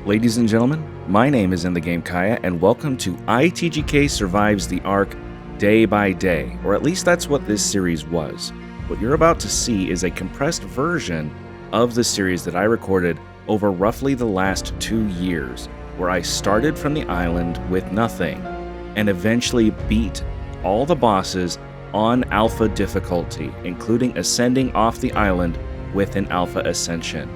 Ladies and gentlemen, my name is In the Game Kaya, and welcome to ITGK Survives the Ark Day by Day, or at least that's what this series was. What you're about to see is a compressed version of the series that I recorded over roughly the last 2 years, where I started from the island with nothing, and eventually beat all the bosses on alpha difficulty, including ascending off the island with an alpha ascension.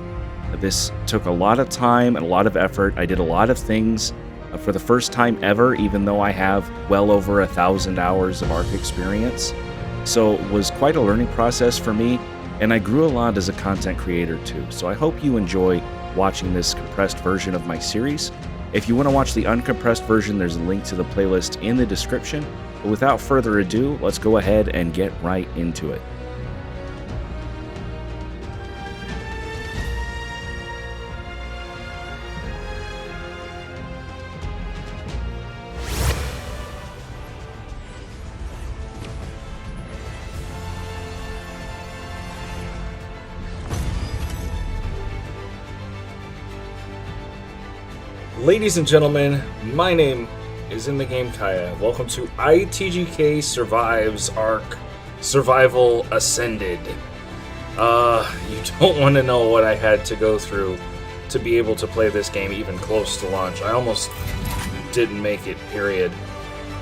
This took a lot of time and a lot of effort. I did a lot of things for the first time ever, even though I have well over 1,000 hours of Ark experience. So it was quite a learning process for me, and I grew a lot as a content creator too. So I hope you enjoy watching this compressed version of my series. If you want to watch the uncompressed version, there's a link to the playlist in the description. But without further ado, let's go ahead and get right into it. Ladies and gentlemen, my name is In the Game Kaya. Welcome to ITGK Survives Ark Survival Ascended. You don't want to know what I had to go through to be able to play this game even close to launch. I almost didn't make it, period.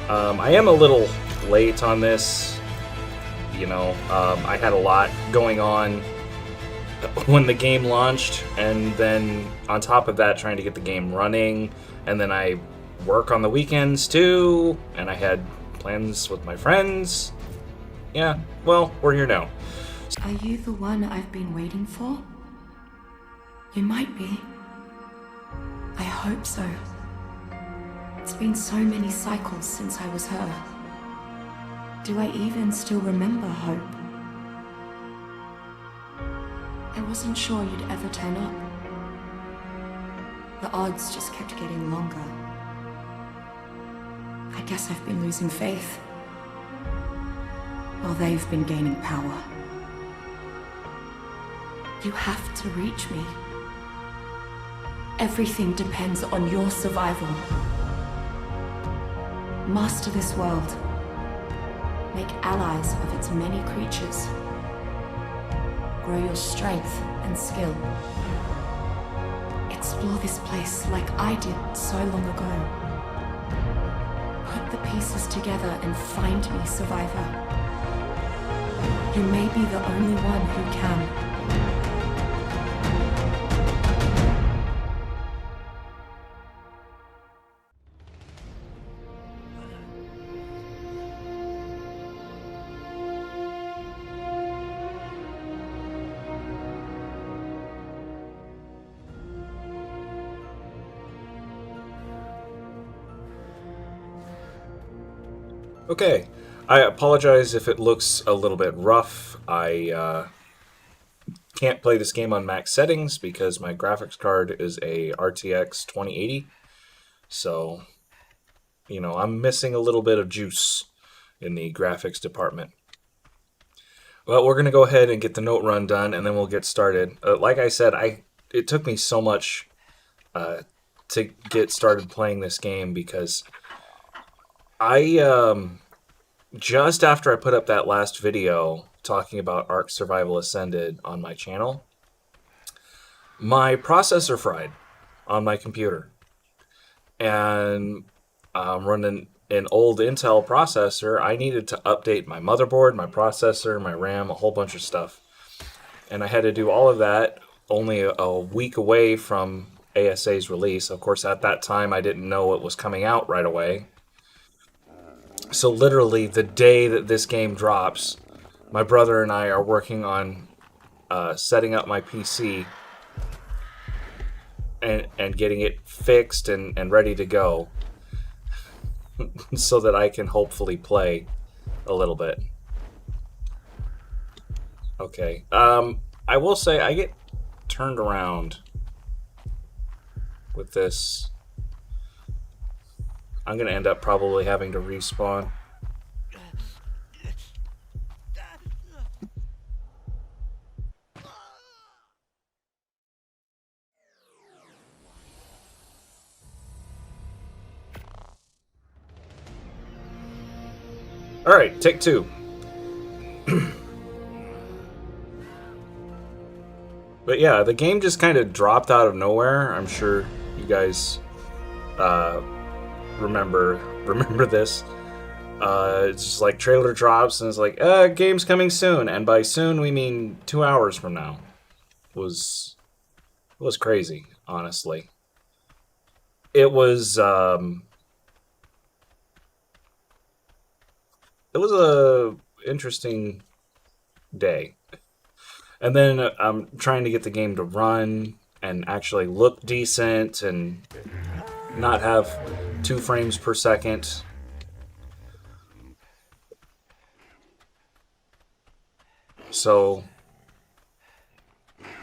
I am a little late on this. I had a lot going on when the game launched, and then on top of that trying to get the game running, and then I work on the weekends too, and I had plans with my friends. Yeah, well, we're here now. Are you the one I've been waiting for? You might be. I hope so. It's been so many cycles since I was her. Do I even still remember Hope? I wasn't sure you'd ever turn up. The odds just kept getting longer. I guess I've been losing faith, while they've been gaining power. You have to reach me. Everything depends on your survival. Master this world. Make allies of its many creatures. Grow your strength and skill. Explore this place like I did so long ago. Put the pieces together and find me, survivor. You may be the only one who can. Okay, I apologize if it looks a little bit rough. I can't play this game on max settings because my graphics card is a RTX 2080. So, I'm missing a little bit of juice in the graphics department. Well, we're going to go ahead and get the note run done, and then we'll get started. Like I said, it took me so much to get started playing this game because just after I put up that last video talking about Ark Survival Ascended on my channel, my processor fried on my computer. And running an old Intel processor, I needed to update my motherboard, my processor, my RAM, a whole bunch of stuff. And I had to do all of that only a week away from ASA's release. Of course, at that time, I didn't know it was coming out right away. So literally the day that this game drops, my brother and I are working on setting up my PC and getting it fixed and ready to go so that I can hopefully play a little bit. Okay. I will say I get turned around with this. I'm going to end up probably having to respawn. Alright, take two. But yeah, the game just kind of dropped out of nowhere. I'm sure you guys remember this. It's just like trailer drops and it's like, game's coming soon. And by soon we mean 2 hours from now. It was crazy, honestly. It was a interesting day. And then I'm trying to get the game to run and actually look decent and not have 2 frames per second. So,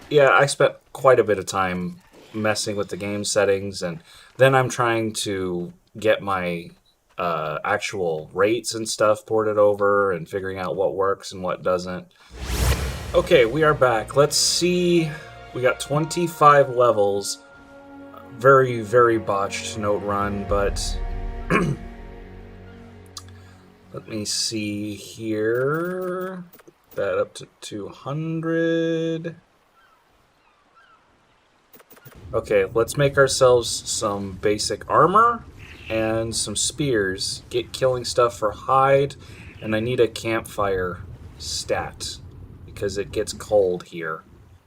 yeah, I spent quite a bit of time messing with the game settings, and then I'm trying to get my actual rates and stuff ported over and figuring out what works and what doesn't. Okay, we are back. Let's see. We got 25 levels. Very, very botched note run, but let me see here. That up to 200. Okay, let's make ourselves some basic armor and some spears. Get killing stuff for hide, and I need a campfire stat because it gets cold here.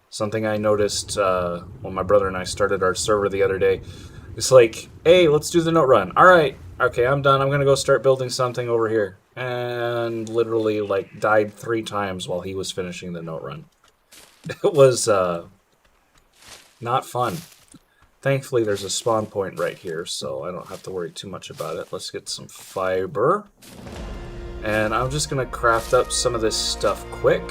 Something I noticed when my brother and I started our server the other day. It's like, hey, let's do the note run. All right, okay, I'm done. I'm gonna go start building something over here. And literally, like, died 3 times while he was finishing the note run. It was not fun. Thankfully, there's a spawn point right here, so I don't have to worry too much about it. Let's get some fiber. And I'm just going to craft up some of this stuff quick.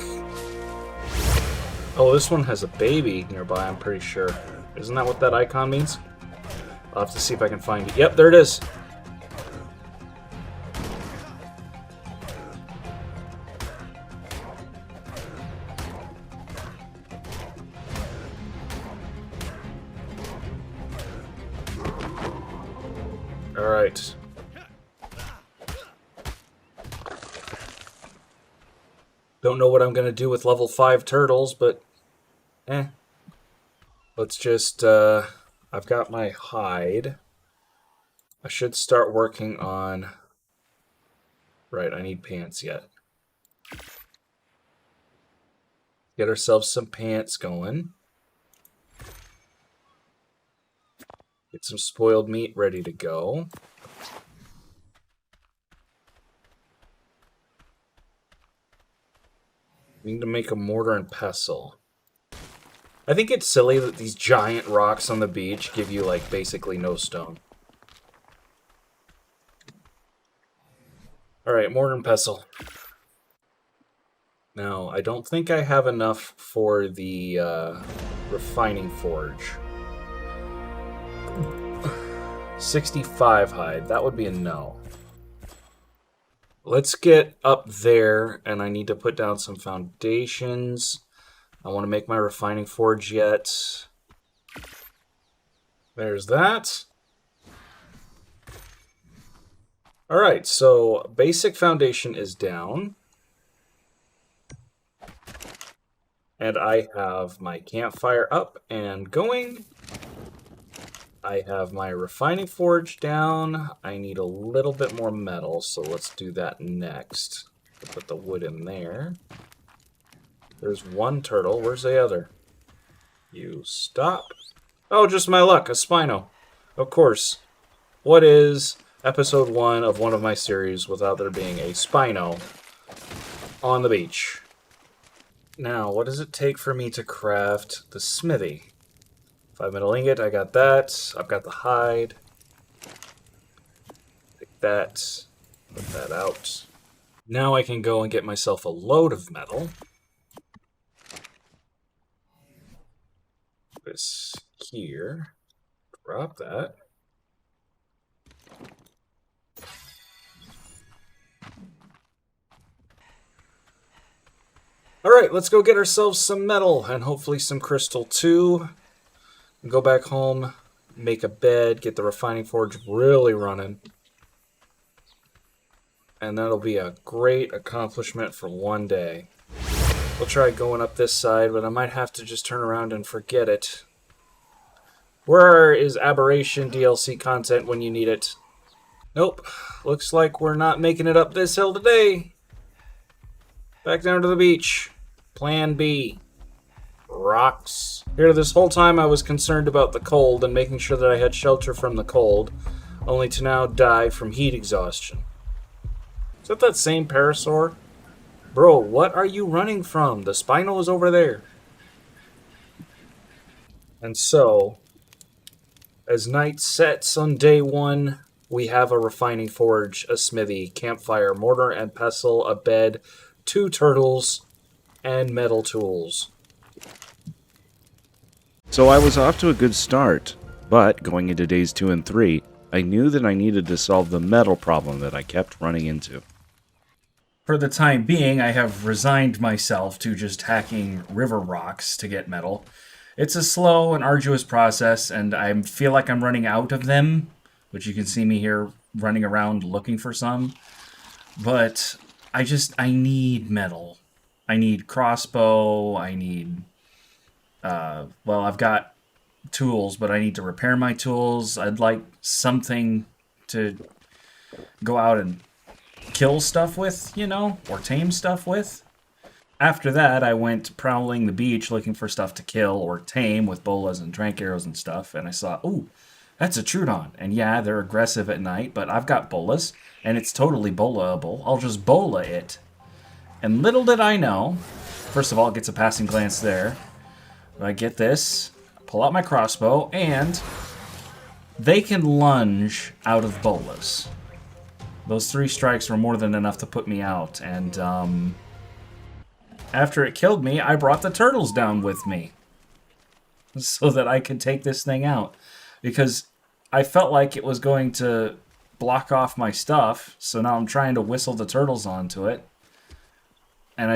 Oh, this one has a baby nearby, I'm pretty sure. Isn't that what that icon means? I'll have to see if I can find it. Yep, there it is. Alright. Don't know what I'm going to do with level 5 turtles, but let's just, I've got my hide. I should start working on, right, I need pants yet. Get ourselves some pants going. Get some spoiled meat ready to go. We need to make a mortar and pestle. I think it's silly that these giant rocks on the beach give you, like, basically no stone. Alright, mortar and pestle. Now, I don't think I have enough for the refining forge. 65 hide. That would be a no. Let's get up there, and I need to put down some foundations. I want to make my refining forge yet. There's that. Alright, so basic foundation is down. And I have my campfire up and going. I have my refining forge down. I need a little bit more metal, so let's do that next. Put the wood in there. There's one turtle. Where's the other? You stop. Oh, just my luck. A Spino. Of course. What is episode 1 of one of my series without there being a Spino on the beach? Now, what does it take for me to craft the smithy? 5 metal ingot, I got that. I've got the hide. Take that. Put that out. Now I can go and get myself a load of metal. This here. Drop that. Alright, let's go get ourselves some metal and hopefully some crystal too. Go back home, make a bed, get the refining forge really running. And that'll be a great accomplishment for one day. We'll try going up this side, but I might have to just turn around and forget it. Where is Aberration DLC content when you need it? Nope. Looks like we're not making it up this hill today. Back down to the beach. Plan B. Rocks. Here, this whole time I was concerned about the cold and making sure that I had shelter from the cold, only to now die from heat exhaustion. Is that same parasaur? Bro, what are you running from? The spinal is over there. And so, as night sets on day one, we have a refining forge, a smithy, campfire, mortar and pestle, a bed, 2 turtles, and metal tools. So I was off to a good start, but going into days 2 and 3, I knew that I needed to solve the metal problem that I kept running into. For the time being, I have resigned myself to just hacking river rocks to get metal. It's a slow and arduous process, and I feel like I'm running out of them, which you can see me here running around looking for some. But I need metal. I need crossbow, I need... well, I've got tools, but I need to repair my tools. I'd like something to go out and kill stuff with, you know, or tame stuff with. After that, I went prowling the beach looking for stuff to kill or tame with bolas and trank arrows and stuff, and I saw, ooh, that's a Troodon. And yeah, they're aggressive at night, but I've got bolas, and it's totally bola-able. I'll just bola it. And little did I know, first of all, it gets a passing glance there. I get this, pull out my crossbow, and they can lunge out of bolas. Those 3 strikes were more than enough to put me out, and after it killed me, I brought the turtles down with me so that I could take this thing out, because I felt like it was going to block off my stuff, so now I'm trying to whistle the turtles onto it, and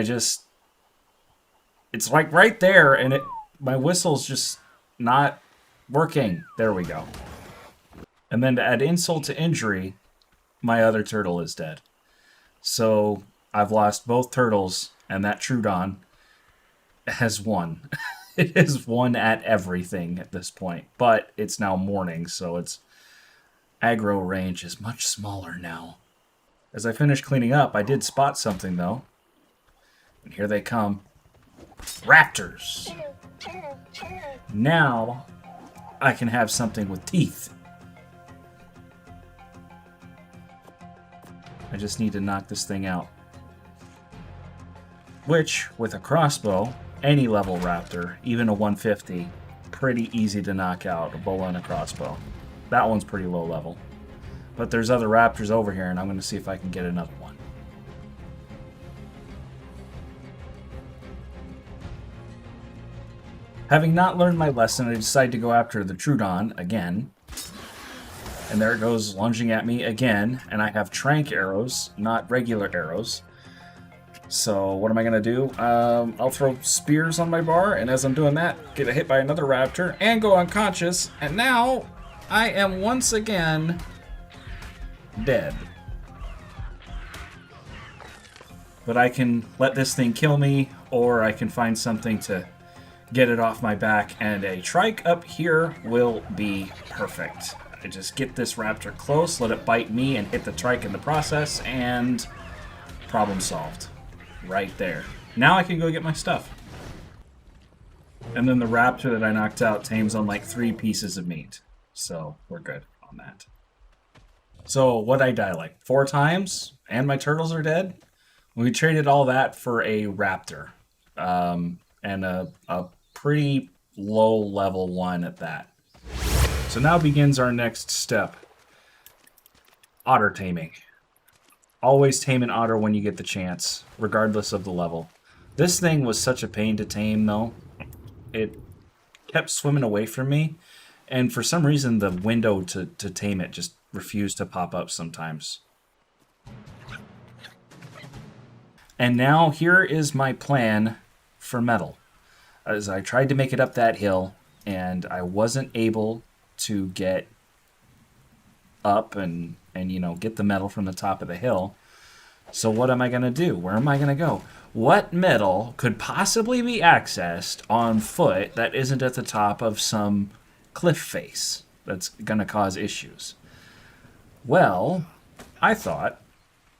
it's like right there, and my whistle's just not working. There we go. And then to add insult to injury, my other turtle is dead. So I've lost both turtles, and that Troodon has won. It has won at everything at this point. But it's now morning, so its aggro range is much smaller now. As I finish cleaning up, I did spot something, though. And here they come. Raptors! Now, I can have something with teeth. I just need to knock this thing out. Which, with a crossbow, any level raptor, even a 150, pretty easy to knock out, a bola and a crossbow. That one's pretty low level. But there's other raptors over here, and I'm going to see if I can get another one. Having not learned my lesson, I decide to go after the Troodon again. And there it goes, lunging at me again. And I have trank arrows, not regular arrows. So what am I going to do? I'll throw spears on my bar, and as I'm doing that, get hit by another raptor and go unconscious. And now I am once again dead. But I can let this thing kill me, or I can find something to get it off my back, and a trike up here will be perfect. I just get this raptor close, let it bite me, and hit the trike in the process, and problem solved. Right there. Now I can go get my stuff. And then the raptor that I knocked out tames on like 3 pieces of meat. So we're good on that. So what'd I die like 4 times? And my turtles are dead? We traded all that for a raptor. And a pretty low level one at that. So now begins our next step. Otter taming. Always tame an otter when you get the chance, regardless of the level. This thing was such a pain to tame, though. It kept swimming away from me, and for some reason the window to tame it just refused to pop up sometimes. And now here is my plan for metal. As I tried to make it up that hill, and I wasn't able to get up and you know, get the metal from the top of the hill. So what am I going to do? Where am I going to go? What metal could possibly be accessed on foot that isn't at the top of some cliff face that's going to cause issues? Well, I thought,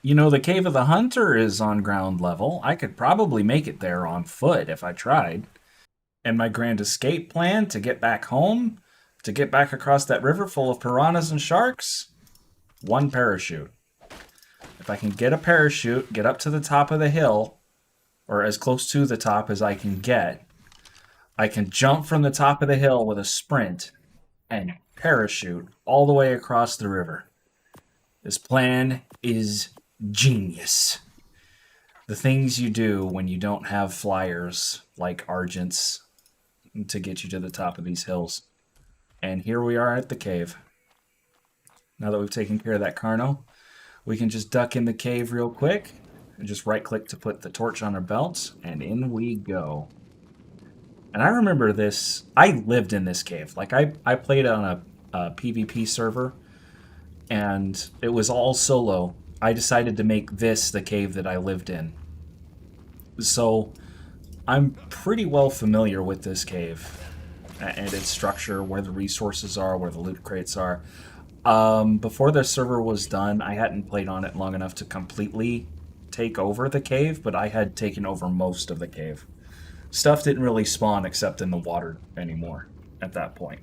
you know, the Cave of the Hunter is on ground level. I could probably make it there on foot if I tried. And my grand escape plan to get back home, to get back across that river full of piranhas and sharks, one parachute. If I can get a parachute, get up to the top of the hill, or as close to the top as I can get, I can jump from the top of the hill with a sprint and parachute all the way across the river. This plan is genius. The things you do when you don't have flyers like Argents to get you to the top of these hills. And here we are at the cave. Now that we've taken care of that Carno, we can just duck in the cave real quick and just right click to put the torch on our belts, and in we go. And I remember this, I lived in this cave. Like I played on a PvP server, and it was all solo. I decided to make this the cave that I lived in. So I'm pretty well familiar with this cave and its structure, where the resources are, where the loot crates are. Before the server was done, I hadn't played on it long enough to completely take over the cave, but I had taken over most of the cave. Stuff didn't really spawn except in the water anymore at that point.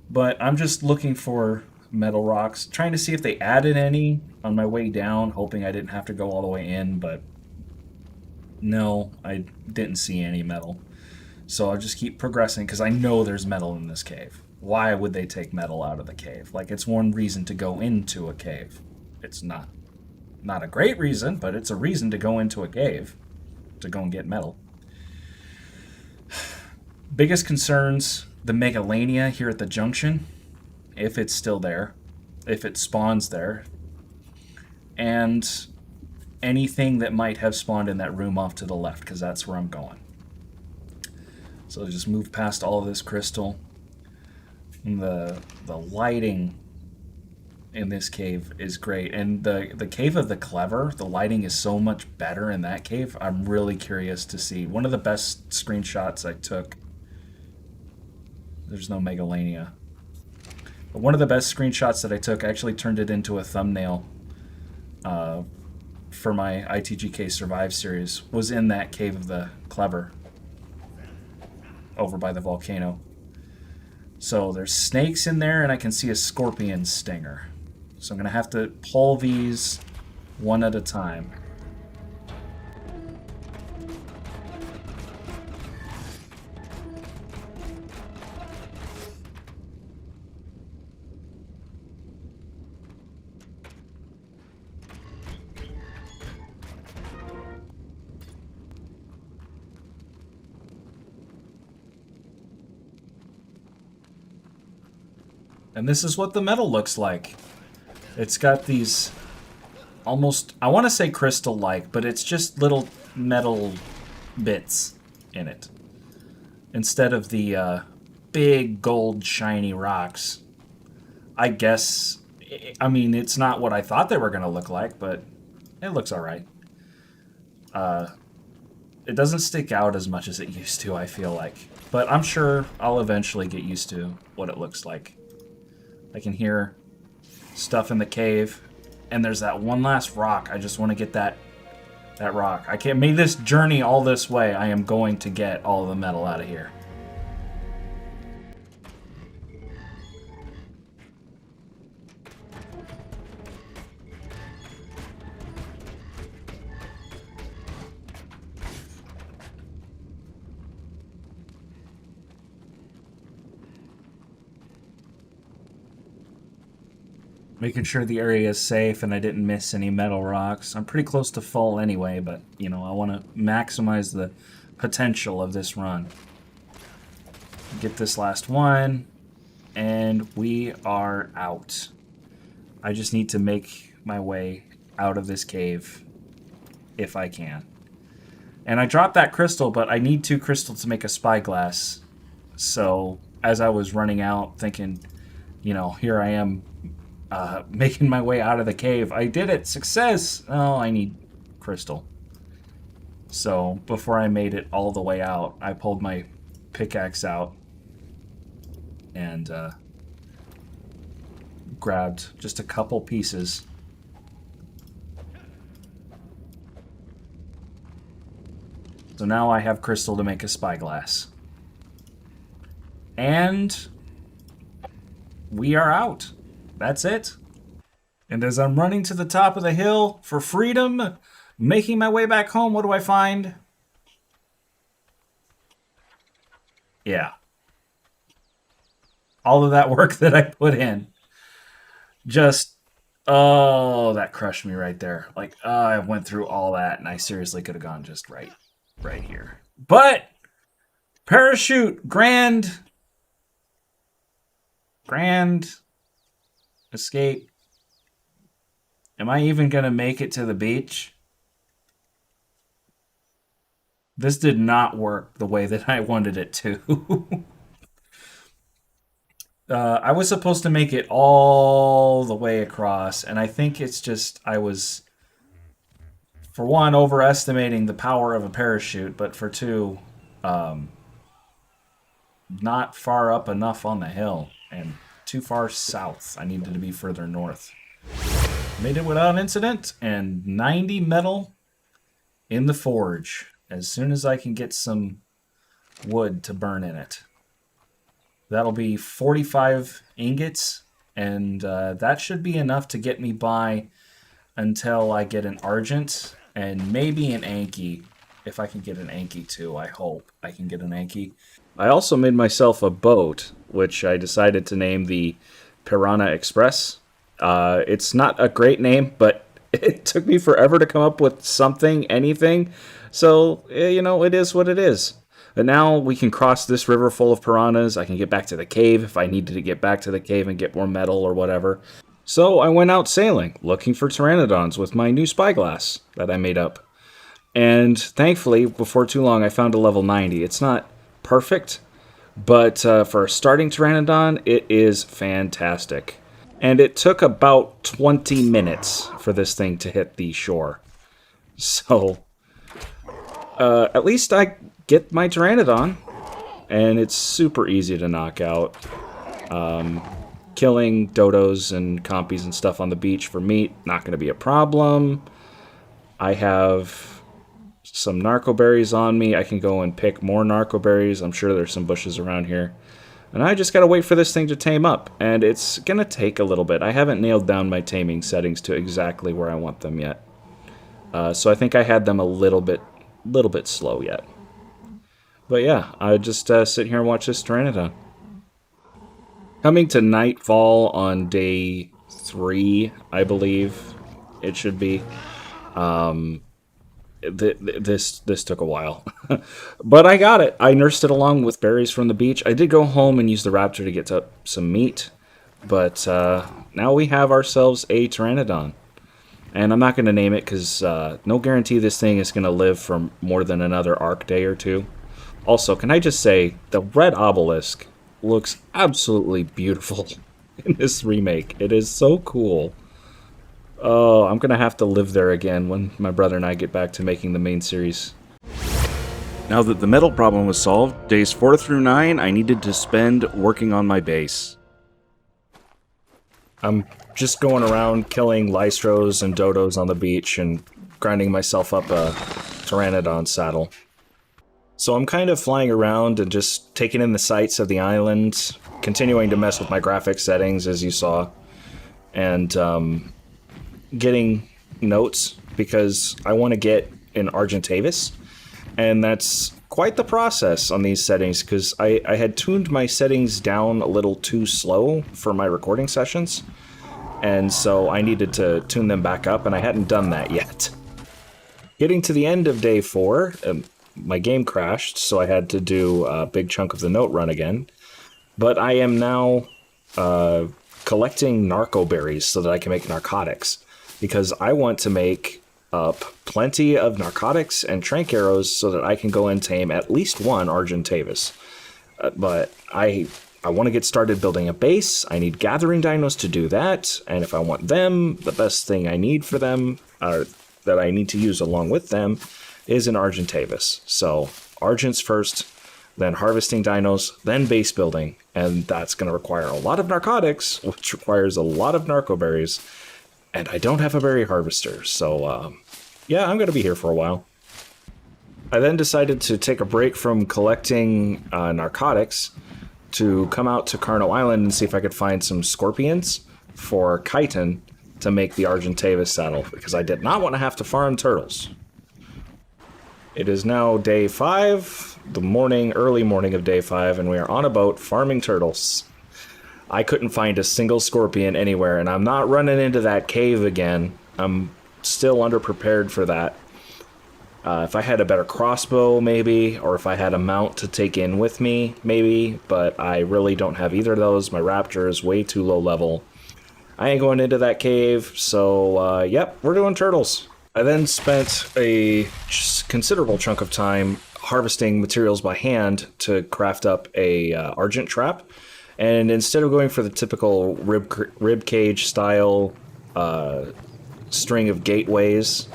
But I'm just looking for metal rocks, trying to see if they added any on my way down, hoping I didn't have to go all the way in, but no, I didn't see any metal. So I'll just keep progressing because I know there's metal in this cave. Why would they take metal out of the cave? Like, it's one reason to go into a cave. It's not a great reason, but it's a reason to go into a cave, to go and get metal. Biggest concerns, the Megalania here at the junction, if it's still there, if it spawns there, and anything that might have spawned in that room off to the left, because that's where I'm going. So just move past all of this crystal. And the lighting in this cave is great, and the Cave of the Clever, the lighting is so much better in that cave. I'm really curious to see. One of the best screenshots I took, there's no Megalania, but one of the best screenshots that I took, I actually turned it into a thumbnail for my ITGK Survive series, was in that Cave of the Clever over by the volcano. So there's snakes in there, and I can see a scorpion stinger. So I'm going to have to pull these one at a time. And this is what the metal looks like. It's got these almost, I want to say crystal-like, but it's just little metal bits in it. Instead of the big gold shiny rocks. I guess, I mean, it's not what I thought they were going to look like, but it looks alright. It doesn't stick out as much as it used to, I feel like. But I'm sure I'll eventually get used to what it looks like. I can hear stuff in the cave, and there's that one last rock. I just want to get that rock. I can't make this journey all this way. I am going to get all the metal out of here. Making sure the area is safe and I didn't miss any metal rocks. I'm pretty close to full anyway, but, you know, I want to maximize the potential of this run. Get this last one, and we are out. I just need to make my way out of this cave if I can. And I dropped that crystal, but I need 2 crystals to make a spyglass. So as I was running out, thinking, you know, here I am making my way out of the cave. I did it! Success! Oh, I need crystal. So, before I made it all the way out, I pulled my pickaxe out and grabbed just a couple pieces. So now I have crystal to make a spyglass. And we are out. That's it. And as I'm running to the top of the hill for freedom, making my way back home, what do I find? Yeah. All of that work that I put in. Just, oh, that crushed me right there. Like, I went through all that, and I seriously could have gone just right here. But, parachute, grand escape. Am I even going to make it to the beach? This did not work the way that I wanted it to. I was supposed to make it all the way across, and I think it's just I was, for one, overestimating the power of a parachute, but for two, not far up enough on the hill, and too far south. I needed to be further north. Made it without incident, and 90 metal in the forge as soon as I can get some wood to burn in it. That'll be 45 ingots, and that should be enough to get me by until I get an Argent and maybe an Anki. If I can get an Anki too, I hope I can get an Anki. I also made myself a boat, which I decided to name the Piranha Express. It's not a great name, but it took me forever to come up with something, anything. So, you know, it is what it is. But now we can cross this river full of piranhas. I can get back to the cave if I needed to get back to the cave and get more metal or whatever. So I went out sailing, looking for pteranodons with my new spyglass that I made up. And thankfully, before too long, I found a level 90. It's not perfect, but for a starting pteranodon, it is fantastic. And it took about 20 minutes for this thing to hit the shore. So, at least I get my pteranodon, and it's super easy to knock out. Killing dodos and compies and stuff on the beach for meat, not going to be a problem. I have some narco berries on me. I can go and pick more narco berries. I'm sure there's some bushes around here. And I just got to wait for this thing to tame up, and it's going to take a little bit. I haven't nailed down my taming settings to exactly where I want them yet. So I think I had them a little bit slow yet. But yeah, I just sit here and watch this pteranodon. Coming to nightfall on day 3, I believe it should be. This took a while. But I got it. I nursed it along with berries from the beach. I did go home and use the raptor to get some meat. But now we have ourselves a pteranodon. And I'm not going to name it because no guarantee this thing is going to live for more than another arc day or two. Also, can I just say, the red obelisk looks absolutely beautiful in this remake. It is so cool. Oh, I'm going to have to live there again when my brother and I get back to making the main series. Now that the metal problem was solved, days 4 through 9 I needed to spend working on my base. I'm just going around killing lystros and dodos on the beach and grinding myself up a pteranodon saddle. So I'm kind of flying around and just taking in the sights of the island, continuing to mess with my graphics settings, as you saw, and getting notes because I want to get an Argentavis, and that's quite the process on these settings because I had tuned my settings down a little too slow for my recording sessions, and so I needed to tune them back up, and I hadn't done that yet. Getting to the end of day 4, my game crashed, so I had to do a big chunk of the note run again. But I am now collecting narco berries so that I can make narcotics, because I want to make up plenty of narcotics and trank arrows so that I can go and tame at least one Argentavis. But I I want to get started building a base. I need gathering dinos to do that. And if I want them, the best thing I need for them, that I need to use along with them, is an Argentavis. So Argents first, then harvesting dinos, then base building. And that's going to require a lot of narcotics, which requires a lot of narco berries. And I don't have a berry harvester. So yeah, I'm going to be here for a while. I then decided to take a break from collecting narcotics to come out to Carno Island and see if I could find some scorpions for chitin to make the Argentavis saddle, because I did not want to have to farm turtles. It is now day 5, early morning of day 5, and we are on a boat farming turtles. I couldn't find a single scorpion anywhere, and I'm not running into that cave again. I'm still underprepared for that. If I had a better crossbow, maybe, or if I had a mount to take in with me, maybe, but I really don't have either of those. My raptor is way too low level. I ain't going into that cave, so, yep, we're doing turtles. I then spent a considerable chunk of time harvesting materials by hand to craft up a Argent trap, and instead of going for the typical rib cage style string of gateways,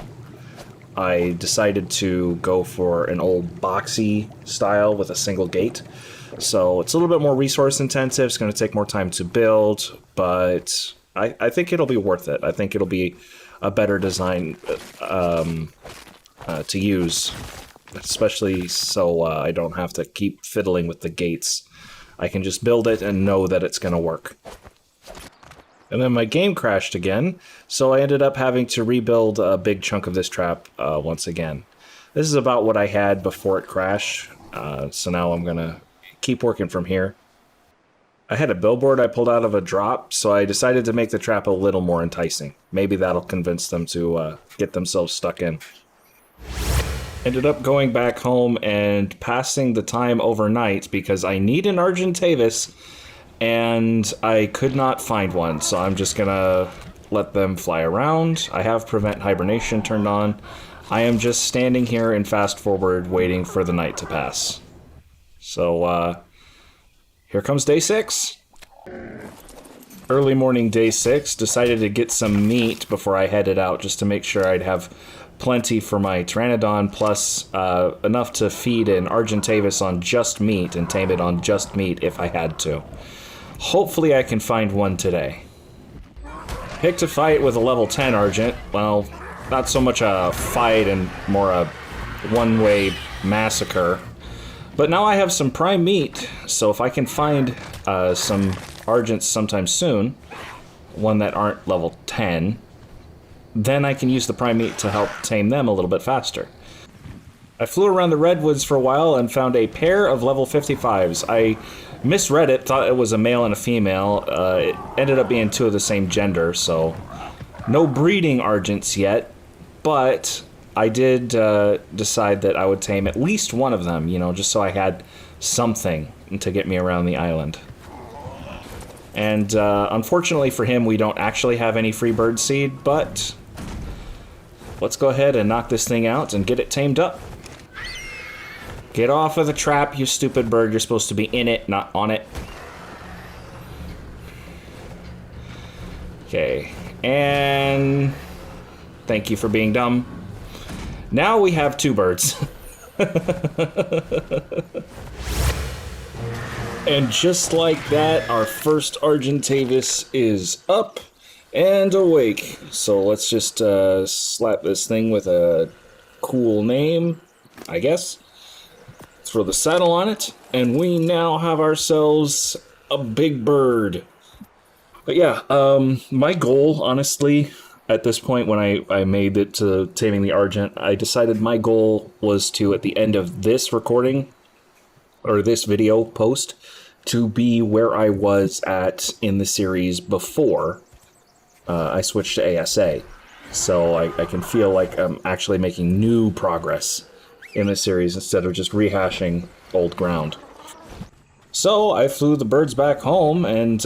I decided to go for an old boxy style with a single gate. So it's a little bit more resource intensive. It's going to take more time to build, but I think it'll be worth it. I think it'll be a better design to use, especially so I don't have to keep fiddling with the gates. I can just build it and know that it's going to work. And then my game crashed again, so I ended up having to rebuild a big chunk of this trap once again. This is about what I had before it crashed, so now I'm going to keep working from here. I had a billboard I pulled out of a drop, so I decided to make the trap a little more enticing. Maybe that'll convince them to get themselves stuck in. Ended up going back home and passing the time overnight because I need an Argentavis, and I could not find one, so I'm just gonna let them fly around. I have Prevent Hibernation turned on. I am just standing here in fast forward waiting for the night to pass. So, here comes day 6. Early morning day 6, decided to get some meat before I headed out just to make sure I'd have plenty for my Pteranodon, plus enough to feed an Argentavis on just meat and tame it on just meat if I had to. Hopefully I can find one today. Picked a fight with a level 10 Argent. Well, not so much a fight and more a one-way massacre. But now I have some prime meat, so if I can find some Argents sometime soon, one that aren't level 10, then I can use the prime meat to help tame them a little bit faster. I flew around the redwoods for a while and found a pair of level 55s. I misread it, thought it was a male and a female. It ended up being 2 of the same gender, so no breeding Argents yet, but I did decide that I would tame at least one of them, you know, just so I had something to get me around the island. And unfortunately for him, we don't actually have any free bird seed, but let's go ahead and knock this thing out and get it tamed up. Get off of the trap, you stupid bird. You're supposed to be in it, not on it. Okay, and thank you for being dumb. Now we have 2 birds. And just like that, our first Argentavis is up and awake. So let's just slap this thing with a cool name, I guess. Throw the saddle on it, and we now have ourselves a big bird. But yeah, my goal, honestly, at this point when I made it to taming the Argent, I decided my goal was to, at the end of this recording, or this video post, to be where I was at in the series before I switched to ASA. So I can feel like I'm actually making new progress in this series instead of just rehashing old ground. So I flew the birds back home, and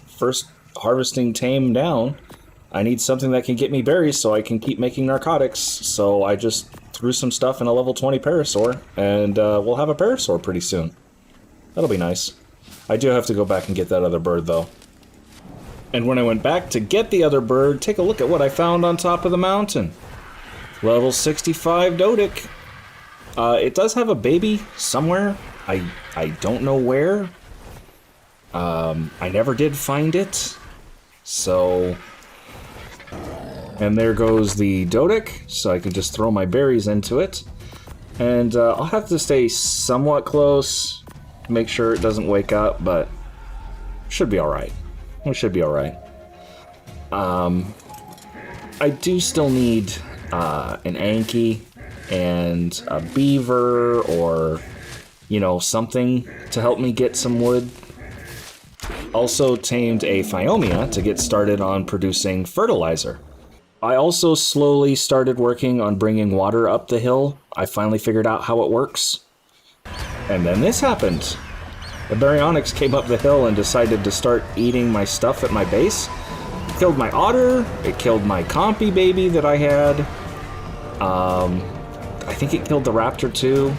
first harvesting tame down, I need something that can get me berries so I can keep making narcotics. So I just threw some stuff in a level 20 parasaur, and we'll have a parasaur pretty soon. That'll be nice. I do have to go back and get that other bird, though. And when I went back to get the other bird, take a look at what I found on top of the mountain. Level 65 Dodic. It does have a baby somewhere. I don't know where. I never did find it. So... And there goes the Dodic, so I can just throw my berries into it. And I'll have to stay somewhat close, make sure it doesn't wake up, but should be alright. We should be alright. I do still need an Anki and a beaver or, you know, something to help me get some wood. Also tamed a Phiomia to get started on producing fertilizer. I also slowly started working on bringing water up the hill. I finally figured out how it works. And then this happened. The Baryonyx came up the hill and decided to start eating my stuff at my base. It killed my otter, it killed my compy baby that I had. I think it killed the raptor too.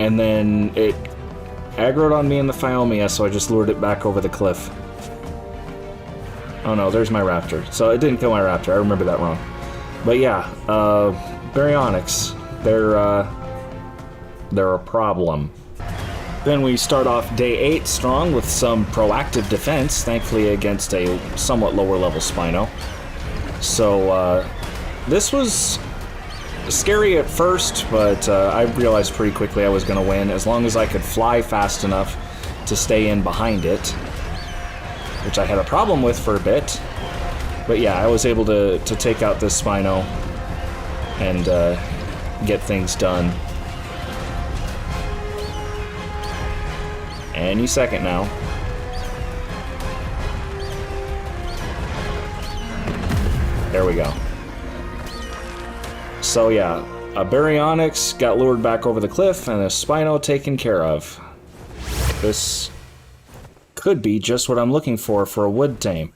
And then it aggroed on me in the Phiomia, so I just lured it back over the cliff. Oh no, there's my raptor. So it didn't kill my raptor, I remember that wrong. But yeah, Baryonyx, they're a problem. Then we start off day 8 strong with some proactive defense, thankfully against a somewhat lower level Spino. So this was scary at first, but I realized pretty quickly I was going to win as long as I could fly fast enough to stay in behind it, which I had a problem with for a bit. But yeah, I was able to take out this Spino and get things done. Any second now. There we go. So yeah, a Baryonyx got lured back over the cliff and a Spino taken care of. This could be just what I'm looking for a wood tame.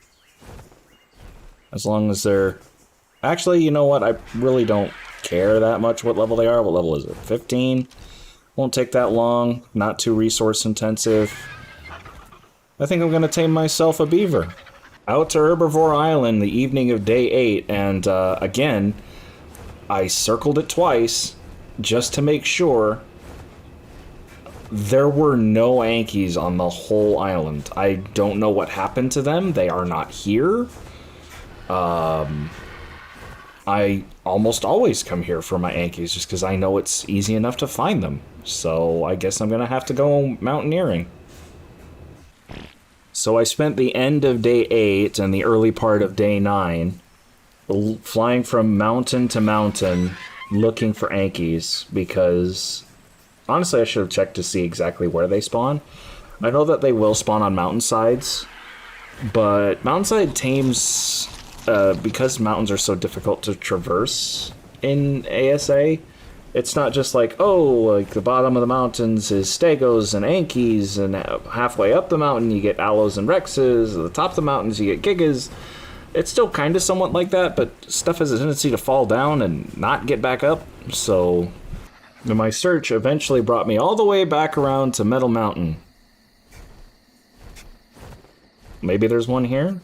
As long as they're... Actually, you know what? I really don't care that much what level they are. What level is it? 15? Won't take that long. Not too resource intensive. I think I'm going to tame myself a beaver. Out to Herbivore Island the evening of day 8, and again, I circled it twice just to make sure. There were no Ankies on the whole island. I don't know what happened to them. They are not here. I almost always come here for my Ankies just because I know it's easy enough to find them. So I guess I'm going to have to go mountaineering. So I spent the end of day 8 and the early part of day 9 flying from mountain to mountain looking for Ankies because... Honestly, I should have checked to see exactly where they spawn. I know that they will spawn on mountainsides, but mountainside tames, because mountains are so difficult to traverse in ASA, it's not just like, oh, like the bottom of the mountains is Stegos and Ankies, and halfway up the mountain you get Aloes and Rexes, at the top of the mountains you get Gigas. It's still kind of somewhat like that, but stuff has a tendency to fall down and not get back up, so... And my search eventually brought me all the way back around to Metal Mountain. Maybe there's one here?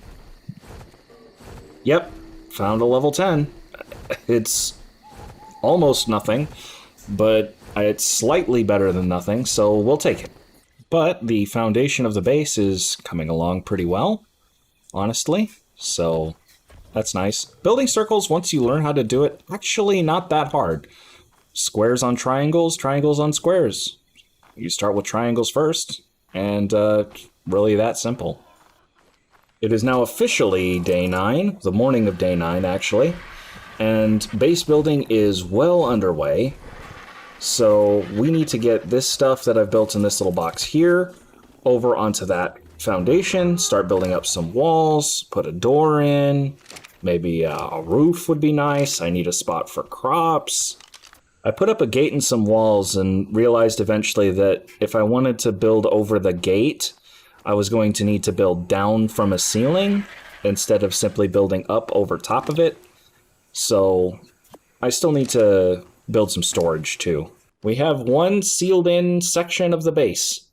Yep, found a level 10. It's almost nothing, but it's slightly better than nothing, so we'll take it. But the foundation of the base is coming along pretty well, honestly, so that's nice. Building circles, once you learn how to do it, actually not that hard. Squares on triangles, triangles on squares. You start with triangles first, and really that simple. It is now officially day 9, the morning of day 9 actually, and base building is well underway. So we need to get this stuff that I've built in this little box here over onto that foundation, start building up some walls, put a door in, maybe a roof would be nice. I need a spot for crops. I put up a gate and some walls and realized eventually that if I wanted to build over the gate, I was going to need to build down from a ceiling instead of simply building up over top of it. So I still need to build some storage too. We have one sealed in section of the base.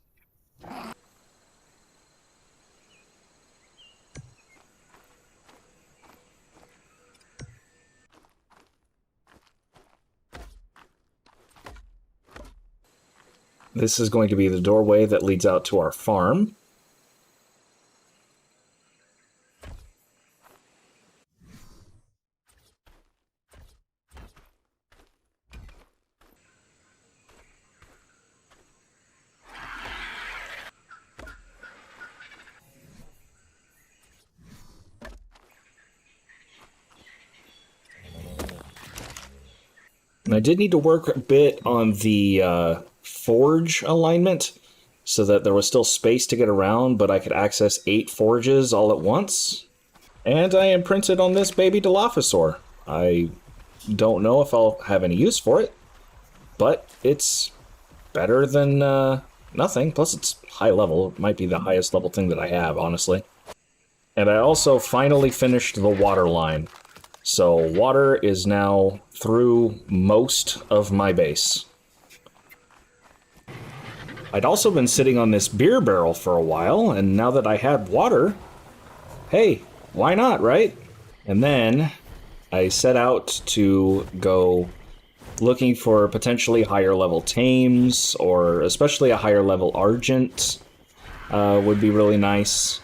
This is going to be the doorway that leads out to our farm. And I did need to work a bit on the forge alignment so that there was still space to get around, but I could access 8 forges all at once. And I imprinted on this baby Dilophosaur. I don't know if I'll have any use for it, but it's better than nothing. Plus, it's high level. It might be the highest level thing that I have, honestly. And I also finally finished the water line. So water is now through most of my base. I'd also been sitting on this beer barrel for a while, and now that I had water, hey, why not, right? And then I set out to go looking for potentially higher level tames, or especially a higher level Argent would be really nice.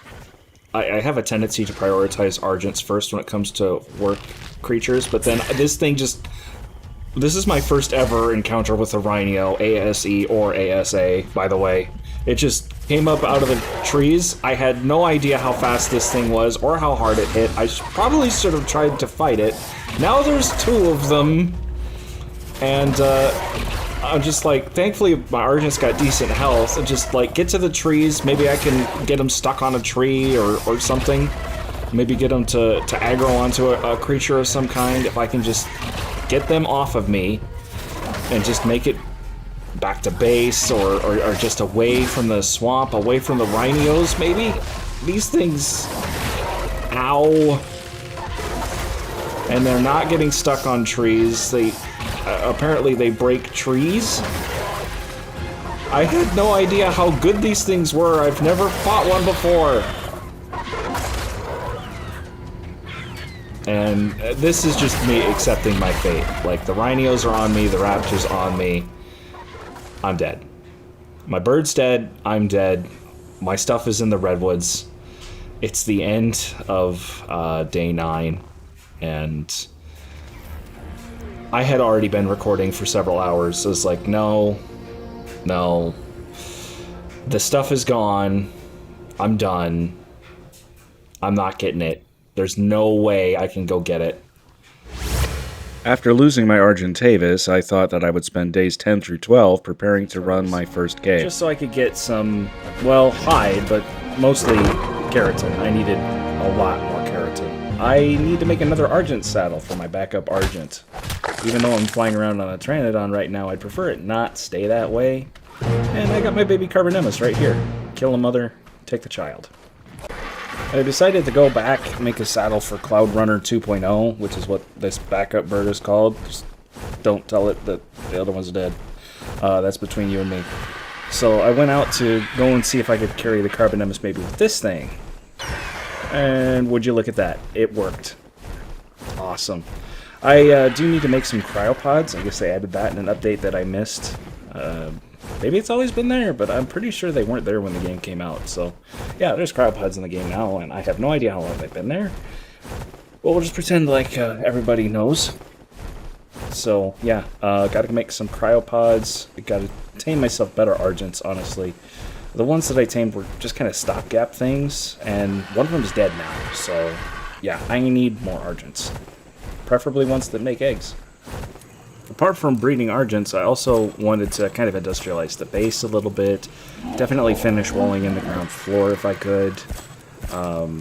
I have a tendency to prioritize Argents first when it comes to work creatures, but then this thing just... This is my first ever encounter with a Rhino, ASE or ASA, by the way. It just came up out of the trees. I had no idea how fast this thing was or how hard it hit. I probably should have tried to fight it. Now there's 2 of them, and I'm just like, thankfully my Argent's got decent health. And just like, get to the trees, maybe I can get them stuck on a tree or something. Maybe get them to aggro onto a creature of some kind. If I can just get them off of me and just make it back to base or just away from the swamp, away from the rhinos, maybe? These things... Ow. And they're not getting stuck on trees. They... apparently they break trees. I had no idea how good these things were. I've never fought one before. And this is just me accepting my fate. Like, the rhinos are on me, the raptors on me. I'm dead. My bird's dead, I'm dead. My stuff is in the redwoods. It's the end of day 9, and I had already been recording for several hours, so it's like, no. The stuff is gone. I'm done. I'm not getting it. There's no way I can go get it. After losing my Argentavis, I thought that I would spend days 10 through 12 preparing to run my first cave. Just so I could get some, well, hide, but mostly keratin. I needed a lot more keratin. I need to make another Argent saddle for my backup Argent. Even though I'm flying around on a Pteranodon right now, I'd prefer it not stay that way. And I got my baby Carbonemus right here. Kill a mother, take the child. I decided to go back, make a saddle for Cloud Runner 2.0, which is what this backup bird is called. Just don't tell it that the other one's dead. That's between you and me. So I went out to go and see if I could carry the Carbonemus baby with this thing. And would you look at that? It worked. Awesome. I do need to make some cryopods. I guess they added that in an update that I missed. Maybe it's always been there, but I'm pretty sure they weren't there when the game came out. So, yeah, there's cryopods in the game now, and I have no idea how long they've been there. Well, we'll just pretend like everybody knows. So, yeah, gotta make some cryopods. Gotta tame myself better Argents, honestly. The ones that I tamed were just kind of stopgap things, and one of them is dead now. So, yeah, I need more Argents. Preferably ones that make eggs. Apart from breeding Argents, I also wanted to kind of industrialize the base a little bit. Definitely finish walling in the ground floor if I could.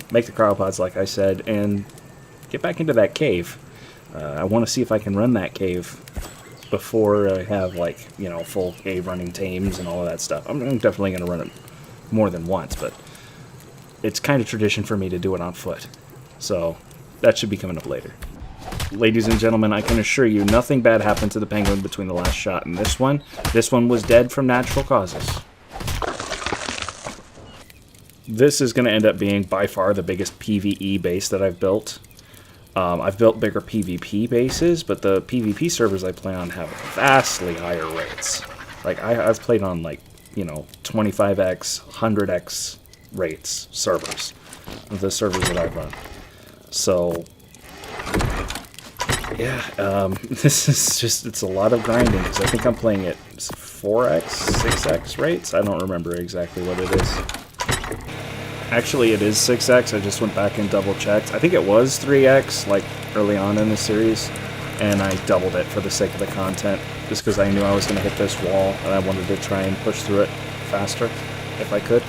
Make the cryopods, like I said, and get back into that cave. I want to see if I can run that cave before I have, like, you know, full cave running tames and all of that stuff. I'm definitely going to run it more than once, but it's kind of tradition for me to do it on foot. So that should be coming up later. Ladies and gentlemen, I can assure you nothing bad happened to the penguin between the last shot and this one. This one was dead from natural causes. This is going to end up being by far the biggest PvE base that I've built. I've built bigger PvP bases, but the PvP servers I play on have vastly higher rates. Like, I've played on, like, you know, 25x, 100x rates servers. The servers that I've run. So, yeah, this is just, it's a lot of grinding, because I think I'm playing at 4x, 6x rates? I don't remember exactly what it is. Actually, it is 6x. I just went back and double-checked. I think it was 3x, like, early on in the series, and I doubled it for the sake of the content, just because I knew I was going to hit this wall, and I wanted to try and push through it faster, if I could.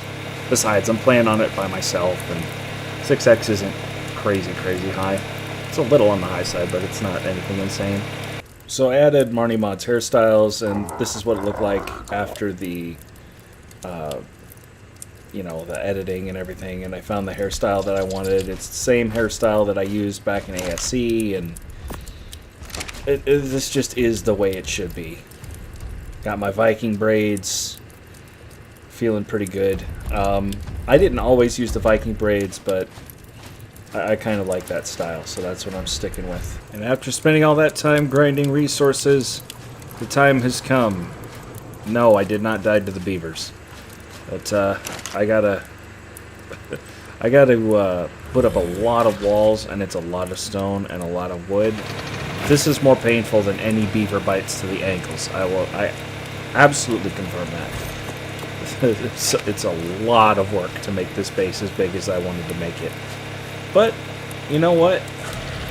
Besides, I'm playing on it by myself, and 6x isn't crazy high. It's a little on the high side, but it's not anything insane. So I added MarniiMods Hairstyles, and this is what it looked like after the, you know, the editing and everything, and I found the hairstyle that I wanted. It's the same hairstyle that I used back in ASC, and this just is the way it should be. Got my Viking braids, feeling pretty good. I didn't always use the Viking braids, but I kind of like that style, so that's what I'm sticking with. And after spending all that time grinding resources, the time has come. No, I did not die to the beavers. But I gotta put up a lot of walls, and it's a lot of stone and a lot of wood. This is more painful than any beaver bites to the ankles. I absolutely confirm that. It's a lot of work to make this base as big as I wanted to make it. But, you know what?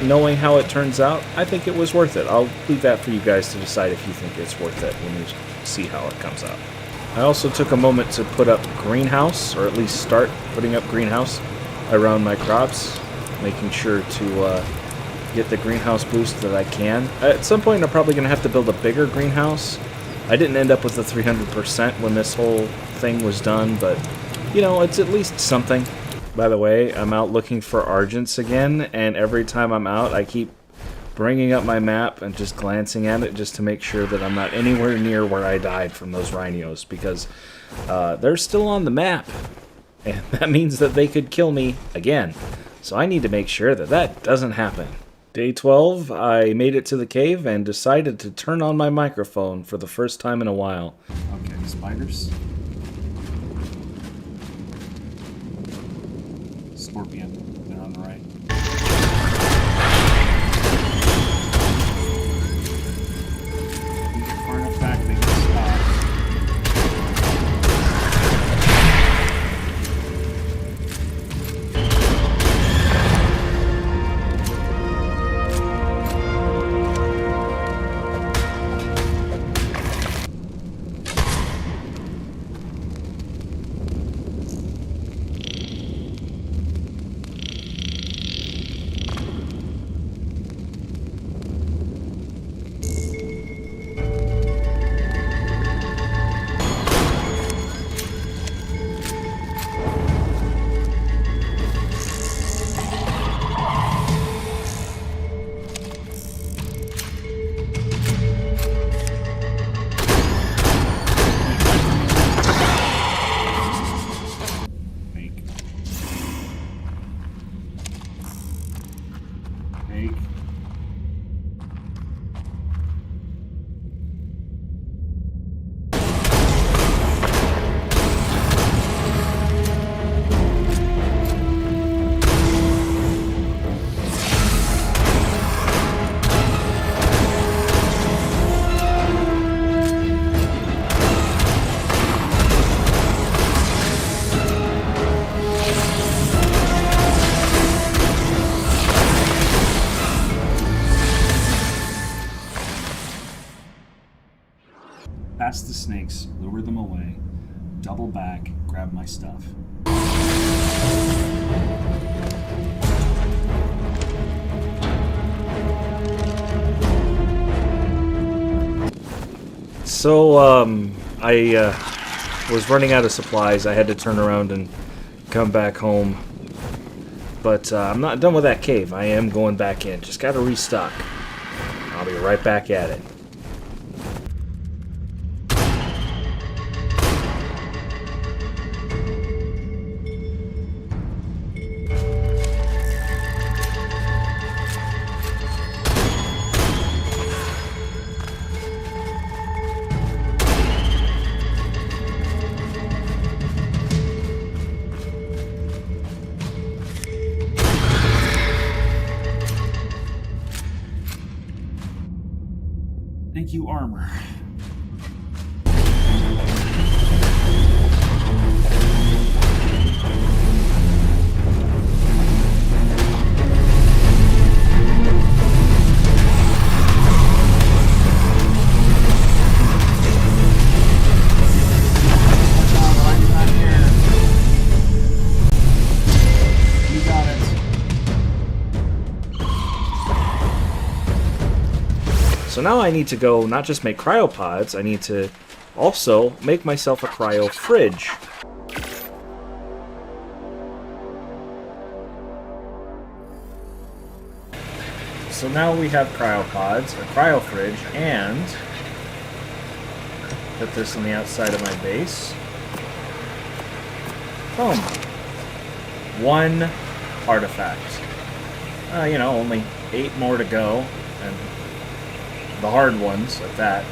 Knowing how it turns out, I think it was worth it. I'll leave that for you guys to decide if you think it's worth it when you see how it comes out. I also took a moment to put up greenhouse, or at least start putting up greenhouse around my crops, making sure to get the greenhouse boost that I can. At some point, I'm probably going to have to build a bigger greenhouse. I didn't end up with the 300% when this whole thing was done, but, you know, it's at least something. By the way, I'm out looking for Argents again, and every time I'm out, I keep bringing up my map and just glancing at it just to make sure that I'm not anywhere near where I died from those rhinos, because they're still on the map, and that means that they could kill me again. So I need to make sure that that doesn't happen. Day 12, I made it to the cave and decided to turn on my microphone for the first time in a while. Okay, spiders. Scorpion, they're on the right. Far enough back, they can stop. Past the snakes, lure them away, double back, grab my stuff. So, I was running out of supplies. I had to turn around and come back home. But I'm not done with that cave. I am going back in. Just gotta restock. I'll be right back at it. Thank you, armor. So now I need to go not just make cryopods, I need to also make myself a cryo fridge. So now we have cryopods, a cryo fridge, and put this on the outside of my base. Boom. One artifact. You know, only 8 more to go, and the hard ones at that.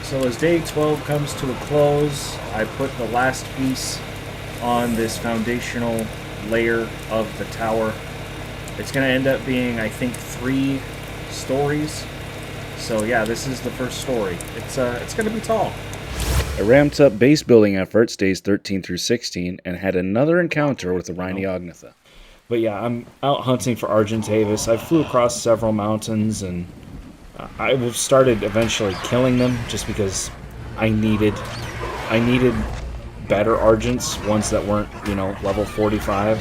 So as day 12 comes to a close, I put the last piece on this foundational layer of the tower. It's going to end up being, I think, 3 stories. So yeah, this is the first story. It's going to be tall. I ramped up base building efforts days 13 through 16 and had another encounter with the MarniiMods. But yeah, I'm out hunting for Argentavis. I flew across several mountains, and I started eventually killing them just because I needed better Argents, ones that weren't, you know, level 45.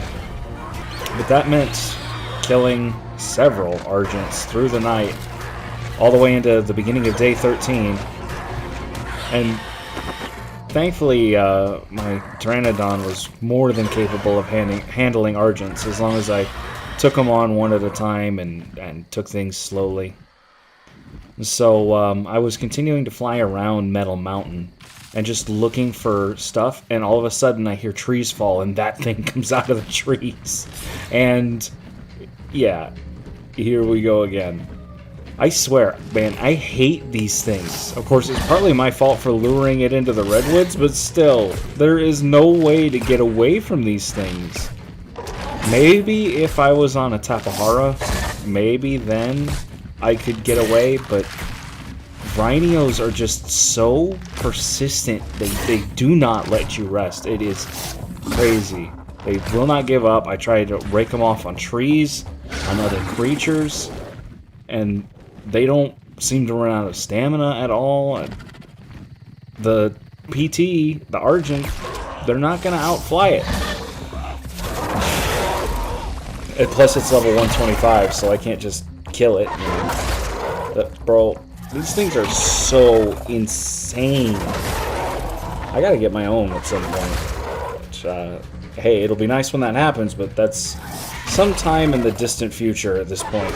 But that meant killing several Argents through the night, all the way into the beginning of day 13. And thankfully, my Pteranodon was more than capable of handling Argents, as long as I took them on one at a time and took things slowly. So I was continuing to fly around Metal Mountain and just looking for stuff, and all of a sudden I hear trees fall, and that thing comes out of the trees. And yeah, here we go again. I swear, man, I hate these things. Of course, it's partly my fault for luring it into the redwoods, but still, there is no way to get away from these things. Maybe if I was on a Tapahara, maybe then I could get away, but Rhinos are just so persistent. They do not let you rest. It is crazy. They will not give up. I tried to rake them off on trees, on other creatures, and they don't seem to run out of stamina at all. And the PT, the Argent, they're not going to outfly it. And plus, it's level 125, so I can't just kill it. You know? But, bro, these things are so insane. I gotta get my own at some point. Which, hey, it'll be nice when that happens, but that's sometime in the distant future at this point.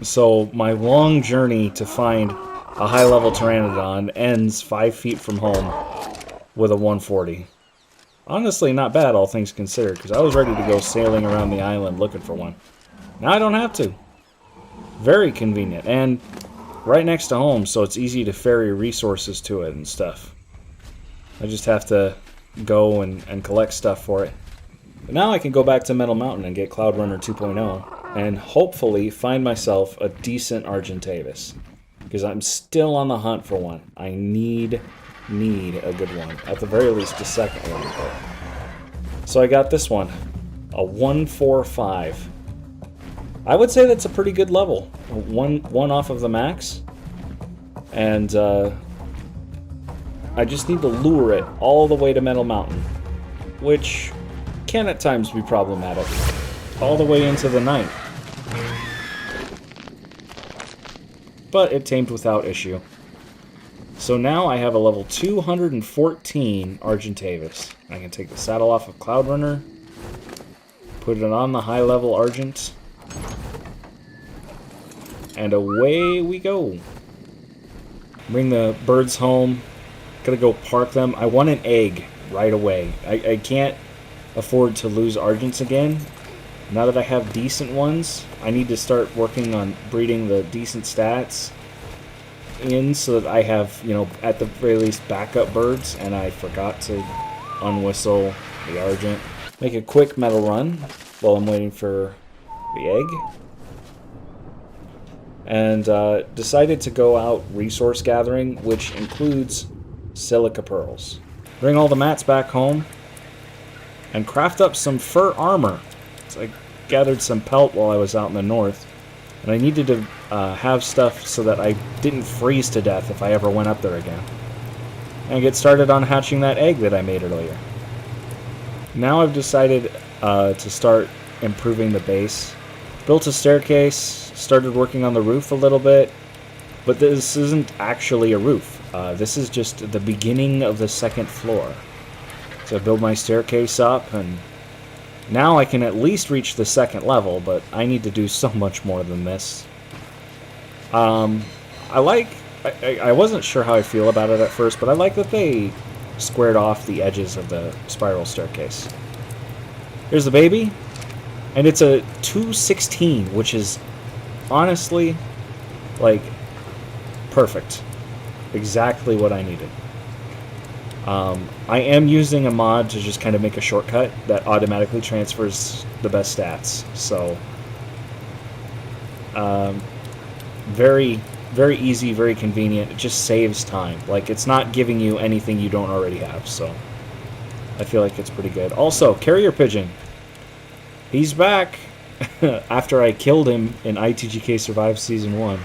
So my long journey to find a high-level Pteranodon ends 5 feet from home with a 140. Honestly, not bad, all things considered, because I was ready to go sailing around the island looking for one. Now I don't have to. Very convenient, and right next to home, so it's easy to ferry resources to it and stuff. I just have to go and collect stuff for it. But now I can go back to Metal Mountain and get Cloud Runner 2.0. And hopefully find myself a decent Argentavis, because I'm still on the hunt for one. I need a good one, at the very least a second one. So I got this one, a 145. I would say that's a pretty good level, one off of the max, and I just need to lure it all the way to Metal Mountain, which can at times be problematic, all the way into the night. But it tamed without issue. So now I have a level 214 Argentavis. I can take the saddle off of Cloud Runner, put it on the high-level Argent, and away we go. Bring the birds home. Gotta go park them. I want an egg right away. I can't afford to lose Argents again. Now that I have decent ones, I need to start working on breeding the decent stats in so that I have, you know, at the very least backup birds, and I forgot to unwhistle the Argent. Make a quick metal run while I'm waiting for the egg. And decided to go out resource gathering, which includes silica pearls. Bring all the mats back home and craft up some fur armor. So I gathered some pelt while I was out in the north, and I needed to have stuff so that I didn't freeze to death if I ever went up there again. And get started on hatching that egg that I made earlier. Now I've decided to start improving the base. Built a staircase, started working on the roof a little bit, but this isn't actually a roof. This is just the beginning of the second floor. So I build my staircase up, and now I can at least reach the second level, but I need to do so much more than this. I wasn't sure how I feel about it at first, but I like that they squared off the edges of the spiral staircase. Here's the baby, and it's a 216, which is honestly, like, perfect. Exactly what I needed. I am using a mod to just kind of make a shortcut that automatically transfers the best stats. So, very, very easy, very convenient. It just saves time. Like, it's not giving you anything you don't already have. So, I feel like it's pretty good. Also, carrier pigeon. He's back after I killed him in ITGK Survive Season 1.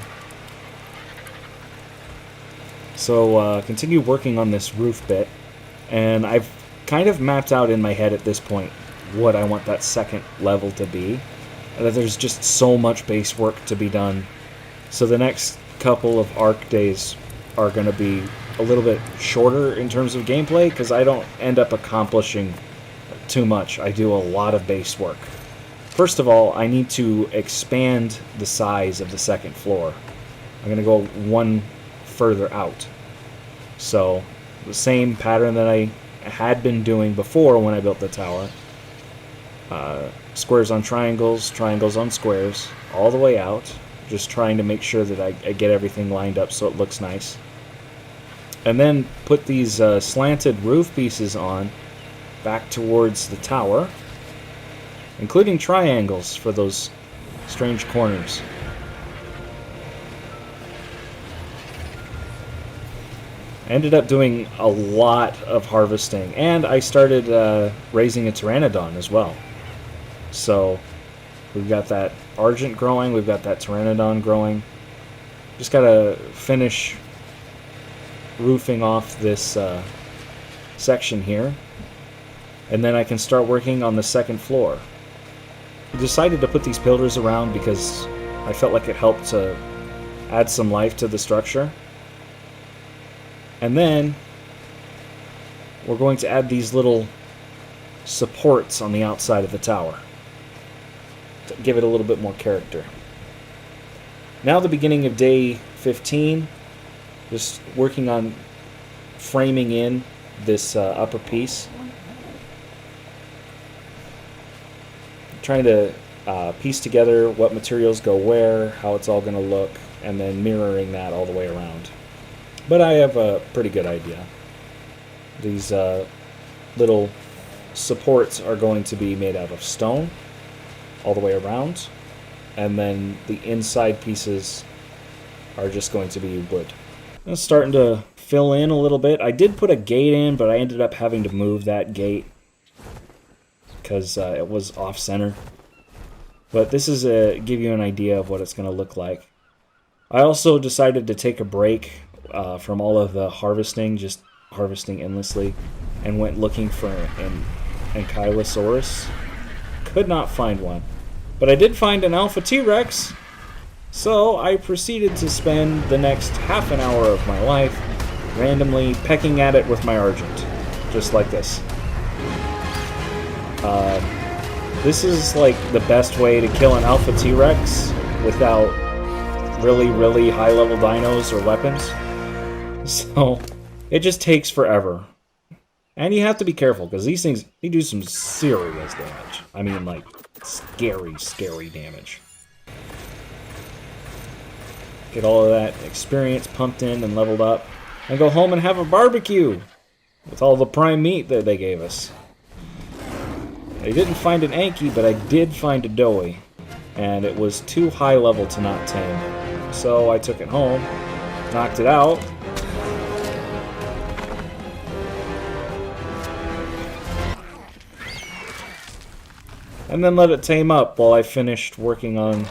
So, continue working on this roof bit, and I've kind of mapped out in my head at this point what I want that second level to be. And that there's just so much base work to be done. So the next couple of ARC days are going to be a little bit shorter in terms of gameplay, because I don't end up accomplishing too much. I do a lot of base work. First of all, I need to expand the size of the second floor. I'm going to go one further out. So the same pattern that I had been doing before when I built the tower. Squares on triangles, triangles on squares, all the way out. Just trying to make sure that I get everything lined up so it looks nice. And then put these slanted roof pieces on back towards the tower, including triangles for those strange corners. I ended up doing a lot of harvesting, and I started raising a pteranodon as well. So we've got that Argent growing, we've got that pteranodon growing. Just gotta finish roofing off this section here, and then I can start working on the second floor. I decided to put these pillars around because I felt like it helped to add some life to the structure. And then we're going to add these little supports on the outside of the tower to give it a little bit more character. Now the beginning of day 15, just working on framing in this upper piece. Trying to piece together what materials go where, how it's all going to look, and then mirroring that all the way around. But I have a pretty good idea. These little supports are going to be made out of stone all the way around, and then the inside pieces are just going to be wood. It's starting to fill in a little bit. I did put a gate in, but I ended up having to move that gate because it was off-center. But this is to give you an idea of what it's going to look like. I also decided to take a break from all of the harvesting, just harvesting endlessly, and went looking for an Ankylosaurus. Could not find one. But I did find an Alpha T-Rex, so I proceeded to spend the next half an hour of my life randomly pecking at it with my Argent. Just like this. This is like the best way to kill an Alpha T-Rex without really, really high-level dinos or weapons. So, it just takes forever. And you have to be careful, because these things, they do some serious damage. I mean, like, scary, scary damage. Get all of that experience pumped in and leveled up, and go home and have a barbecue with all the prime meat that they gave us. I didn't find an Anki, but I did find a Doey. And it was too high level to not tame. So I took it home, knocked it out. And then let it tame up while I finished working on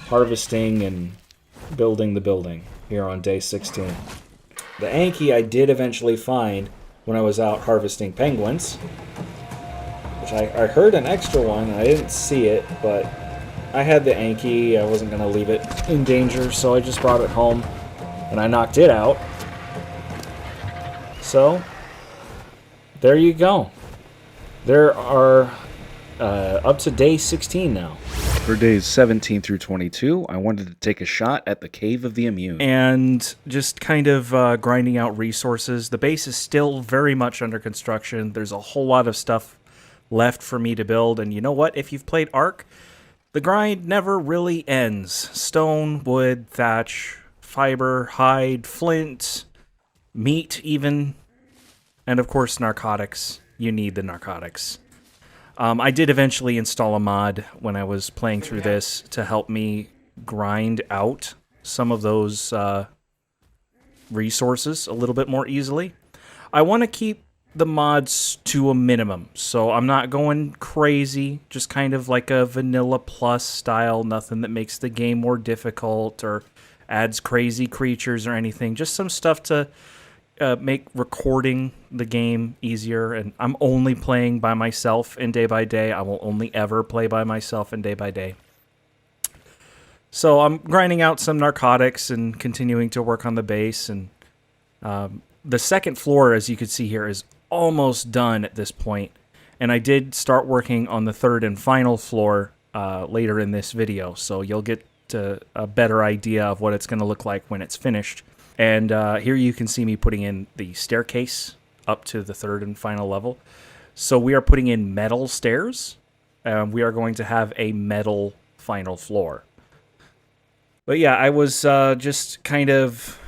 harvesting and building the building here on day 16. The Anki I did eventually find when I was out harvesting penguins. Which I heard an extra one, and I didn't see it, but I had the Anki. I wasn't going to leave it in danger, so I just brought it home, and I knocked it out. So, there you go. There are up to day 16 now. For days 17 through 22, I wanted to take a shot at the Cave of the Immune. And just kind of grinding out resources. The base is still very much under construction. There's a whole lot of stuff left for me to build, and you know what? If you've played Ark, the grind never really ends. Stone, wood, thatch, fiber, hide, flint, meat even, and of course narcotics. You need the narcotics. I did eventually install a mod when I was playing through this to help me grind out some of those resources a little bit more easily. I want to keep the mods to a minimum, so I'm not going crazy, just kind of like a vanilla plus style, nothing that makes the game more difficult or adds crazy creatures or anything, just some stuff to make recording the game easier. And I'm only playing by myself in day by day. I will only ever play by myself in day by day. So I'm grinding out some narcotics and continuing to work on the base. And the second floor, as you can see here, is almost done at this point. And I did start working on the third and final floor later in this video. So you'll get a better idea of what it's going to look like when it's finished. And here you can see me putting in the staircase up to the third and final level. So we are putting in metal stairs. We are going to have a metal final floor. But yeah, I was just kind of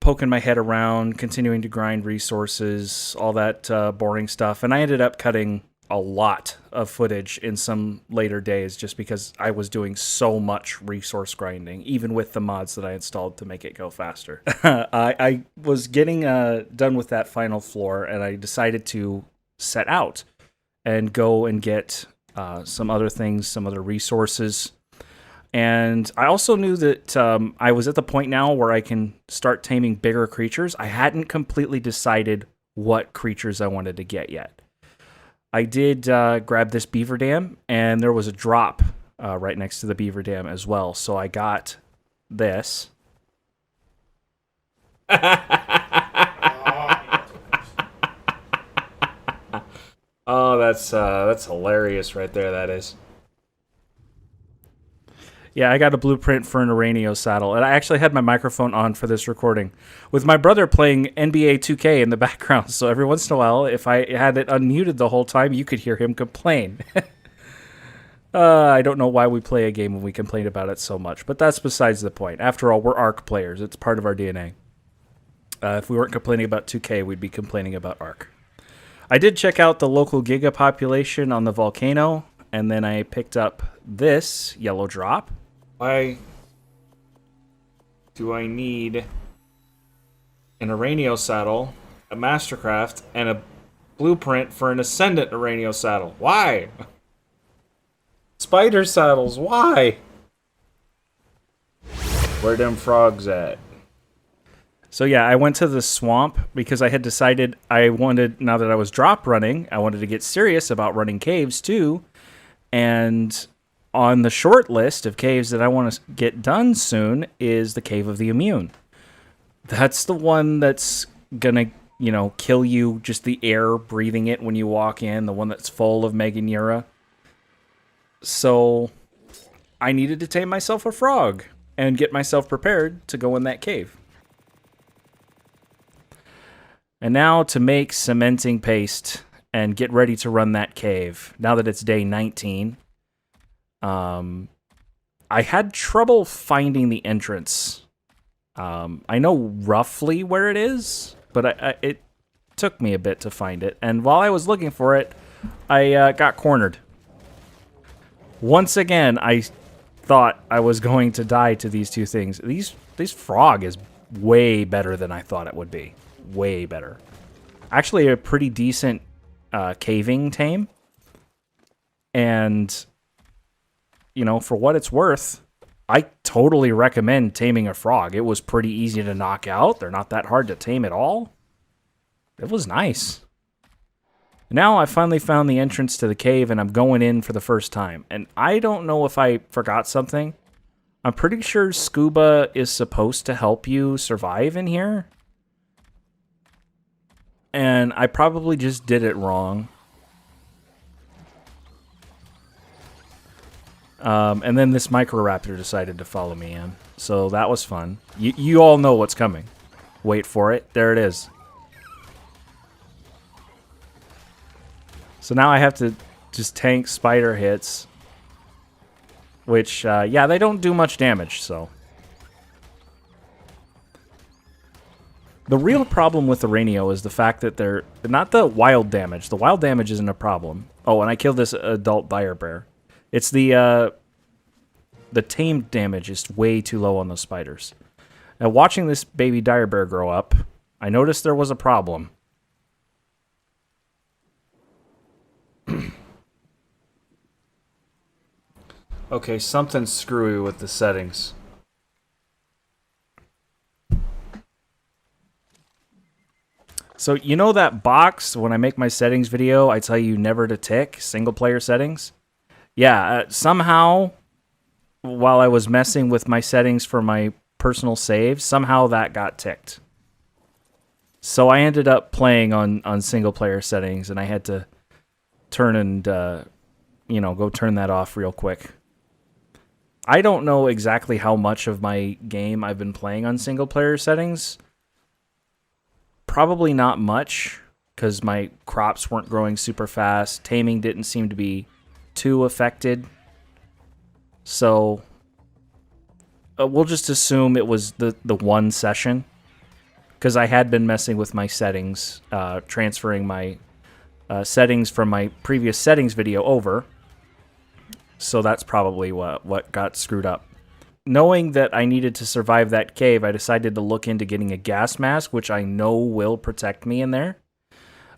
poking my head around, continuing to grind resources, all that boring stuff. And I ended up cutting a lot of footage in some later days just because I was doing so much resource grinding, even with the mods that I installed to make it go faster. I was getting done with that final floor, and I decided to set out and go and get some other things, some other resources. And I also knew that I was at the point now where I can start taming bigger creatures. I hadn't completely decided what creatures I wanted to get yet. I did grab this beaver dam, and there was a drop right next to the beaver dam as well. So I got this. Oh, that's hilarious right there, that is. Yeah, I got a blueprint for an Uranio saddle, and I actually had my microphone on for this recording, with my brother playing NBA 2K in the background, so every once in a while, if I had it unmuted the whole time, you could hear him complain. I don't know why we play a game when we complain about it so much, but that's besides the point. After all, we're Ark players. It's part of our DNA. If we weren't complaining about 2K, we'd be complaining about Ark. I did check out the local Giga population on the volcano, and then I picked up this yellow drop. Why do I need an Uranio saddle, a Mastercraft, and a blueprint for an Ascendant Uranio saddle? Why? Spider saddles, why? Where them frogs at? So yeah, I went to the swamp because I had decided I wanted, now that I was drop running, I wanted to get serious about running caves too. And on the short list of caves that I want to get done soon is the Cave of the Immune. That's the one that's gonna, kill you, just the air breathing it when you walk in, the one that's full of Megatherium. So I needed to tame myself a frog and get myself prepared to go in that cave. And now to make cementing paste and get ready to run that cave. Now that it's day 19, I had trouble finding the entrance. I know roughly where it is, but it took me a bit to find it. And while I was looking for it, I got cornered. Once again, I thought I was going to die to these two things. This frog is way better than I thought it would be. Way better. Actually, a pretty decent caving tame. And, you know, for what it's worth, I totally recommend taming a frog. It was pretty easy to knock out. They're not that hard to tame at all. It was nice. Now I finally found the entrance to the cave, and I'm going in for the first time. And I don't know if I forgot something. I'm pretty sure scuba is supposed to help you survive in here. And I probably just did it wrong. And then this Microraptor decided to follow me in. So that was fun. You all know what's coming. Wait for it. There it is. So now I have to just tank spider hits. Which, yeah, they don't do much damage, so. The real problem with the Therizino is the fact that they're not the wild damage. The wild damage isn't a problem. Oh, and I killed this adult dire bear. It's the tamed damage is way too low on those spiders. Now, watching this baby dire bear grow up, I noticed there was a problem. Okay, something's screwy with the settings. So, you know that box, when I make my settings video, I tell you never to tick single-player settings? Yeah, somehow, while I was messing with my settings for my personal save, somehow that got ticked. So I ended up playing on single-player settings, and I had to turn and, you know, go turn that off real quick. I don't know exactly how much of my game I've been playing on single-player settings. Probably not much, because my crops weren't growing super fast. Taming didn't seem to be too affected. So we'll just assume it was the one session, because I had been messing with my settings, transferring my settings from my previous settings video over. So that's probably what got screwed up. Knowing that I needed to survive that cave, I decided to look into getting a gas mask, which I know will protect me in there.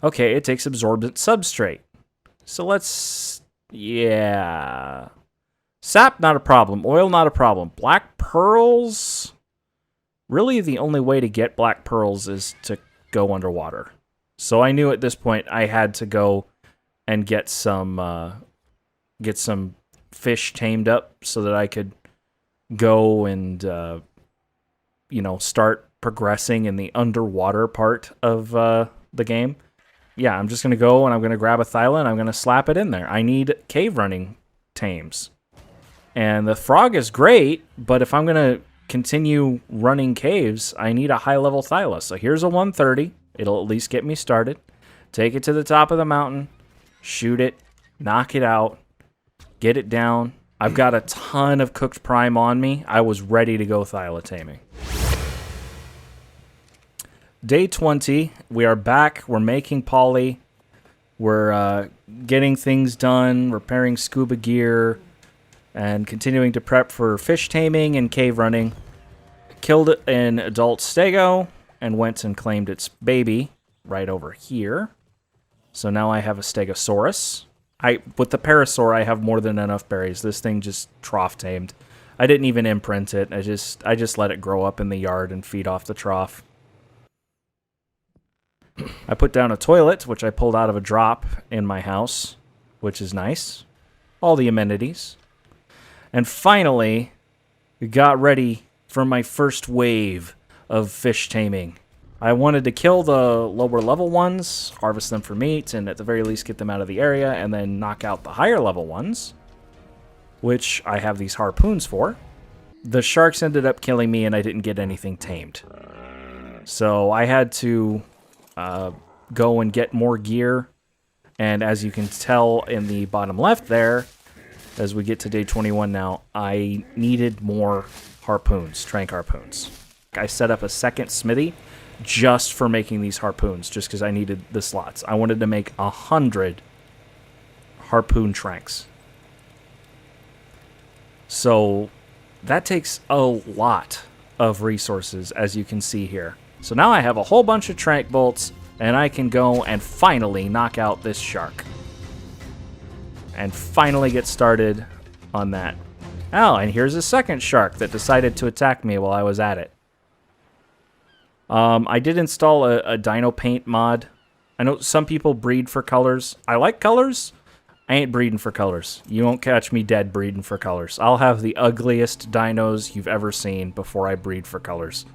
Okay, it takes absorbent substrate. So let's... yeah. Sap, not a problem. Oil, not a problem. Black pearls... really, the only way to get black pearls is to go underwater. So I knew at this point I had to go and get some fish tamed up so that I could go and, you know, start progressing in the underwater part of the game. Yeah, I'm just going to go and I'm going to grab a Thyla and I'm going to slap it in there. I need cave running tames. And the frog is great, but if I'm going to continue running caves, I need a high-level Thyla. So here's a 130. It'll at least get me started. Take it to the top of the mountain, shoot it, knock it out, get it down. I've got a ton of cooked prime on me. I was ready to go Thyla taming. Day 20, we are back. We're making poly. We're getting things done, repairing scuba gear, and continuing to prep for fish taming and cave running. Killed an adult stego and went and claimed its baby right over here. So now I have a stegosaurus. With the parasaur, I have more than enough berries. This thing just trough tamed. I didn't even imprint it. I just let it grow up in the yard and feed off the trough. I put down a toilet, which I pulled out of a drop in my house, which is nice. All the amenities. And finally, we got ready for my first wave of fish taming. I wanted to kill the lower level ones, harvest them for meat, and at the very least get them out of the area, and then knock out the higher level ones, which I have these harpoons for. The sharks ended up killing me, and I didn't get anything tamed. So I had to go and get more gear, and as you can tell in the bottom left there, as we get to day 21 now, I needed more harpoons, trank harpoons. I set up a second smithy just for making these harpoons, just because I needed the slots. I wanted to make 100 harpoon tranks. So that takes a lot of resources, as you can see here. So now I have a whole bunch of trank bolts, and I can go and finally knock out this shark. And finally get started on that. Oh, and here's a second shark that decided to attack me while I was at it. I did install a Dino Paint mod. I know some people breed for colors. I like colors. I ain't breeding for colors. You won't catch me dead breeding for colors. I'll have the ugliest dinos you've ever seen before I breed for colors.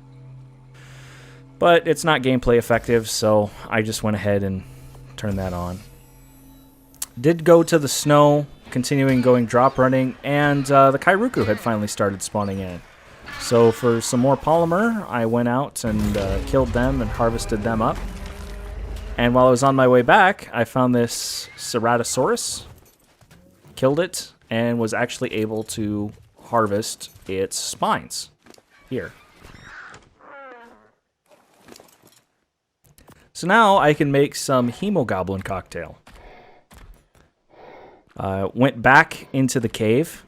But it's not gameplay effective, so I just went ahead and turned that on. Did go to the snow, continuing going drop running, and the Kairuku had finally started spawning in. So for some more polymer, I went out and killed them and harvested them up. And while I was on my way back, I found this Ceratosaurus, killed it, and was actually able to harvest its spines. Here. So now I can make some Hemogoblin cocktail. Went back into the cave,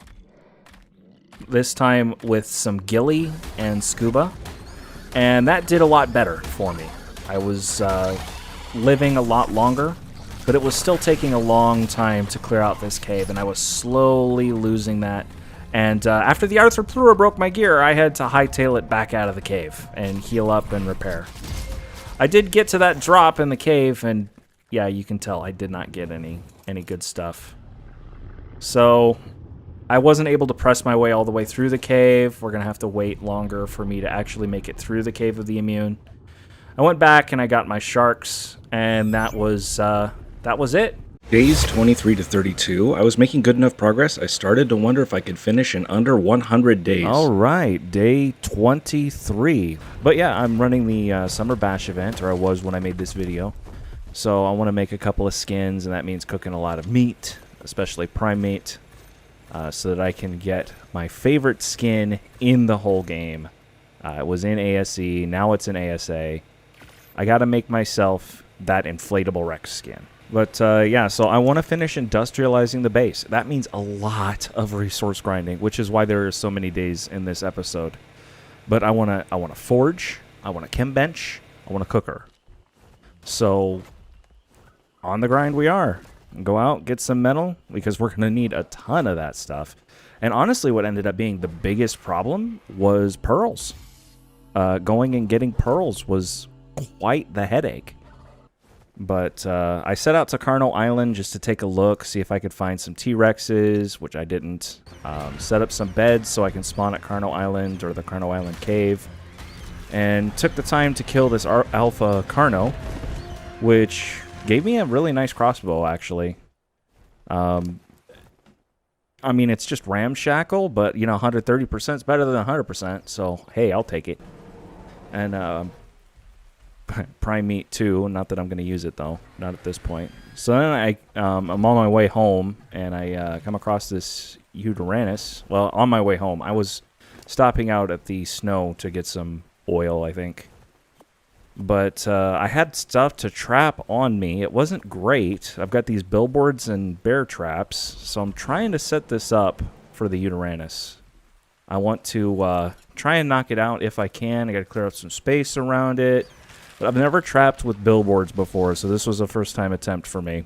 this time with some ghillie and scuba, and that did a lot better for me. I was living a lot longer, but it was still taking a long time to clear out this cave, and I was slowly losing that. And after the Arthropleura broke my gear, I had to hightail it back out of the cave and heal up and repair. I did get to that drop in the cave, and yeah, you can tell I did not get any good stuff. So I wasn't able to press my way all the way through the cave. We're going to have to wait longer for me to actually make it through the Cave of the Immune. I went back and I got my sharks, and that was it. Days 23 to 32, I was making good enough progress, I started to wonder if I could finish in under 100 days. All right, day 23. But yeah, I'm running the Summer Bash event, or I was when I made this video. So I want to make a couple of skins, and that means cooking a lot of meat, especially prime meat, so that I can get my favorite skin in the whole game. It was in ASE, now it's in ASA. I got to make myself that inflatable Rex skin. But yeah, so I want to finish industrializing the base. That means a lot of resource grinding, which is why there are so many days in this episode. But I want to forge, I want a chem bench, I want a cooker. So on the grind we are. Go out, get some metal, because we're going to need a ton of that stuff. And honestly, what ended up being the biggest problem was pearls. Going and getting pearls was quite the headache. But I set out to Carno Island just to take a look, see if I could find some T-Rexes, which I didn't. Set up some beds so I can spawn at Carno Island or the Carno Island Cave. And took the time to kill this Alpha Carno, which gave me a really nice crossbow, actually. I mean, it's just ramshackle, but, you know, 130% is better than 100%, so, hey, I'll take it. And, prime meat, too. Not that I'm going to use it, though. Not at this point. So then I'm on my way home, and I come across this Uranus. Well, on my way home, I was stopping out at the snow to get some oil, I think. But I had stuff to trap on me. It wasn't great. I've got these billboards and bear traps, so I'm trying to set this up for the Uranus. I want to try and knock it out if I can. I got to clear out some space around it. But I've never trapped with billboards before, so this was a first-time attempt for me.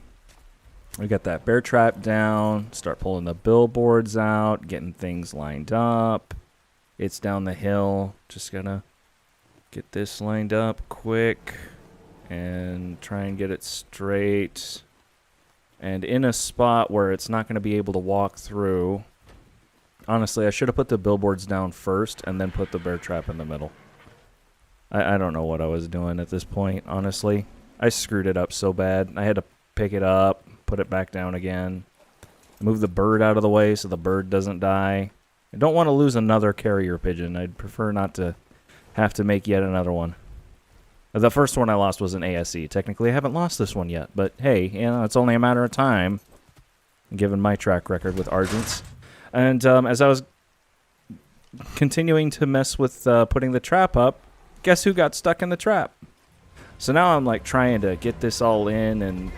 We got that bear trap down, start pulling the billboards out, getting things lined up. It's down the hill. Just gonna get this lined up quick and try and get it straight and in a spot where it's not going to be able to walk through. Honestly, I should have put the billboards down first and then put the bear trap in the middle. I don't know what I was doing at this point, honestly. I screwed it up so bad. I had to pick it up, put it back down again, move the bird out of the way so the bird doesn't die. I don't want to lose another carrier pigeon. I'd prefer not to have to make yet another one. The first one I lost was an ASE. Technically, I haven't lost this one yet, but hey, you know, it's only a matter of time, given my track record with Argents. And as I was continuing to mess with putting the trap up, guess who got stuck in the trap? So now I'm like trying to get this all in and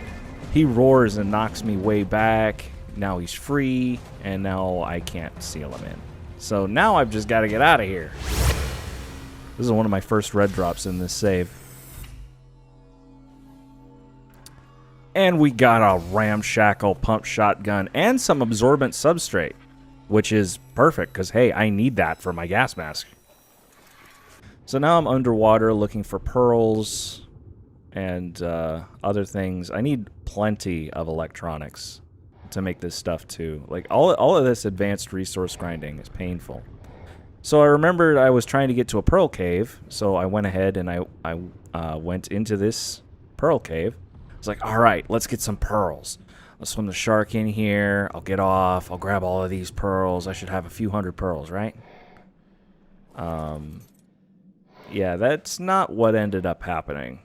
He roars and knocks me way back. Now he's free, and now I can't seal him in. So now I've just got to get out of here. This is one of my first red drops in this save. And we got a ramshackle pump shotgun and some absorbent substrate, which is perfect because, hey, I need that for my gas mask. So now I'm underwater looking for pearls and other things. I need plenty of electronics to make this stuff too. Like all of this advanced resource grinding is painful. So I remembered I was trying to get to a pearl cave, so I went ahead and I went into this pearl cave. I was like, all right, let's get some pearls. Let's swim the shark in here. I'll get off. I'll grab all of these pearls. I should have a few hundred pearls, right? Yeah, that's not what ended up happening.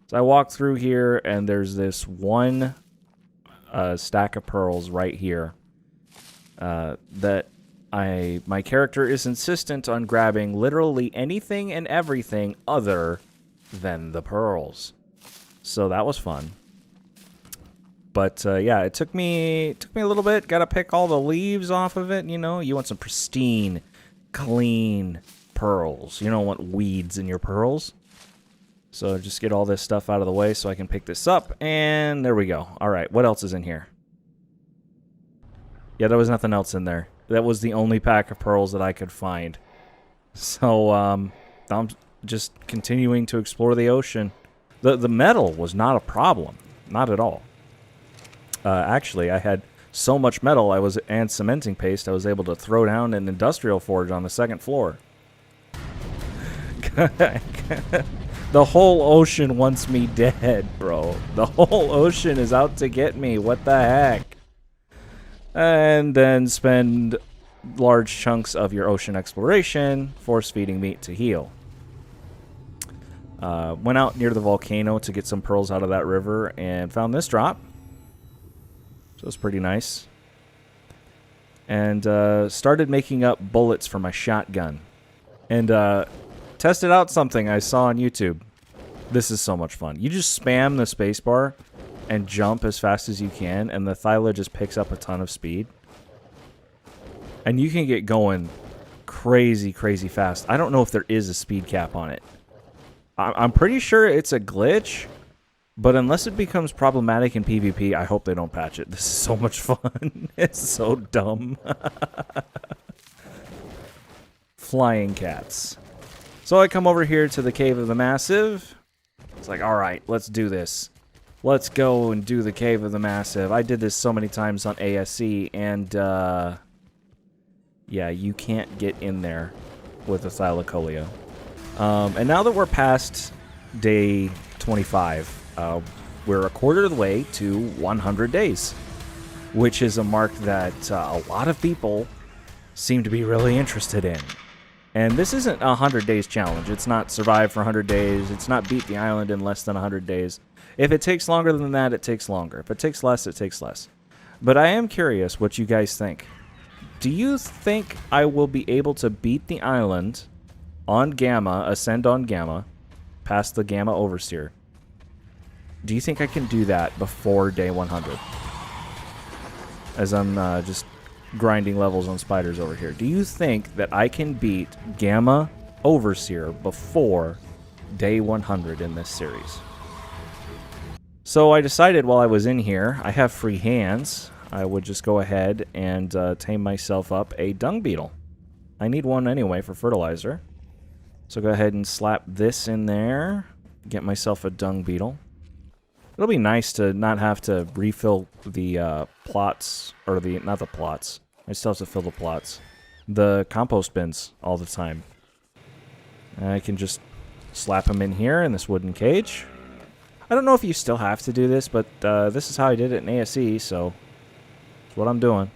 So I walked through here, and there's this one stack of pearls right here that my character is insistent on grabbing literally anything and everything other than the pearls. So that was fun. But yeah, it took me a little bit. Got to pick all the leaves off of it. You know, you want some pristine, clean pearls. You don't want weeds in your pearls. So just get all this stuff out of the way so I can pick this up. And there we go. All right, what else is in here? Yeah, there was nothing else in there. That was the only pack of pearls that I could find. So I'm just continuing to explore the ocean. The metal was not a problem. Not at all. Actually, I had so much metal and cementing paste, I was able to throw down an industrial forge on the second floor. The whole ocean wants me dead, bro. The whole ocean is out to get me. What the heck? And then spend large chunks of your ocean exploration force-feeding meat to heal. Went out near the volcano to get some pearls out of that river and found this drop. So it's pretty nice. And started making up bullets for my shotgun. And tested out something I saw on YouTube. This is so much fun. You just spam the spacebar and jump as fast as you can, and the Thyla just picks up a ton of speed. And you can get going crazy, crazy fast. I don't know if there is a speed cap on it. I'm pretty sure it's a glitch, but unless it becomes problematic in PvP, I hope they don't patch it. This is so much fun. It's so dumb. Flying cats. So I come over here to the Cave of the Massive. It's like, all right, let's do this. Let's go and do the Cave of the Massive. I did this so many times on ASC, and yeah, you can't get in there with a Thylacoleo. And now that we're past day 25, we're a quarter of the way to 100 days, which is a mark that a lot of people seem to be really interested in. And this isn't a 100 days challenge. It's not survive for 100 days. It's not beat the island in less than 100 days. If it takes longer than that, it takes longer. If it takes less, it takes less. But I am curious what you guys think. Do you think I will be able to beat the island on Gamma, ascend on Gamma, past the Gamma Overseer? Do you think I can do that before day 100? As I'm just grinding levels on spiders over here. Do you think that I can beat Gamma Overseer before day 100 in this series? So I decided while I was in here, I have free hands, I would just go ahead and tame myself up a dung beetle. I need one anyway for fertilizer. So go ahead and slap this in there, get myself a dung beetle. It'll be nice to not have to refill the plots, or not the plots. I still have to fill the plots. The compost bins all the time. And I can just slap them in here in this wooden cage. I don't know if you still have to do this, but this is how I did it in ASE, so that's what I'm doing.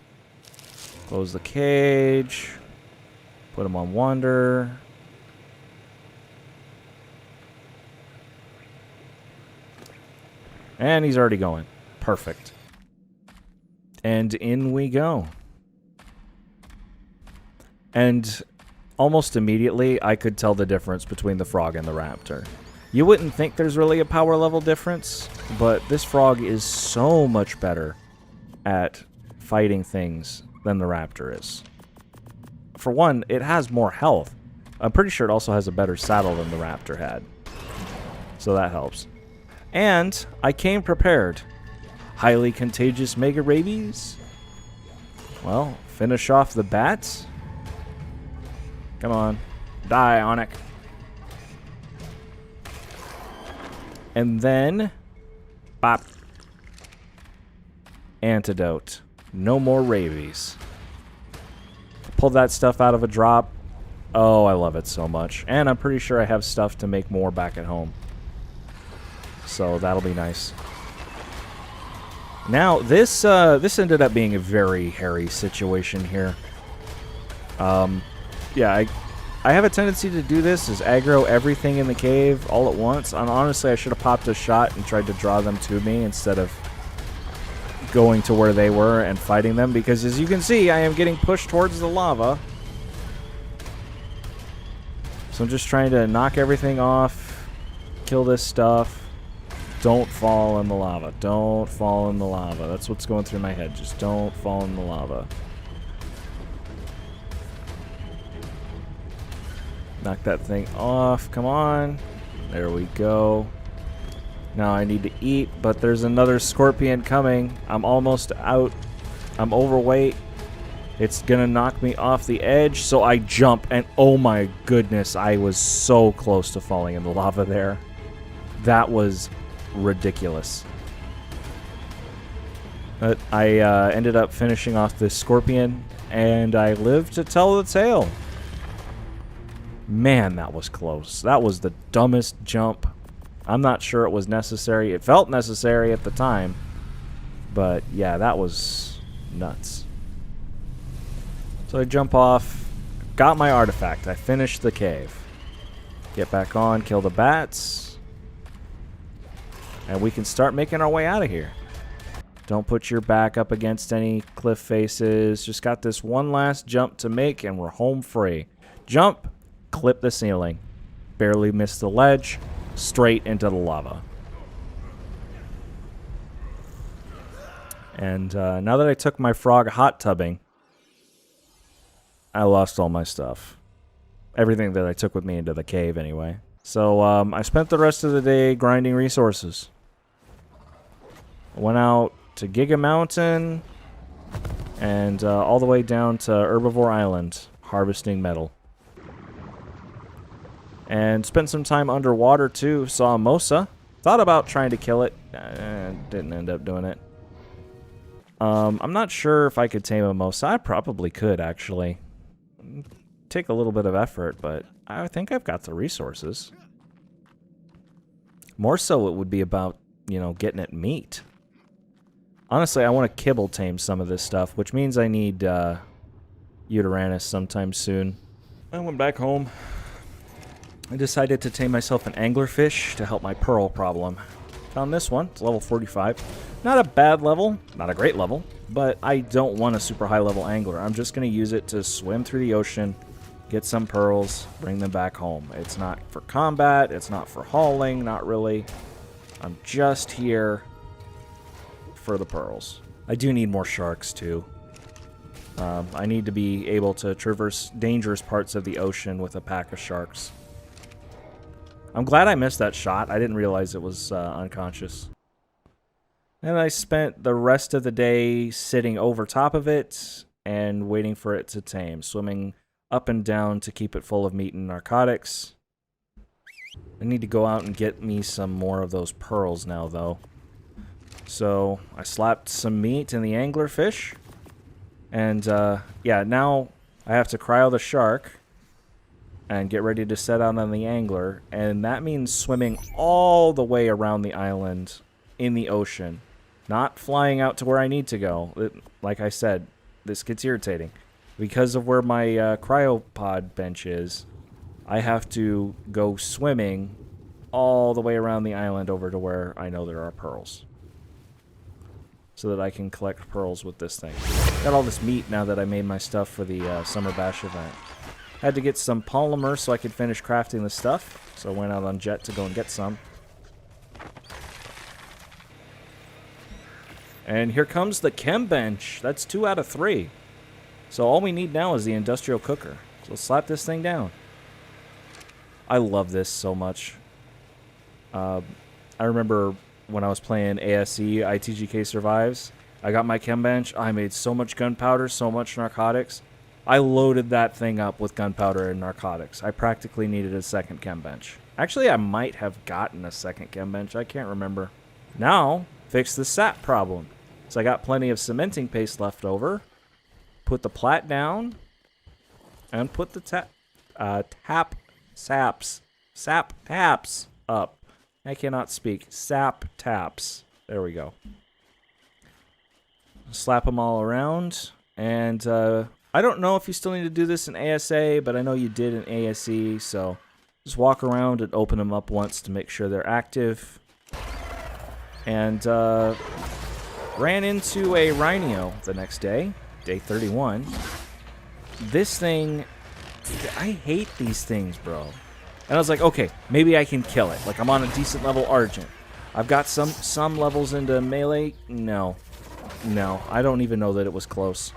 Close the cage. Put them on wander. And he's already going. Perfect. And in we go. And almost immediately, I could tell the difference between the frog and the raptor. You wouldn't think there's really a power level difference, but this frog is so much better at fighting things than the raptor is. For one, it has more health. I'm pretty sure it also has a better saddle than the raptor had. So that helps. And I came prepared. Highly contagious mega rabies. Well, finish off the bats. Come on. Die, Onic. And then, bop. Antidote. No more rabies. Pulled that stuff out of a drop. Oh, I love it so much. And I'm pretty sure I have stuff to make more back at home. So that'll be nice. Now, this ended up being a very hairy situation here. Yeah, I have a tendency to do this, is aggro everything in the cave all at once. And honestly, I should have popped a shot and tried to draw them to me instead of going to where they were and fighting them. Because as you can see, I am getting pushed towards the lava. So I'm just trying to knock everything off, kill this stuff. Don't fall in the lava. Don't fall in the lava. That's what's going through my head. Just don't fall in the lava. Knock that thing off. Come on. There we go. Now I need to eat, but there's another scorpion coming. I'm almost out. I'm overweight. It's gonna knock me off the edge, so I jump, and oh my goodness, I was so close to falling in the lava there. That was ridiculous. But I ended up finishing off this scorpion, and I lived to tell the tale. Man, that was close. That was the dumbest jump. I'm not sure it was necessary. It felt necessary at the time, but yeah, that was nuts. So I jump off, got my artifact. I finished the cave. Get back on, kill the bats, and we can start making our way out of here. Don't put your back up against any cliff faces. Just got this one last jump to make, and we're home free. Jump, clip the ceiling. Barely missed the ledge, straight into the lava. And now that I took my frog hot tubbing, I lost all my stuff. Everything that I took with me into the cave, anyway. So I spent the rest of the day grinding resources. Went out to Giga Mountain and all the way down to Herbivore Island, harvesting metal. And spent some time underwater, too. Saw a Mosa. Thought about trying to kill it. Didn't end up doing it. I'm not sure if I could tame a Mosa. I probably could, actually. Take a little bit of effort, but I think I've got the resources. More so it would be about, you know, getting it meat. Honestly, I want to kibble tame some of this stuff, which means I need Uteranus sometime soon. I went back home. I decided to tame myself an anglerfish to help my pearl problem. Found this one. It's level 45. Not a bad level, not a great level, but I don't want a super high level angler. I'm just going to use it to swim through the ocean, get some pearls, bring them back home. It's not for combat, it's not for hauling, not really. I'm just here for the pearls. I do need more sharks too. I need to be able to traverse dangerous parts of the ocean with a pack of sharks. I'm glad I missed that shot. I didn't realize it was unconscious. And I spent the rest of the day sitting over top of it and waiting for it to tame, swimming up and down to keep it full of meat and narcotics. I need to go out and get me some more of those pearls now, though. So I slapped some meat in the anglerfish. And yeah, now I have to cryo the shark and get ready to set out on the angler, and that means swimming all the way around the island in the ocean, not flying out to where I need to go. Like I said, this gets irritating. Because of where my cryopod bench is, I have to go swimming all the way around the island over to where I know there are pearls, so that I can collect pearls with this thing. Got all this meat now that I made my stuff for the Summer Bash event. Had to get some polymer so I could finish crafting the stuff. So I went out on Jet to go and get some. And here comes the chem bench. That's 2 out of 3. So all we need now is the industrial cooker. So let's slap this thing down. I love this so much. I remember when I was playing ASE, ITGK Survives, I got my chem bench. I made so much gunpowder, so much narcotics. I loaded that thing up with gunpowder and narcotics. I practically needed a second chem bench. Actually, I might have gotten a second chem bench. I can't remember. Now, fix the sap problem. So I got plenty of cementing paste left over. Put the plat down. And put the sap taps up. I cannot speak. Sap taps. There we go. Slap them all around. And I don't know if you still need to do this in ASA, but I know you did in ASE, so just walk around and open them up once to make sure they're active. And ran into a Rhino the next day, day 31. This thing, I hate these things, bro. And I was like, okay, maybe I can kill it. Like, I'm on a decent level Argent. I've got some levels into melee. No, I don't even know that it was close.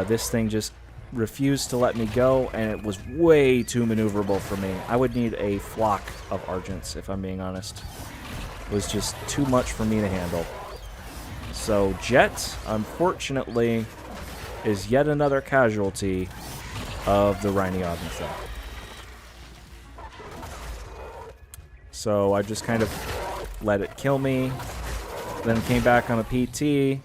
This thing just refused to let me go, and it was way too maneuverable for me. I would need a flock of Argents, if I'm being honest. It was just too much for me to handle. So Jet, unfortunately, is yet another casualty of the Rhino Anthem. So I just kind of let it kill me, then came back on a PT,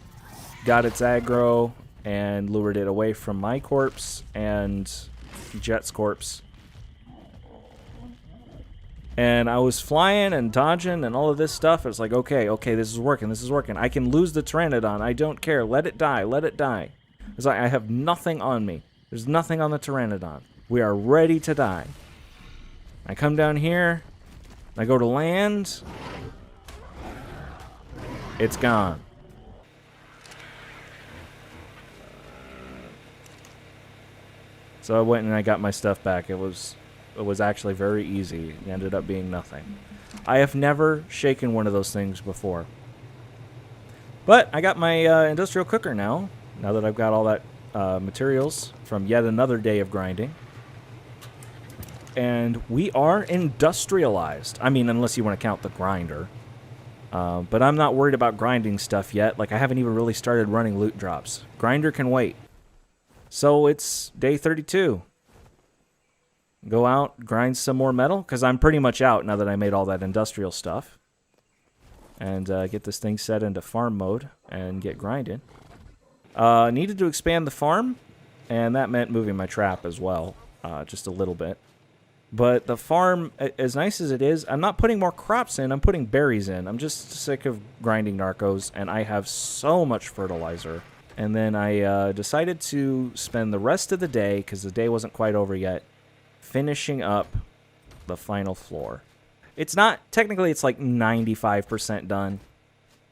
got its aggro, and lured it away from my corpse and Jet's corpse. And I was flying and dodging and all of this stuff. It was like, okay, this is working, I can lose the Pteranodon. I don't care. Let it die. It's like, I have nothing on me. There's nothing on the Pteranodon. We are ready to die. I come down here. I go to land. It's gone. So I went and I got my stuff back. It was actually very easy. It ended up being nothing. I have never shaken one of those things before. But I got my industrial cooker now that I've got all that materials from yet another day of grinding. And we are industrialized. I mean, unless you want to count the grinder. But I'm not worried about grinding stuff yet. Like, I haven't even really started running loot drops. Grinder can wait. So it's day 32. Go out, grind some more metal, because I'm pretty much out now that I made all that industrial stuff. And get this thing set into farm mode and get grinding. Needed to expand the farm, and that meant moving my trap as well, just a little bit. But the farm, as nice as it is, I'm not putting more crops in, I'm putting berries in. I'm just sick of grinding narcos, and I have so much fertilizer. And then I decided to spend the rest of the day, because the day wasn't quite over yet, finishing up the final floor. It's not, technically it's like 95% done.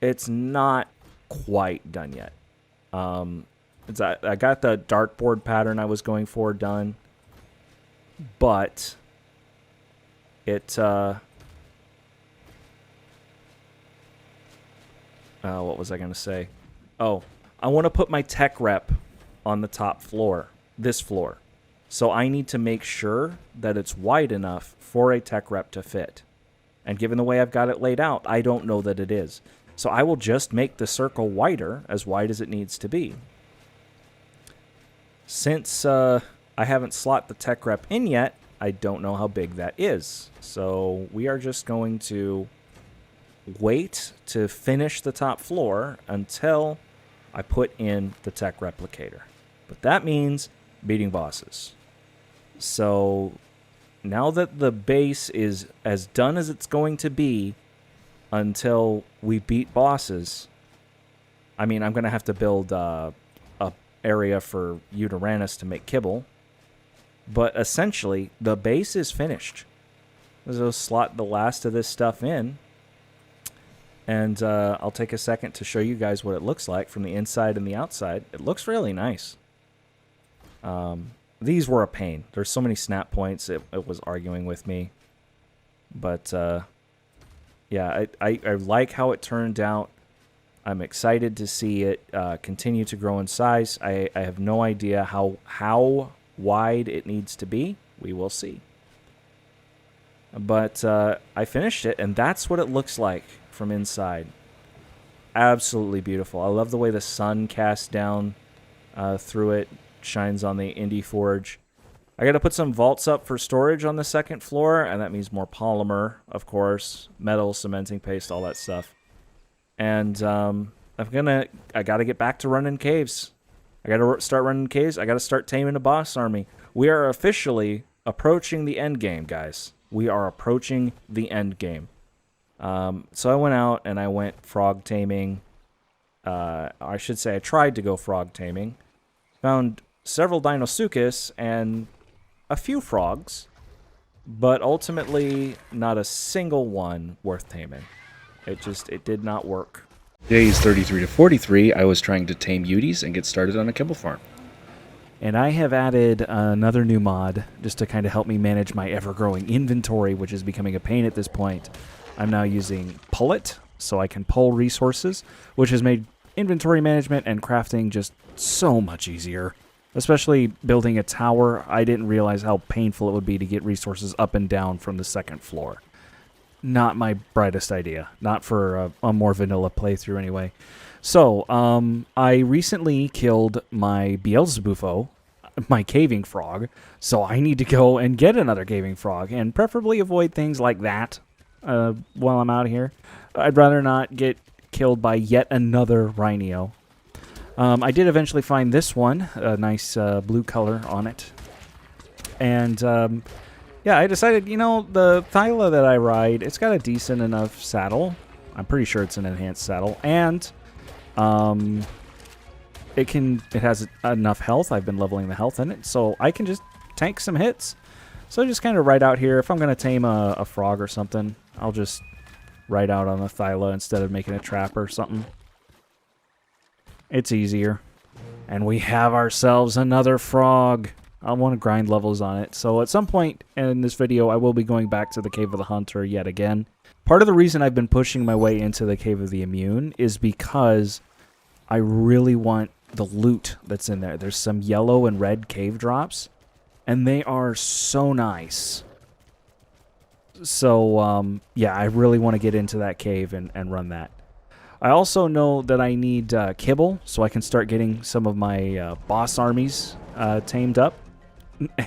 It's not quite done yet. I got the dartboard pattern I was going for done, but it, what was I going to say? Oh, I want to put my tech rep on the top floor, this floor. So I need to make sure that it's wide enough for a tech rep to fit. And given the way I've got it laid out, I don't know that it is. So I will just make the circle wider, as wide as it needs to be. Since I haven't slot the tech rep in yet, I don't know how big that is. So we are just going to wait to finish the top floor until I put in the tech replicator. But that means beating bosses. So now that the base is as done as it's going to be until we beat bosses, I mean, I'm going to have to build a area for Uranus to make kibble. But essentially, the base is finished. So slot the last of this stuff in. And I'll take a second to show you guys what it looks like from the inside and the outside. It looks really nice. these were a pain. There's so many snap points, it was arguing with me. But, yeah, I like how it turned out. I'm excited to see it continue to grow in size. I have no idea how wide it needs to be. We will see. But I finished it, and that's what it looks like from inside. Absolutely beautiful. I love the way the sun casts down through it, shines on the Indie Forge. I got to put some vaults up for storage on the second floor, and that means more polymer, of course, metal, cementing paste, all that stuff. And I got to get back to running caves. I got to start running caves. I got to start taming a boss army. We are officially approaching the end game, guys. We are approaching the end game. So I went out and I went frog taming. I should say I tried to go frog taming. Found several Deinosuchus and a few frogs, but ultimately not a single one worth taming. It did not work. Days 33 to 43, I was trying to tame Uties and get started on a kibble farm. And I have added another new mod just to kind of help me manage my ever-growing inventory, which is becoming a pain at this point. I'm now using Pull It, so I can pull resources, which has made inventory management and crafting just so much easier. Especially building a tower, I didn't realize how painful it would be to get resources up and down from the second floor. Not my brightest idea. Not for a more vanilla playthrough anyway. So, I recently killed my Beelzebufo, my caving frog, so I need to go and get another caving frog, and preferably avoid things like that while I'm out here. I'd rather not get killed by yet another Rhino. I did eventually find this one, a nice blue color on it. And, yeah, I decided, the Thyla that I ride, it's got a decent enough saddle. I'm pretty sure it's an enhanced saddle. And it has enough health. I've been leveling the health in it, so I can just tank some hits. So just kind of ride out here. If I'm going to tame a frog or something, I'll just ride out on the Thyla instead of making a trap or something. It's easier. And we have ourselves another frog. I want to grind levels on it. So at some point in this video, I will be going back to the Cave of the Hunter yet again. Part of the reason I've been pushing my way into the Cave of the Immune is because I really want the loot that's in there. There's some yellow and red cave drops, and they are so nice. So, yeah, I really want to get into that cave and run that. I also know that I need kibble, so I can start getting some of my boss armies tamed up.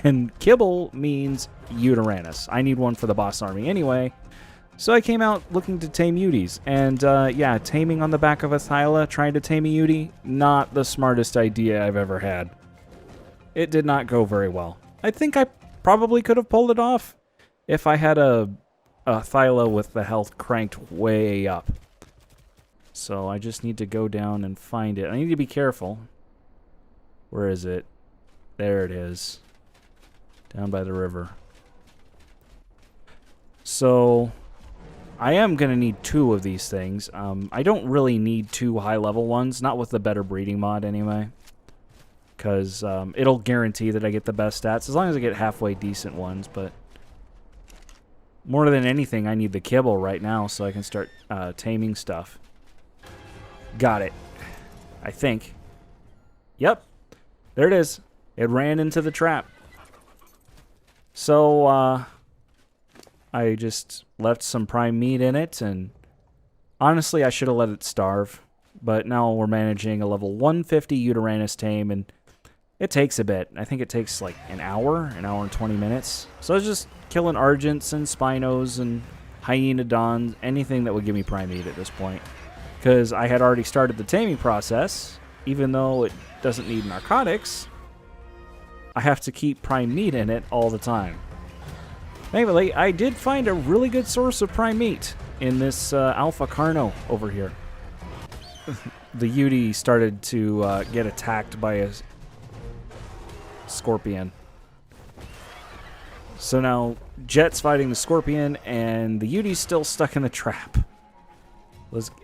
And kibble means Uteranus. I need one for the boss army anyway. So I came out looking to tame Uties. And yeah, taming on the back of a Thyla, trying to tame a Utie, not the smartest idea I've ever had. It did not go very well. I think I probably could have pulled it off if I had a Thyla with the health cranked way up. So I just need to go down and find it. I need to be careful. Where is it? There it is. Down by the river. So I am going to need 2 of these things. I don't really need 2 high-level ones. Not with the better breeding mod anyway. Because it'll guarantee that I get the best stats. As long as I get halfway decent ones. But more than anything, I need the kibble right now so I can start taming stuff. Got it. I think. Yep. There it is. It ran into the trap. So, I just left some prime meat in it, and honestly, I should have let it starve. But now we're managing a level 150 Uteranus tame, and it takes a bit. I think it takes like an hour and 20 minutes. So I was just killing Argents and Spinos and Hyenodons, anything that would give me prime meat at this point. Because I had already started the taming process, even though it doesn't need narcotics. I have to keep prime meat in it all the time. Thankfully, I did find a really good source of prime meat in this Alpha Carno over here. The Utie started to get attacked by a scorpion. So now Jet's fighting the scorpion, and the Utie's still stuck in the trap.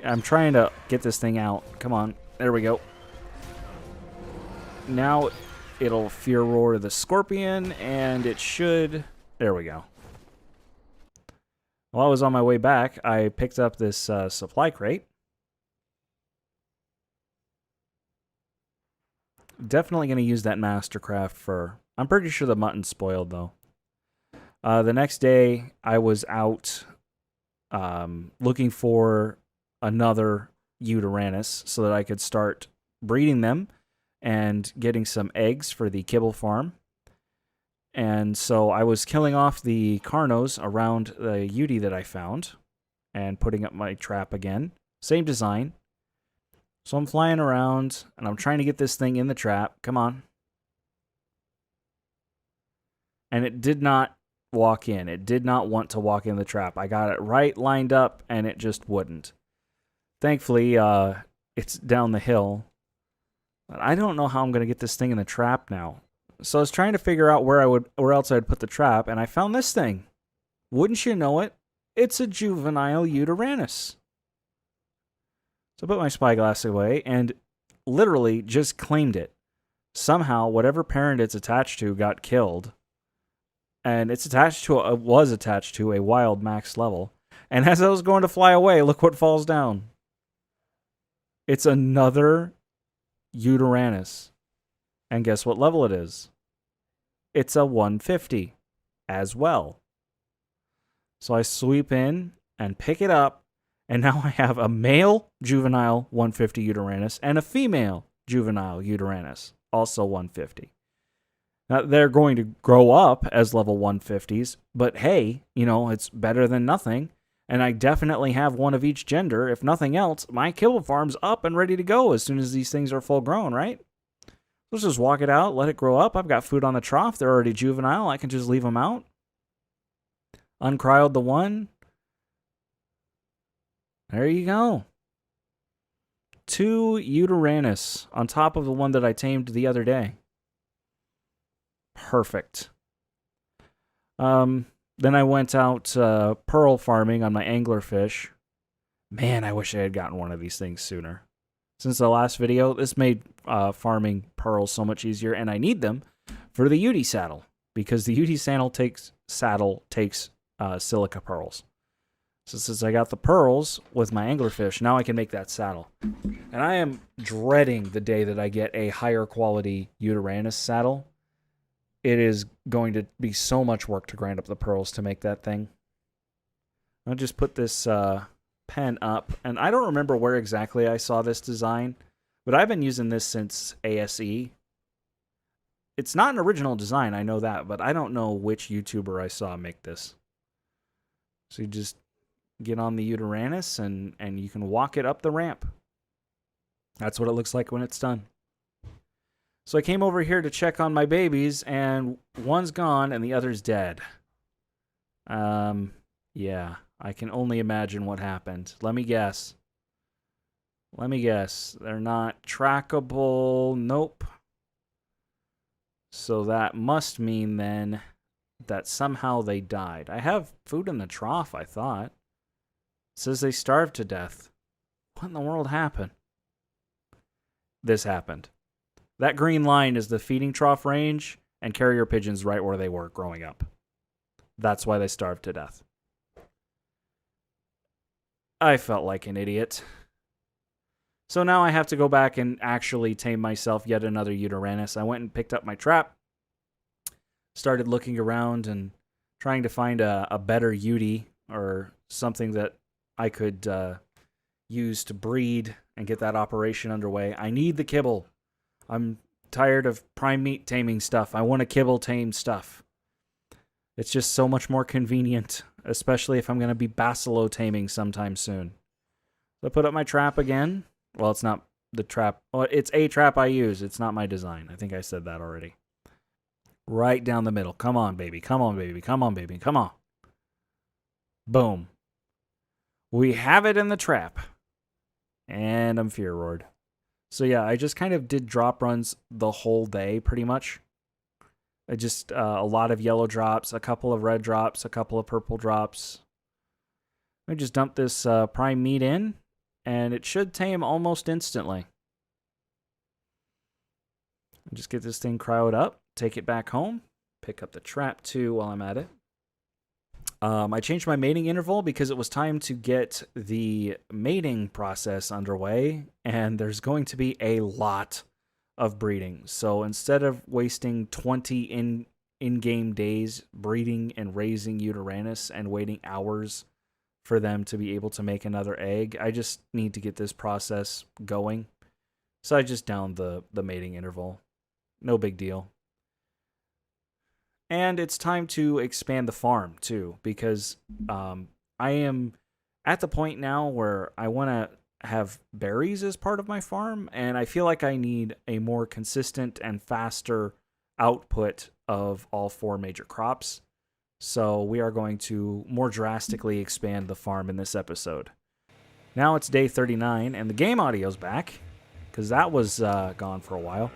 I'm trying to get this thing out. Come on. There we go. Now, it'll fear roar the scorpion, and it should... There we go. While I was on my way back, I picked up this supply crate. Definitely going to use that Mastercraft fur. I'm pretty sure the mutton's spoiled, though. The next day, I was out looking for another Yutyrannus so that I could start breeding them and getting some eggs for the kibble farm. And so I was killing off the Carnos around the Yuty that I found and putting up my trap again. Same design. So I'm flying around, and I'm trying to get this thing in the trap. Come on. And it did not walk in. It did not want to walk in the trap. I got it right lined up, and it just wouldn't. Thankfully, it's down the hill. But I don't know how I'm going to get this thing in the trap now. So I was trying to figure out where else I'd put the trap, and I found this thing. Wouldn't you know it? It's a juvenile Yutyrannus. So I put my spyglass away and literally just claimed it. Somehow, whatever parent it's attached to got killed. And it's was attached to a wild max level. And as I was going to fly away, look what falls down. It's another Yutyrannus. And guess what level it is? It's a 150 as well. So I sweep in and pick it up. And now I have a male juvenile 150 Yutyrannus and a female juvenile Yutyrannus, also 150. Now, they're going to grow up as level 150s, but hey, it's better than nothing. And I definitely have one of each gender. If nothing else, my kibble farm's up and ready to go as soon as these things are full grown, right? Let's just walk it out, let it grow up. I've got food on the trough. They're already juvenile. I can just leave them out. Uncryoled the one. There you go. 2 Yutyrannus on top of the one that I tamed the other day. Perfect. Then I went out pearl farming on my anglerfish. Man, I wish I had gotten one of these things sooner. Since the last video, this made farming pearls so much easier, and I need them for the Yuty saddle, because the Yuty saddle takes silica pearls. So since I got the pearls with my anglerfish, now I can make that saddle. And I am dreading the day that I get a higher quality Yutyrannus saddle. It is going to be so much work to grind up the pearls to make that thing. I'll just put this pen up. And I don't remember where exactly I saw this design, but I've been using this since ASE. It's not an original design, I know that, but I don't know which YouTuber I saw make this. So you just get on the Yutyrannus and you can walk it up the ramp. That's what it looks like when it's done. So I came over here to check on my babies, and one's gone and the other's dead. Yeah, I can only imagine what happened. Let me guess. They're not trackable. Nope. So that must mean then that somehow they died. I have food in the trough, I thought. It says they starved to death. What in the world happened? This happened. That green line is the feeding trough range, and carrier pigeons right where they were growing up. That's why they starved to death. I felt like an idiot. So now I have to go back and actually tame myself yet another Yutyrannus. I went and picked up my trap, started looking around and trying to find a better Yuty or something that I could use to breed and get that operation underway. I need the kibble. I'm tired of prime meat taming stuff. I want to kibble tame stuff. It's just so much more convenient, especially if I'm going to be Basilo taming sometime soon. So I put up my trap again. Well, it's not the trap. Well, it's a trap I use. It's not my design. I think I said that already. Right down the middle. Come on, baby. Come on, baby. Come on, baby. Come on. Boom. We have it in the trap. And I'm fear roared. So yeah, I just kind of did drop runs the whole day, pretty much. I just, a lot of yellow drops, a couple of red drops, a couple of purple drops. I just dumped this prime meat in, and it should tame almost instantly. Just get this thing cryoed up, take it back home, pick up the trap too while I'm at it. I changed my mating interval because it was time to get the mating process underway, and there's going to be a lot of breeding. So instead of wasting 20 in-game days breeding and raising Uranus and waiting hours for them to be able to make another egg, I just need to get this process going. So I just downed the mating interval. No big deal. And it's time to expand the farm too, because I am at the point now where I want to have berries as part of my farm, and I feel like I need a more consistent and faster output of all 4 major crops. So we are going to more drastically expand the farm in this episode. Now it's day 39, and the game audio's back, because that was gone for a while.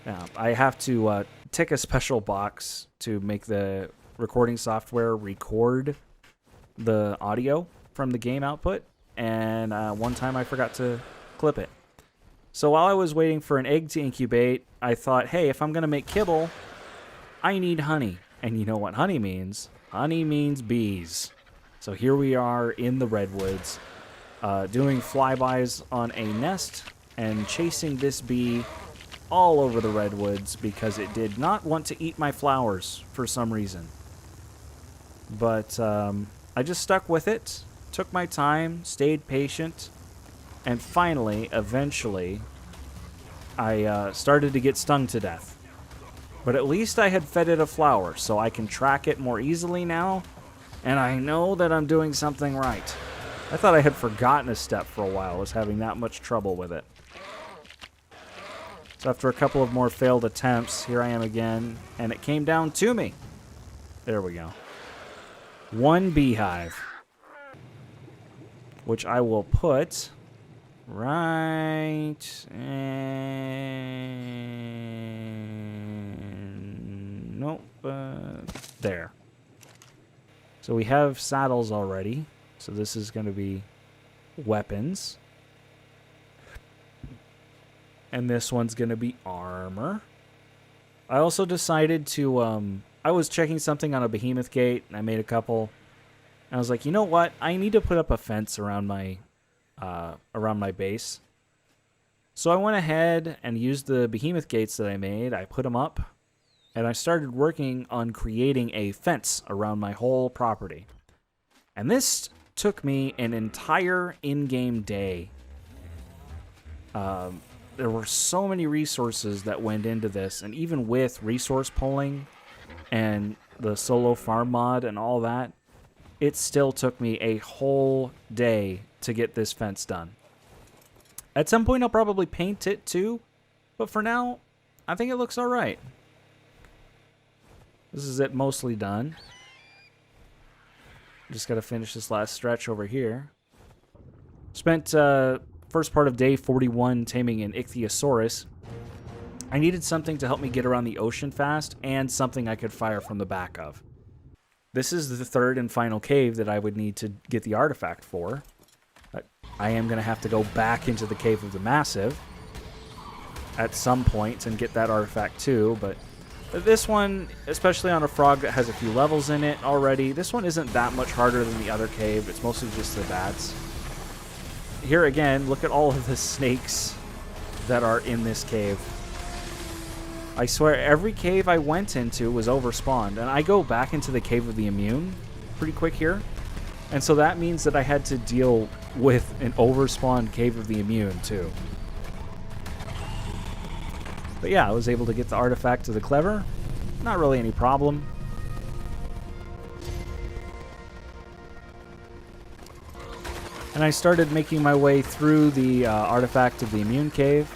Now, I have to tick a special box to make the recording software record the audio from the game output, and one time I forgot to clip it. So while I was waiting for an egg to incubate, I thought, hey, if I'm going to make kibble, I need honey. And you know what honey means? Honey means bees. So here we are in the redwoods, doing flybys on a nest and chasing this bee all over the redwoods because it did not want to eat my flowers for some reason. But I just stuck with it, took my time, stayed patient, and finally, eventually, I started to get stung to death. But at least I had fed it a flower, so I can track it more easily now, and I know that I'm doing something right. I thought I had forgotten a step for a while, I was having that much trouble with it. So after a couple of more failed attempts, here I am again, and it came down to me. There we go. 1 beehive, which I will put right and nope, there. So we have saddles already. So this is going to be weapons. And this one's going to be armor. I also decided to, I was checking something on a behemoth gate, and I made a couple. And I was like, you know what? I need to put up a fence around my base. So I went ahead and used the behemoth gates that I made. I put them up, and I started working on creating a fence around my whole property. And this took me an entire in-game day. There were so many resources that went into this, and even with resource pulling and the solo farm mod and all that, it still took me a whole day to get this fence done. At some point, I'll probably paint it too, but for now, I think it looks all right. This is it mostly done. Just got to finish this last stretch over here. Spent first part of day 41 taming an Ichthyosaurus. I needed something to help me get around the ocean fast and something I could fire from the back of. This is the 3rd and final cave that I would need to get the artifact for. But I am going to have to go back into the Cave of the Massive at some point and get that artifact too, but this one, especially on a frog that has a few levels in it already, this one isn't that much harder than the other cave. It's mostly just the bats. Here again, look at all of the snakes that are in this cave. I swear every cave I went into was overspawned, and I go back into the Cave of the Immune pretty quick here. And so that means that I had to deal with an overspawned Cave of the Immune too. But yeah, I was able to get the artifact to the Clever. Not really any problem. And I started making my way through the artifact of the Immune Cave.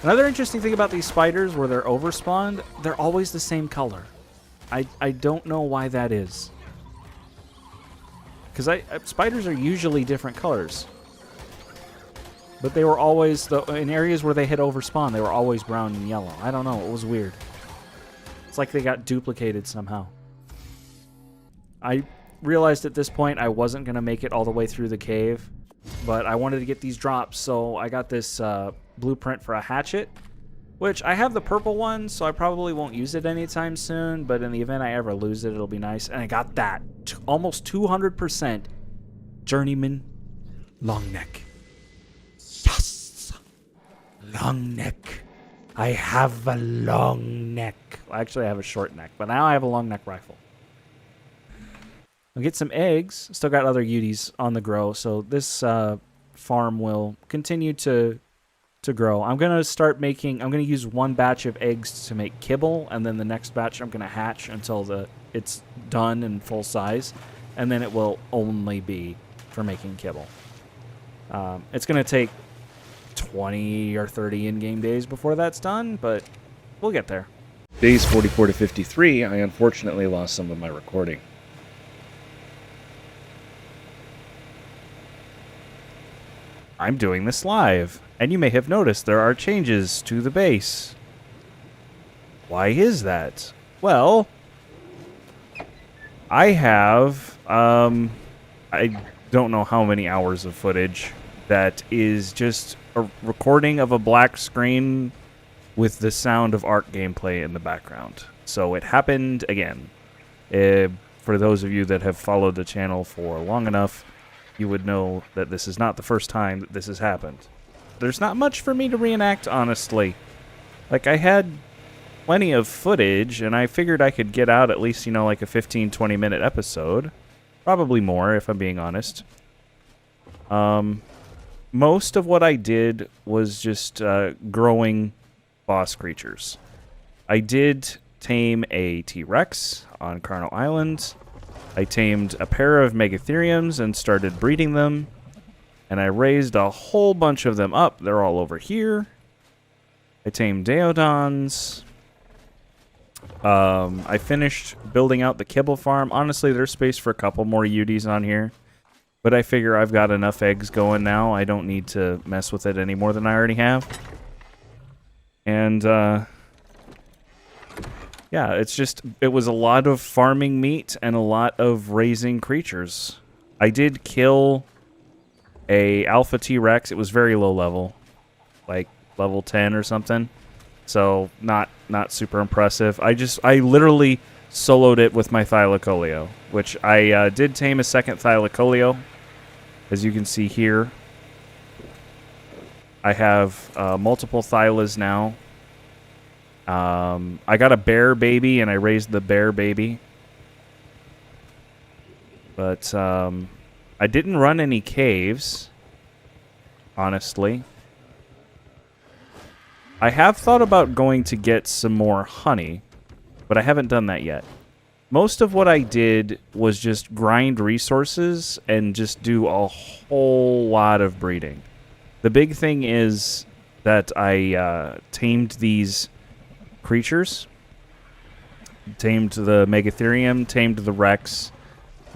Another interesting thing about these spiders where they're overspawned, they're always the same color. I don't know why that is. Because spiders are usually different colors. But they were always, in areas where they had overspawned, they were always brown and yellow. I don't know, it was weird. It's like they got duplicated somehow. I realized at this point I wasn't going to make it all the way through the cave, but I wanted to get these drops, so I got this blueprint for a hatchet, Which, I have the purple one, so I probably won't use it anytime soon, but in the event I ever lose it, it'll be nice. And I got that. Almost 200% Journeyman long neck. Yes! Long neck. I have a long neck. Well, actually, I have a short neck, but now I have a long neck rifle. I'll get some eggs. Still got other Uties on the grow, so this farm will continue to grow. I'm going to use one batch of eggs to make kibble, and then the next batch I'm going to hatch until it's done in full size, and then it will only be for making kibble. It's going to take 20 or 30 in-game days before that's done, but we'll get there. Days 44 to 53, I unfortunately lost some of my recording. I'm doing this live, and you may have noticed there are changes to the base. Why is that? Well, I have, I don't know how many hours of footage that is just a recording of a black screen with the sound of Ark gameplay in the background. So it happened again. For those of you that have followed the channel for long enough, you would know that this is not the first time that this has happened. There's not much for me to reenact, honestly. Like, I had plenty of footage, and I figured I could get out at least, like a 15-20 minute episode. Probably more, if I'm being honest. Most of what I did was just growing boss creatures. I did tame a T-Rex on Carnal Island. I tamed a pair of Megatheriums and started breeding them. And I raised a whole bunch of them up. They're all over here. I tamed Deodons. I finished building out the kibble farm. Honestly, there's space for a couple more Uties on here. But I figure I've got enough eggs going now. I don't need to mess with it any more than I already have. And, yeah, it was a lot of farming meat and a lot of raising creatures. I did kill a alpha T-Rex. It was very low level, like level 10 or something. So not super impressive. I literally soloed it with my Thylacoleo, which I did tame a second Thylacoleo, as you can see here. I have multiple Thylas now. I got a bear baby, and I raised the bear baby. But I didn't run any caves, honestly. I have thought about going to get some more honey, but I haven't done that yet. Most of what I did was just grind resources and just do a whole lot of breeding. The big thing is that I tamed these creatures. Tamed the Megatherium, tamed the Rex,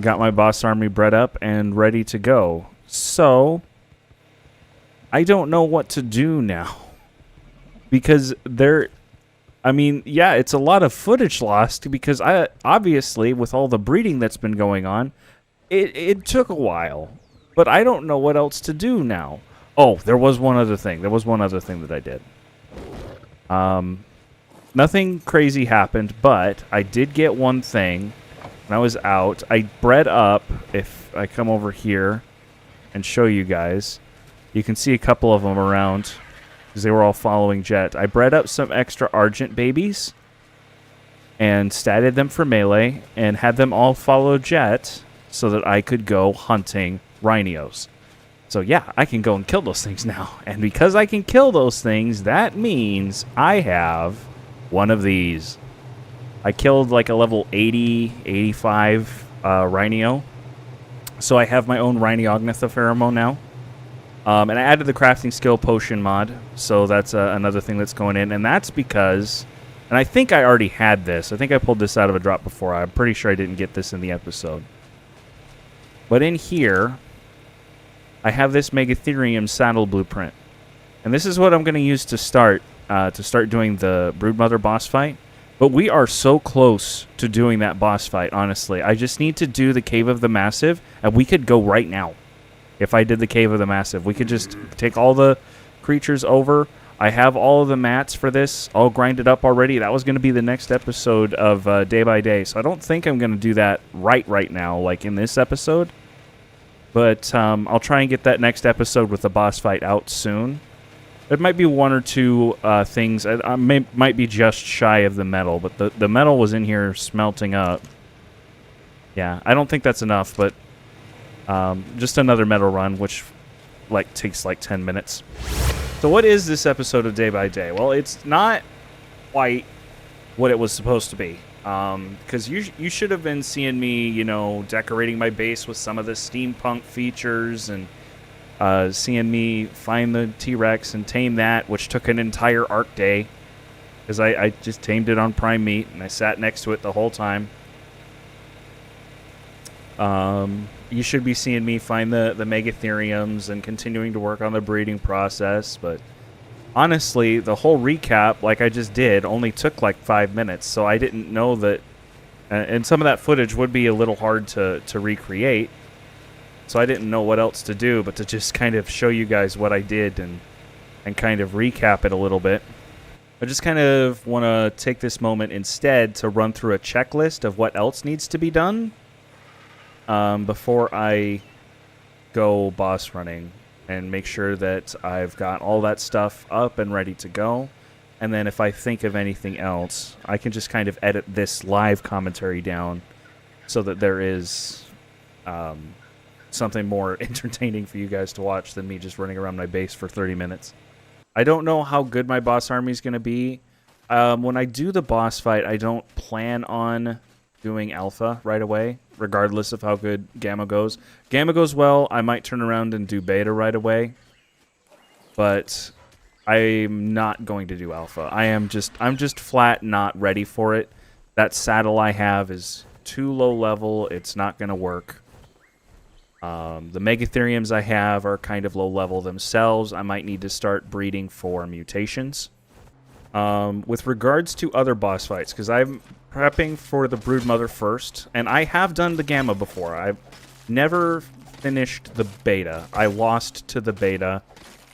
got my boss army bred up and ready to go. So, I don't know what to do now. Because it's a lot of footage lost because obviously, with all the breeding that's been going on, it took a while. But I don't know what else to do now. Oh, there was one other thing. That I did. Nothing crazy happened, but I did get one thing when I was out. I bred up, if I come over here and show you guys, you can see a couple of them around because they were all following Jet. I bred up some extra Argent babies and statted them for melee and had them all follow Jet so that I could go hunting rhinos. So yeah, I can go and kill those things now. And because I can kill those things, that means I have one of these. I killed like a level 80, 85 rhino. So I have my own Rhiniognathopheromone now. And I added the crafting skill potion mod. So that's another thing that's going in. And that's because, and I think I already had this. I think I pulled this out of a drop before. I'm pretty sure I didn't get this in the episode. But in here, I have this Megatherium saddle blueprint. And this is what I'm going to use to start doing the Broodmother boss fight. But we are so close to doing that boss fight, honestly. I just need to do the Cave of the Massive, and we could go right now. If I did the Cave of the Massive, we could just take all the creatures over. I have all of the mats for this all grinded up already. That was going to be the next episode of Day by Day, so I don't think I'm going to do that right now, like in this episode. But I'll try and get that next episode with the boss fight out soon. It might be one or two things. I might be just shy of the metal, but the metal was in here smelting up. Yeah, I don't think that's enough, but just another metal run, which takes like 10 minutes. So what is this episode of Day by Day? Well, it's not quite what it was supposed to be. Because you should have been seeing me, decorating my base with some of the steampunk features and seeing me find the T-Rex and tame that, which took an entire arc day. Because I just tamed it on prime meat, and I sat next to it the whole time. You should be seeing me find the Megatheriums and continuing to work on the breeding process, but honestly, the whole recap, like I just did, only took like 5 minutes, so I didn't know that, and some of that footage would be a little hard to recreate, so I didn't know what else to do but to just kind of show you guys what I did and kind of recap it a little bit. I just kind of want to take this moment instead to run through a checklist of what else needs to be done before I go boss running, and make sure that I've got all that stuff up and ready to go. And then if I think of anything else, I can just kind of edit this live commentary down so that there is something more entertaining for you guys to watch than me just running around my base for 30 minutes. I don't know how good my boss army is going to be. When I do the boss fight, I don't plan on doing alpha right away, regardless of how good gamma goes. Gamma goes well, I might turn around and do beta right away, but I'm not going to do alpha. I'm just flat not ready for it. That saddle I have is too low level. It's not going to work. The Megatheriums I have are kind of low level themselves. I might need to start breeding for mutations. With regards to other boss fights, because I'm prepping for the Broodmother first, and I have done the Gamma before. I've never finished the beta. I lost to the beta.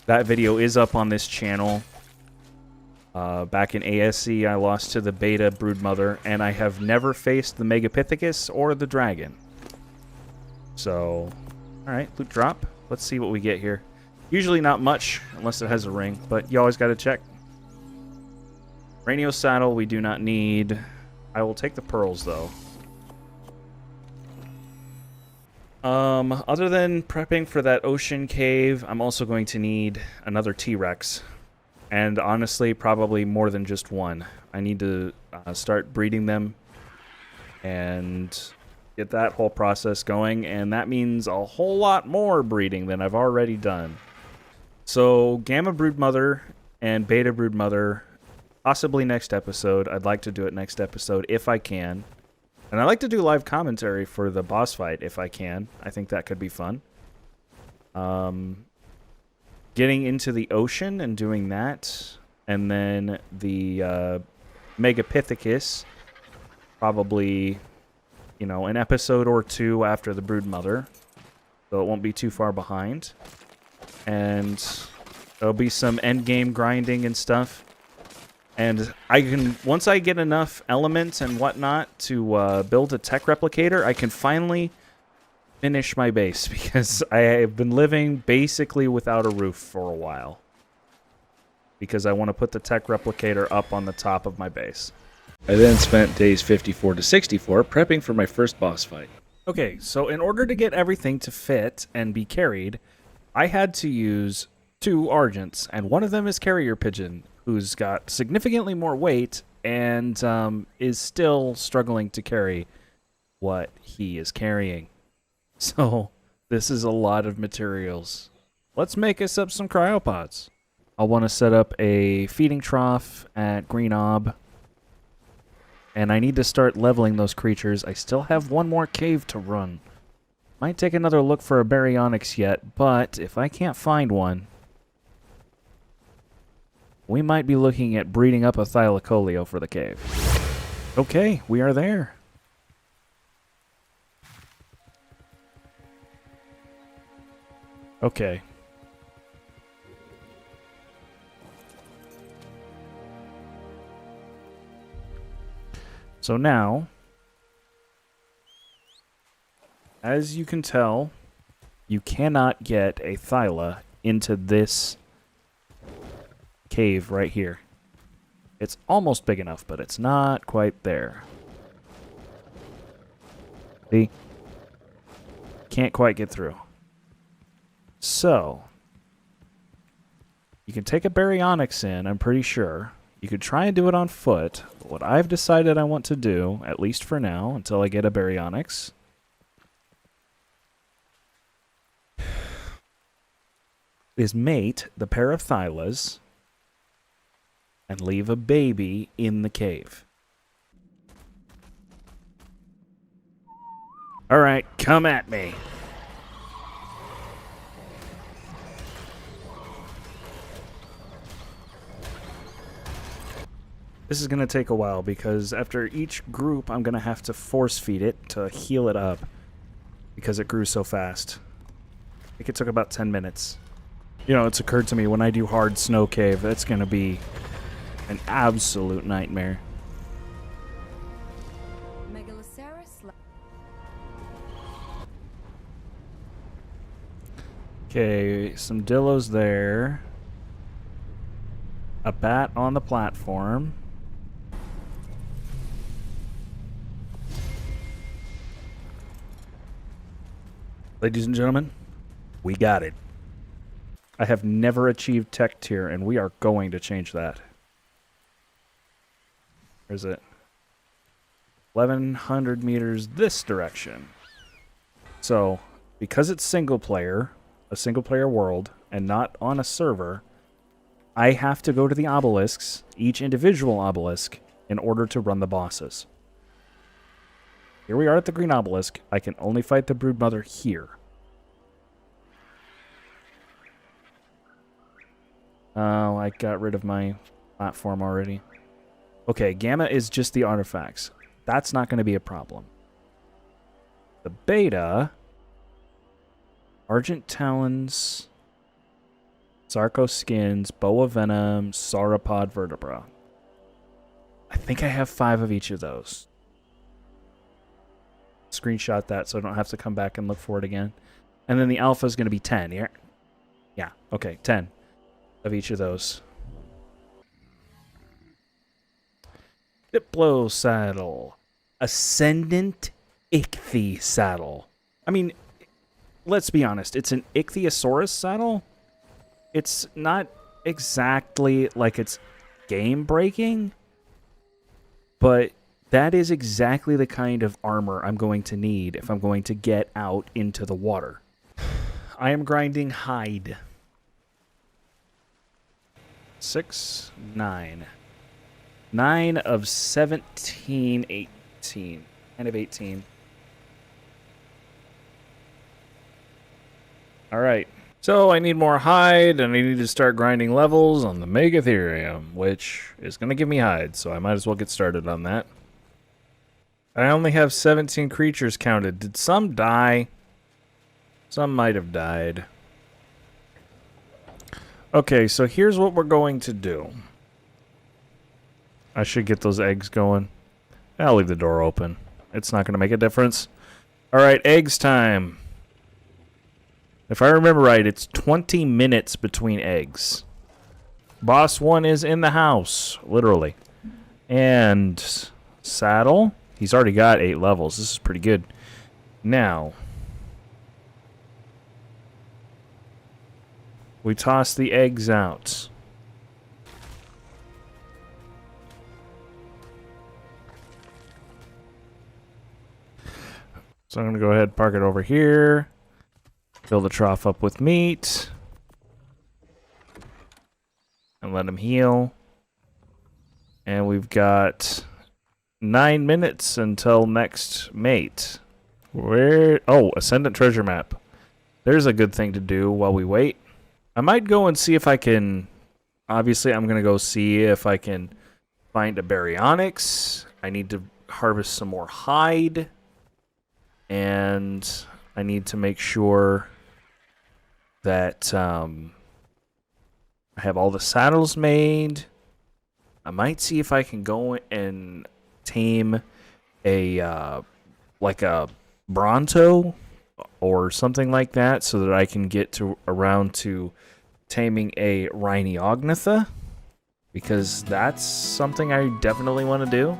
That video is up on this channel. Back in ASC, I lost to the beta Broodmother, and I have never faced the Megapithecus or the Dragon. So, alright, loot drop. Let's see what we get here. Usually not much, unless it has a ring, but you always gotta check. Ranio saddle we do not need. I will take the pearls, though. Other than prepping for that ocean cave, I'm also going to need another T-Rex. And honestly, probably more than just one. I need to start breeding them and get that whole process going, and that means a whole lot more breeding than I've already done. So, Gamma Broodmother and Beta Broodmother, possibly next episode. I'd like to do it next episode if I can. And I like to do live commentary for the boss fight if I can. I think that could be fun. Getting into the ocean and doing that. And then the Megapithecus, probably, an episode or two after the Broodmother. So it won't be too far behind. And there'll be some endgame grinding and stuff. And once I get enough elements and whatnot to build a tech replicator, I can finally finish my base, because I have been living basically without a roof for a while. Because I want to put the tech replicator up on the top of my base. I then spent days 54 to 64 prepping for my first boss fight. Okay, so in order to get everything to fit and be carried, I had to use 2 Argents, and one of them is Carrier Pigeon, who's got significantly more weight and is still struggling to carry what he is carrying. So, this is a lot of materials. Let's make us up some cryopods. I'll want to set up a feeding trough at Green Ob. And I need to start leveling those creatures. I still have one more cave to run. Might take another look for a baryonyx yet, but if I can't find one, we might be looking at breeding up a Thylacoleo for the cave. Okay, we are there. Okay. So now, as you can tell, you cannot get a Thyla into this cave right here. It's almost big enough, but it's not quite there. See? Can't quite get through. So, you can take a baryonyx in, I'm pretty sure. You could try and do it on foot. But what I've decided I want to do, at least for now, until I get a baryonyx, is mate the pair of Thylas and leave a baby in the cave. Alright, come at me. This is going to take a while because after each group I'm going to have to force feed it to heal it up because it grew so fast. I think it took about 10 minutes. You know, it's occurred to me when I do hard snow cave, that's going to be an absolute nightmare. Okay, some dillos there. A bat on the platform. Ladies and gentlemen, we got it. I have never achieved tech tier, and we are going to change that. Where's it? 1,100 meters this direction. So, because it's single player, a single player world, and not on a server, I have to go to the obelisks, each individual obelisk, in order to run the bosses. Here we are at the green obelisk. I can only fight the broodmother here. Oh, I got rid of my platform already. Okay, Gamma is just the artifacts. That's not going to be a problem. The beta... Argent Talons... Sarco Skins, Boa Venom, Sauropod Vertebra. I think I have 5 of each of those. Screenshot that so I don't have to come back and look for it again. And then the alpha is going to be 10. Yeah, okay, 10 of each of those. Diplo Saddle. Ascendant Ichthy Saddle. I mean, let's be honest. It's an Ichthyosaurus saddle. It's not exactly like it's game-breaking, but that is exactly the kind of armor I'm going to need if I'm going to get out into the water. I am grinding hide. 6, 9. 9 of 17, 18. 9 of 18. Alright. So I need more hide, and I need to start grinding levels on the Megatherium, which is going to give me hide, so I might as well get started on that. I only have 17 creatures counted. Did some die? Some might have died. Okay, so here's what we're going to do. I should get those eggs going. I'll leave the door open. It's not going to make a difference. Alright, eggs time. If I remember right, it's 20 minutes between eggs. Boss 1 is in the house, literally. And Saddle, he's already got 8 levels. This is pretty good. Now, we toss the eggs out. So I'm going to go ahead and park it over here. Fill the trough up with meat. And let him heal. And we've got 9 minutes until next mate. Where? Oh, Ascendant Treasure Map. There's a good thing to do while we wait. I might go and see if I can... Obviously, I'm going to go see if I can find a baryonyx. I need to harvest some more hide. And I need to make sure that I have all the saddles made. I might see if I can go and tame a like a Bronto or something like that, so that I can get to around to taming a Rhyniognatha, because that's something I definitely want to do.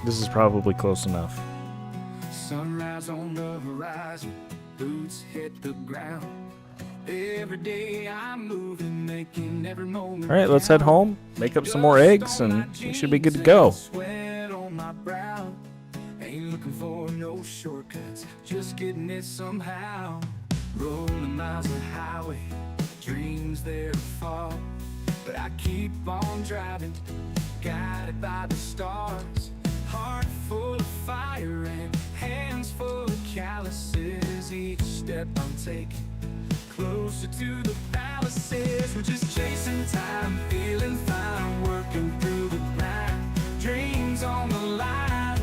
This is probably close enough. Sunrise on the horizon, boots hit the ground. Every day I'm moving, making every moment. All right, let's head home, make up some more eggs, and we should be good to go. Sweat on my brow. Ain't looking for no shortcuts, just getting it somehow. Rolling miles of highway, dreams there to fall. But I keep on driving, guided by the stars. Heart full of fire and hands full of calluses. Each step I'm taking closer to the palaces. We're just chasing time, feeling fine, working through the grind. Dreams on the line,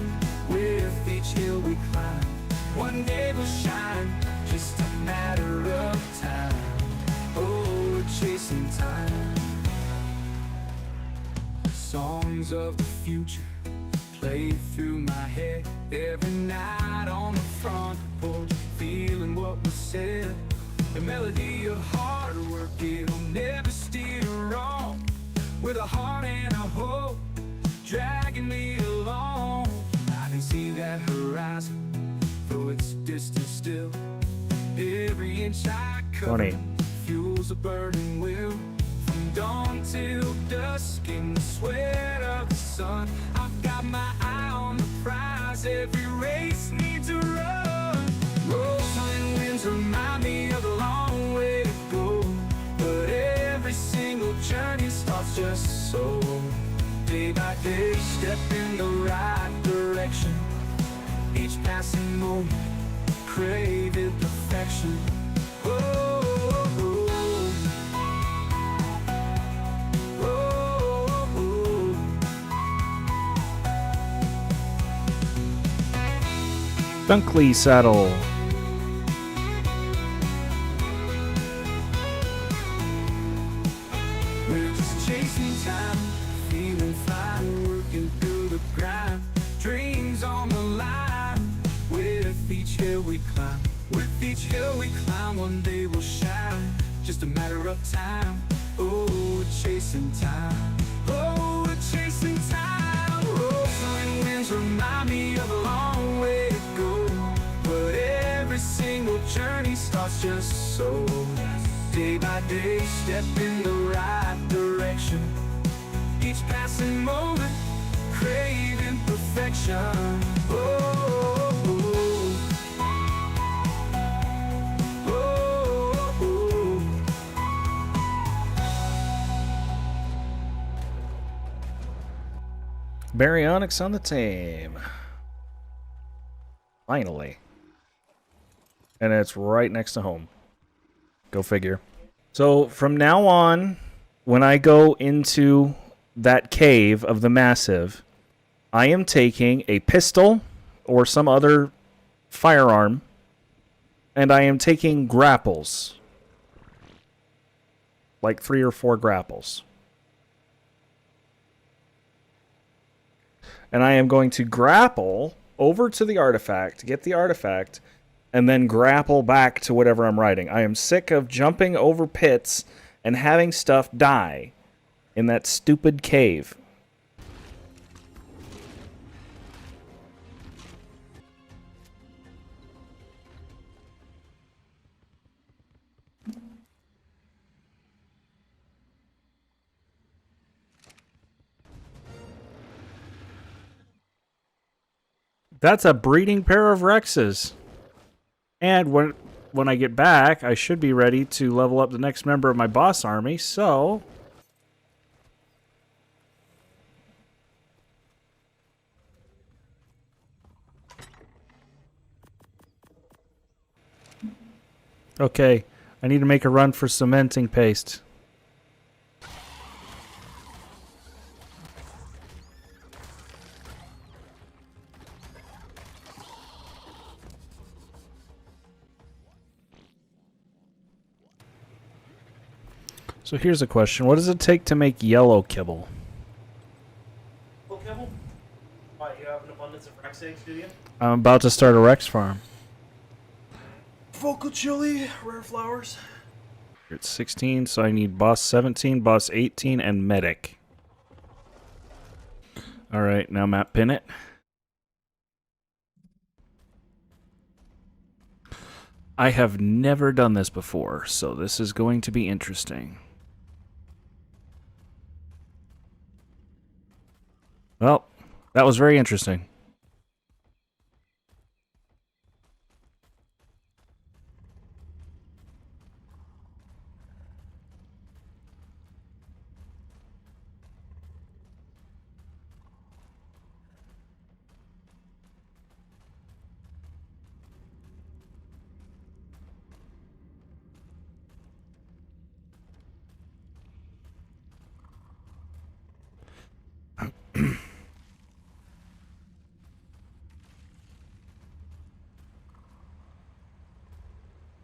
with each hill we climb. One day we'll shine, just a matter of time. Oh, we're chasing time. Songs of the future play through my head every night on the front porch, feeling what was said. The melody of hard work, it'll never steer wrong. With a heart and a hope dragging me along. I can see that horizon, though it's distant still. Every inch I cover fuels a burning wheel. From dawn till dusk in the sweat of the sun, I've got my eye on the prize. Every race needs a run. Rolling winds remind me of the long way to go, but every single journey starts just so. Day by day, step in the right direction. Each passing moment, craving perfection. Oh, oh, oh, oh, oh. Dunkley saddle. We're just chasing time, feeling fine, working through the grind. Dreams on the line, with each hill we climb. With each hill we climb, one day we'll shine. Just a matter of time. Oh, we're chasing time. Oh, we're chasing time. Rolling winds remind me of a long way to go, but every single journey starts just so. Day by day, step in the right direction. Each passing moment, craving perfection. Oh, oh, oh, oh, Baryonyx on the tame. Finally. And it's right next to home. Go figure. So from now on, when I go into that cave of the massive, I am taking a pistol or some other firearm, and I am taking grapples. Like 3 or 4 grapples. And I am going to grapple over to the artifact, get the artifact, and then grapple back to whatever I'm riding. I am sick of jumping over pits and having stuff die in that stupid cave. That's a breeding pair of Rexes. And when I get back, I should be ready to level up the next member of my boss army, so... Okay, I need to make a run for cementing paste. So here's a question. What does it take to make yellow kibble? kibble? Why, you have an abundance of Rex eggs, do you? I'm about to start a Rex farm. Vocal chili, rare flowers. It's 16, so I need boss 17, boss 18, and medic. Alright, now map pin it. I have never done this before, so this is going to be interesting. Well, that was very interesting.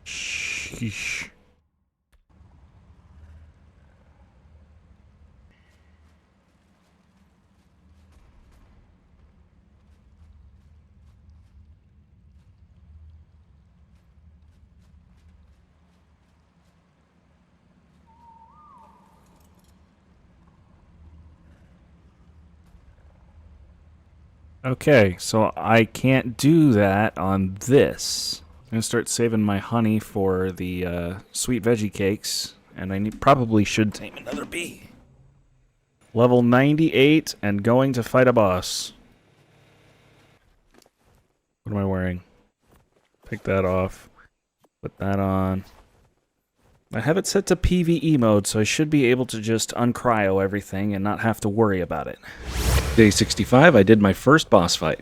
Sheesh. Okay, so I can't do that on this. I'm gonna start saving my honey for the sweet veggie cakes, and I probably should tame another bee. Level 98 and going to fight a boss. What am I wearing? Pick that off. Put that on. I have it set to PvE mode, so I should be able to just uncryo everything and not have to worry about it. Day 65, I did my first boss fight.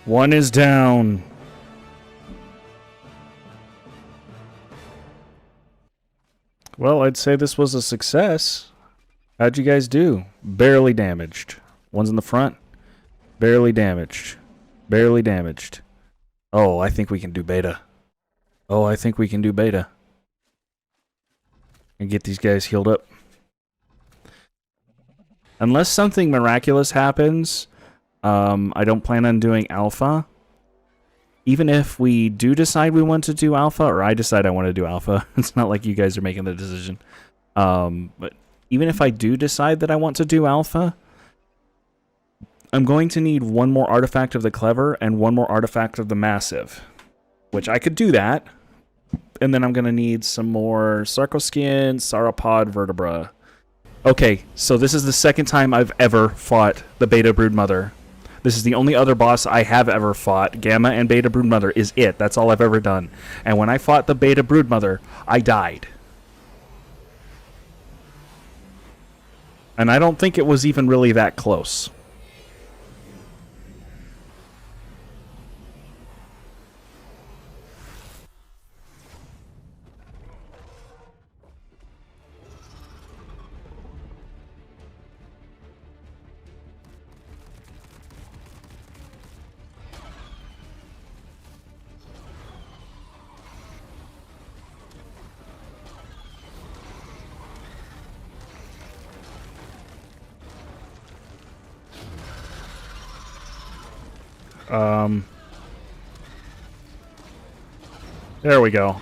One is down. Well, I'd say this was a success. How'd you guys do? Barely damaged. One's in the front. Barely damaged. Barely damaged. Oh, I think we can do beta. Oh, I think we can do beta. And get these guys healed up. Unless something miraculous happens, I don't plan on doing alpha. Even if we do decide we want to do alpha, or I decide I want to do alpha, it's not like you guys are making the decision. But even if I do decide that I want to do alpha, I'm going to need one more artifact of the clever and one more artifact of the massive, which I could do that. And then I'm going to need some more sarcoskin, sauropod, vertebra. Okay, so this is the second time I've ever fought the Beta Broodmother. This is the only other boss I have ever fought. Gamma and Beta Broodmother is it. That's all I've ever done. And when I fought the Beta Broodmother, I died. And I don't think it was even really that close. There we go.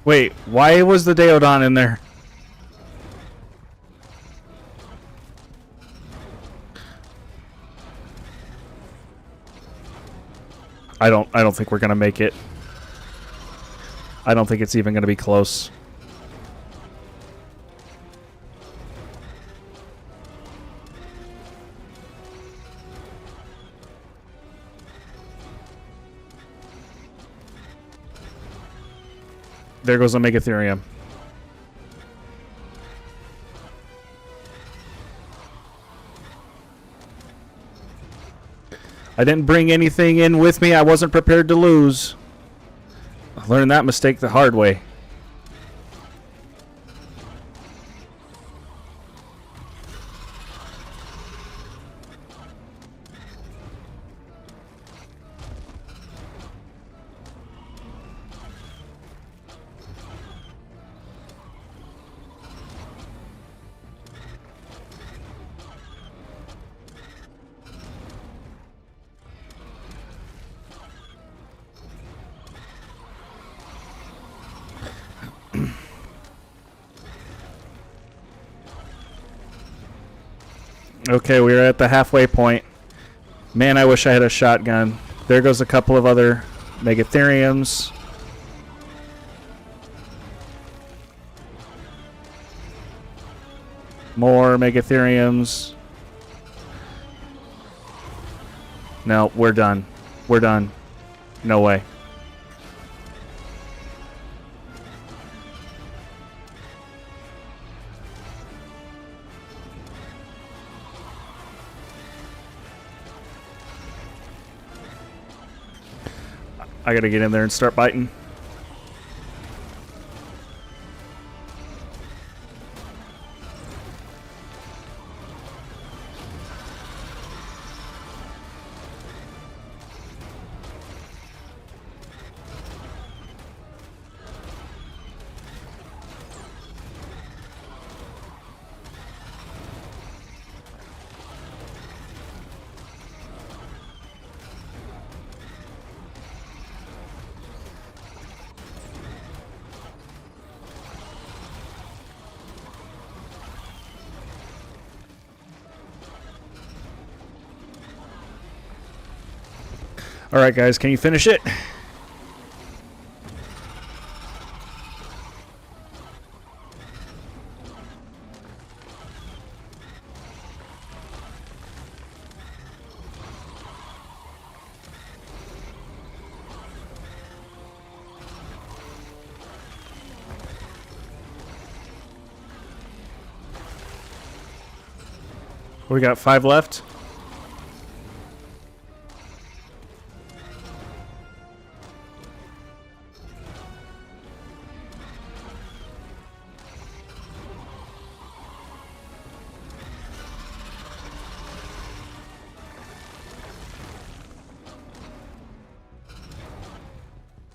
Wait, why was the Deodon in there? I don't think we're gonna make it. I don't think it's even gonna be close. There goes a Megatherium. I didn't bring anything in with me I wasn't prepared to lose. I learned that mistake the hard way. Okay, we're at the halfway point. Man, I wish I had a shotgun. There goes a couple of other Megatheriums. More Megatheriums. No, we're done. We're done. No way. I gotta get in there and start biting. All right, guys, can you finish it? We got 5 left.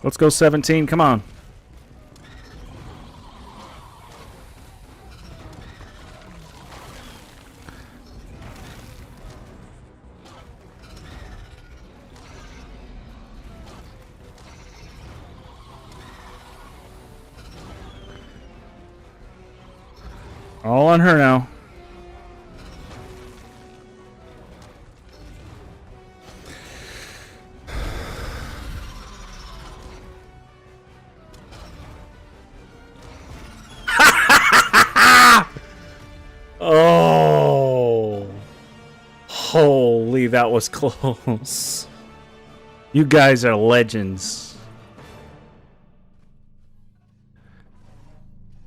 Let's go 17, come on. All on her now. Oh. Holy, that was close. You guys are legends.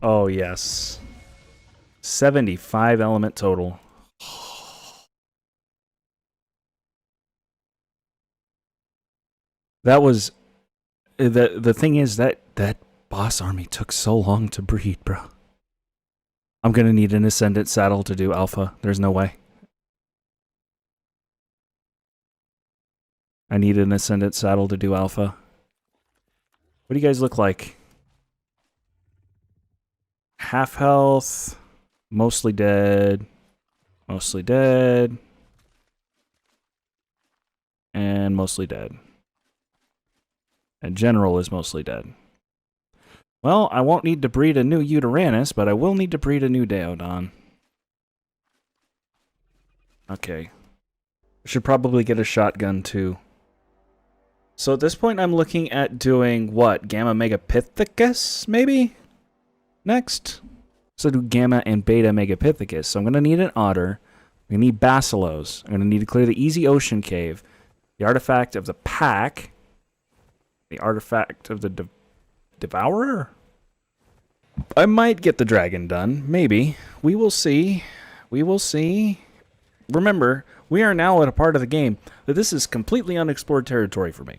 Oh, yes. 75 element total. That was... The thing is that boss army took so long to breed, bro. I'm gonna need an Ascendant saddle to do Alpha. There's no way. I need an Ascendant saddle to do Alpha. What do you guys look like? Half health, mostly dead, and mostly dead. And general is mostly dead. Well, I won't need to breed a new Uranus, but I will need to breed a new Deodon. Okay. I should probably get a shotgun too. So at this point I'm looking at doing what? Gamma Megapithecus, maybe? Next. So do Gamma and Beta Megapithecus. So I'm going to need an Otter. I'm going to need Basilos. I'm going to need to clear the Easy Ocean Cave. The Artifact of the Pack. The Artifact of the Devourer? I might get the dragon done. Maybe. We will see. We will see. Remember, we are now at a part of the game that this is completely unexplored territory for me.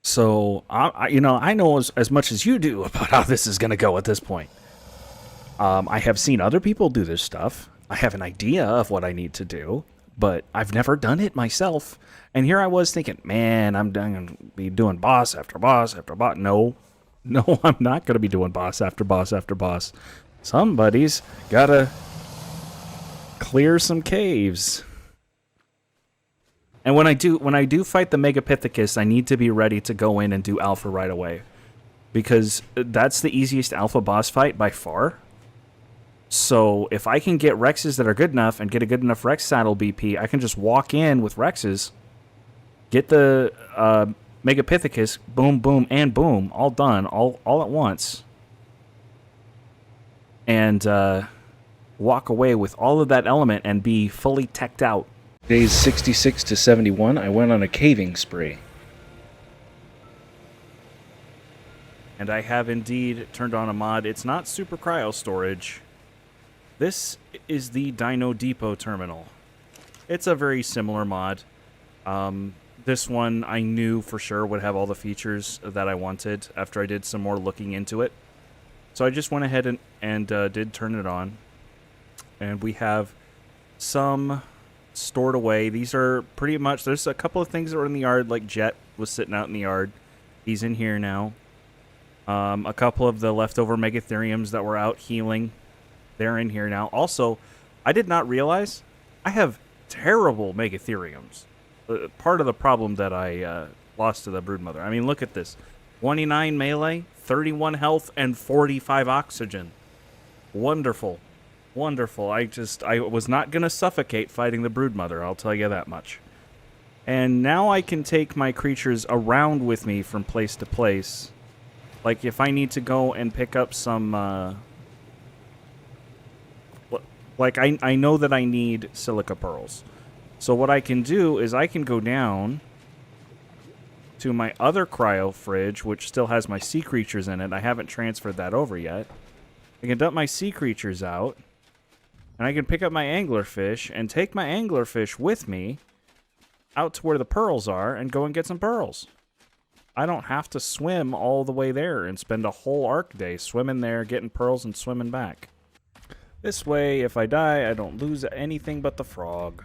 So, I know as much as you do about how this is going to go at this point. I have seen other people do this stuff. I have an idea of what I need to do, but I've never done it myself. And here I was thinking, man, I'm going to be doing boss after boss after boss. No, I'm not going to be doing boss after boss after boss. Somebody's got to clear some caves. And when I do fight the Megapithecus, I need to be ready to go in and do Alpha right away. Because that's the easiest Alpha boss fight by far. So if I can get Rexes that are good enough and get a good enough Rex saddle BP, I can just walk in with Rexes, get the Megapithecus, boom, boom, and boom, all done, all at once. And walk away with all of that element and be fully teched out. Days 66 to 71, I went on a caving spree. And I have indeed turned on a mod. It's not super cryo storage. This is the Dino Depot terminal. It's a very similar mod. This one I knew for sure would have all the features that I wanted after I did some more looking into it. So I just went ahead and did turn it on. And we have some stored away. These are pretty much, there's a couple of things that were in the yard, like Jet was sitting out in the yard. He's in here now. A couple of the leftover Megatheriums that were out healing, they're in here now. Also, I did not realize I have terrible Megatheriums. Part of the problem that I lost to the Broodmother. I mean, look at this. 29 melee, 31 health, and 45 oxygen. Wonderful. Wonderful. I was not going to suffocate fighting the Broodmother, I'll tell you that much. And now I can take my creatures around with me from place to place. Like, if I need to go and pick up some, like, I know that I need silica pearls. So what I can do is I can go down to my other cryo fridge, which still has my sea creatures in it. I haven't transferred that over yet. I can dump my sea creatures out. And I can pick up my anglerfish and take my anglerfish with me out to where the pearls are and go and get some pearls. I don't have to swim all the way there and spend a whole arc day swimming there, getting pearls, and swimming back. This way, if I die, I don't lose anything but the frog.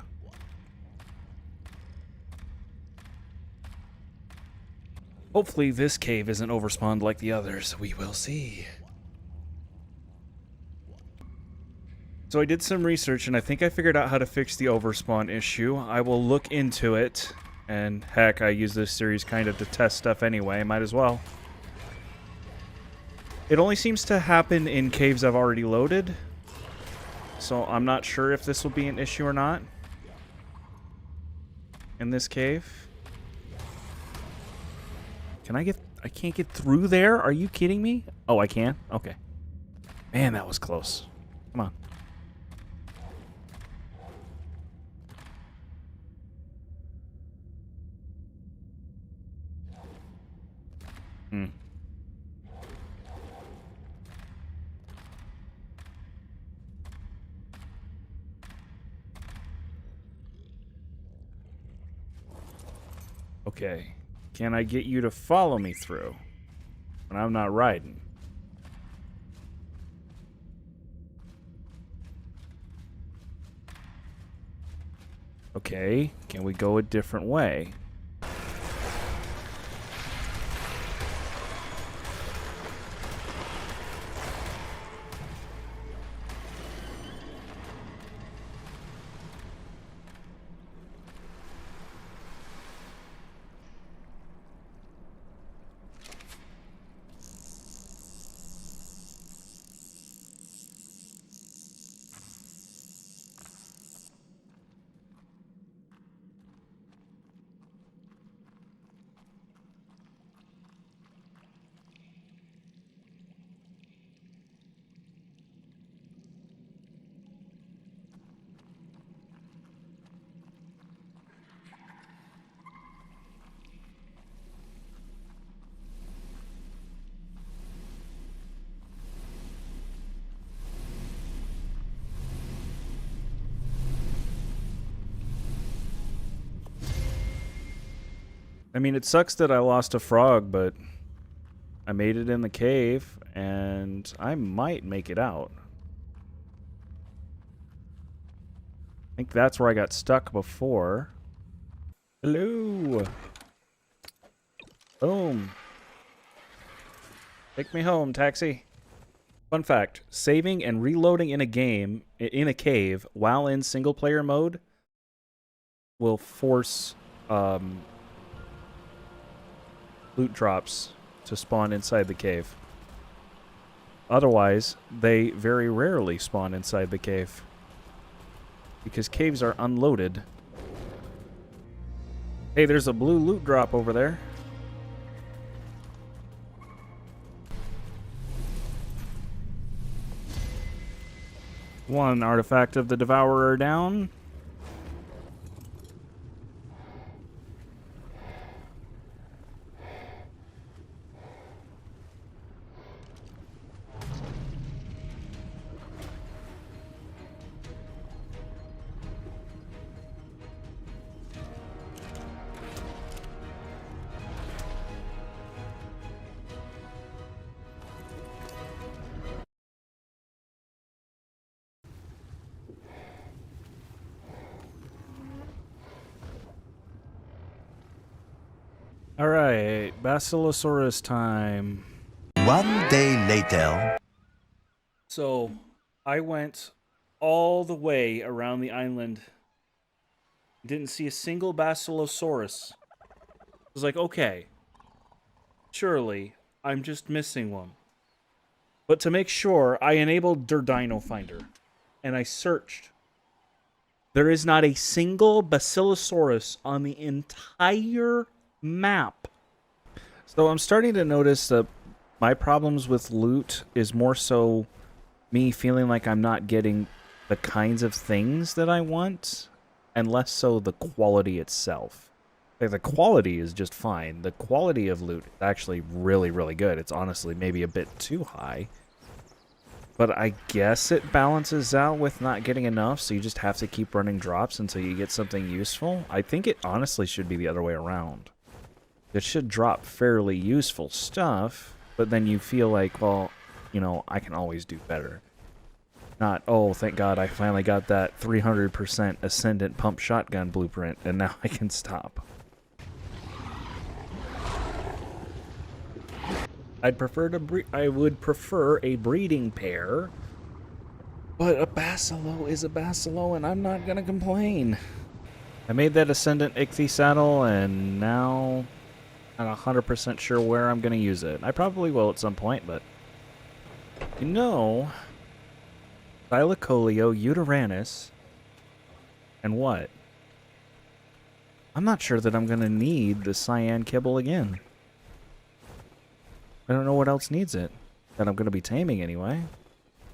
Hopefully this cave isn't overspawned like the others. We will see. So I did some research, and I think I figured out how to fix the overspawn issue. I will look into it. And heck, I use this series kind of to test stuff anyway. Might as well. It only seems to happen in caves I've already loaded. So I'm not sure if this will be an issue or not. In this cave. I can't get through there? Are you kidding me? Oh, I can? Okay. Man, that was close. Come on. Hmm. Okay. Can I get you to follow me through when I'm not riding? Okay. Can we go a different way? I mean, it sucks that I lost a frog, but I made it in the cave, and I might make it out. I think that's where I got stuck before. Hello! Boom. Take me home, taxi. Fun fact, saving and reloading in a cave, while in single-player mode, will force, loot drops to spawn inside the cave. Otherwise, they very rarely spawn inside the cave, because caves are unloaded. Hey, there's a blue loot drop over there. One artifact of the Devourer down. Alright, Basilosaurus time. One day later. So, I went all the way around the island. Didn't see a single Basilosaurus. I was like, okay, surely I'm just missing one. But to make sure, I enabled Dino Finder, and I searched. There is not a single Basilosaurus on the entire map. So I'm starting to notice that my problems with loot is more so me feeling like I'm not getting the kinds of things that I want, and less so the quality itself. Like, the quality is just fine. The quality of loot is actually really, really good. It's honestly maybe a bit too high. But I guess it balances out with not getting enough, so you just have to keep running drops until you get something useful. I think it honestly should be the other way around. It should drop fairly useful stuff, but then you feel like, well, you know, I can always do better. Not, oh, thank God I finally got that 300% Ascendant pump shotgun blueprint, and now I can stop. I would prefer a breeding pair, but a Basilo is a Basilo, and I'm not gonna complain. I made that Ascendant Ichthy saddle, and now I'm not 100% sure where I'm gonna use it. I probably will at some point, but you know, Thylacoleo uteranus, and what? I'm not sure that I'm gonna need the cyan kibble again. I don't know what else needs it that I'm going to be taming anyway.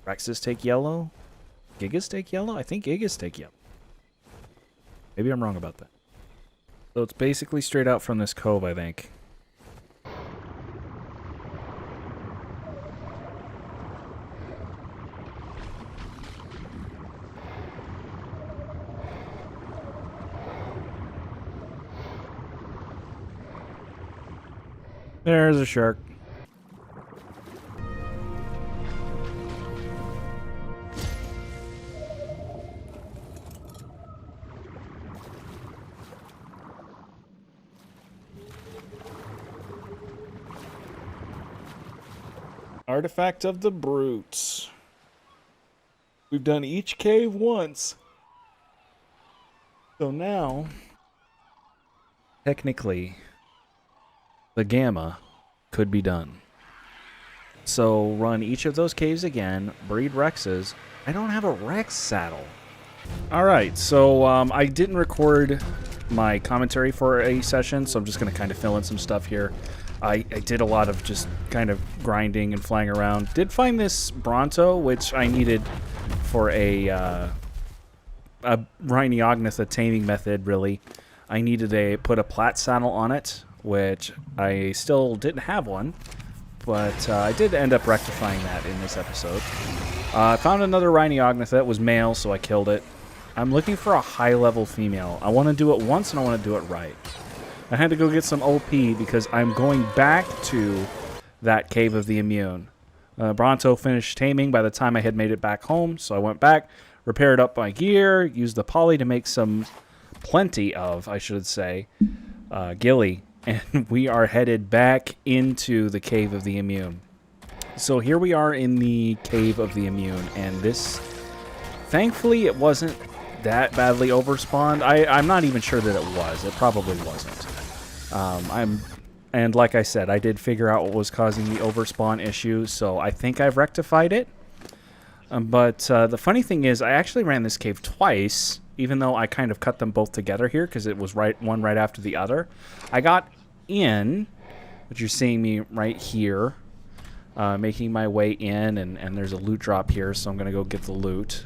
Rexes take yellow? Gigas take yellow? I think Gigas take yellow. Maybe I'm wrong about that. So it's basically straight out from this cove, I think. There's a shark. Artifact of the Brutes. We've done each cave once. So now, technically, the Gamma could be done. So run each of those caves again, breed Rexes. I don't have a Rex saddle. Alright, so I didn't record my commentary for a session, so I'm just going to kind of fill in some stuff here. I did a lot of just kind of grinding and flying around. Did find this Bronto, which I needed for a Rhiniognath taming method, really. I needed to put a plat saddle on it, which I still didn't have one, but I did end up rectifying that in this episode. I found another Rhiniognath that was male, so I killed it. I'm looking for a high-level female. I want to do it once, and I want to do it right. I had to go get some OP because I'm going back to that Cave of the Immune. Bronto finished taming by the time I had made it back home, so I went back, repaired up my gear, used the poly to make plenty of, I should say, gilly, and we are headed back into the Cave of the Immune. So here we are in the Cave of the Immune, and this, thankfully, it wasn't that badly overspawned. I'm not even sure that it was. It probably wasn't. And like I said, I did figure out what was causing the overspawn issue, so I think I've rectified it. But the funny thing is, I actually ran this cave twice, even though I kind of cut them both together here because it was one right after the other. I got in, which you're seeing me right here, making my way in, and there's a loot drop here, so I'm going to go get the loot.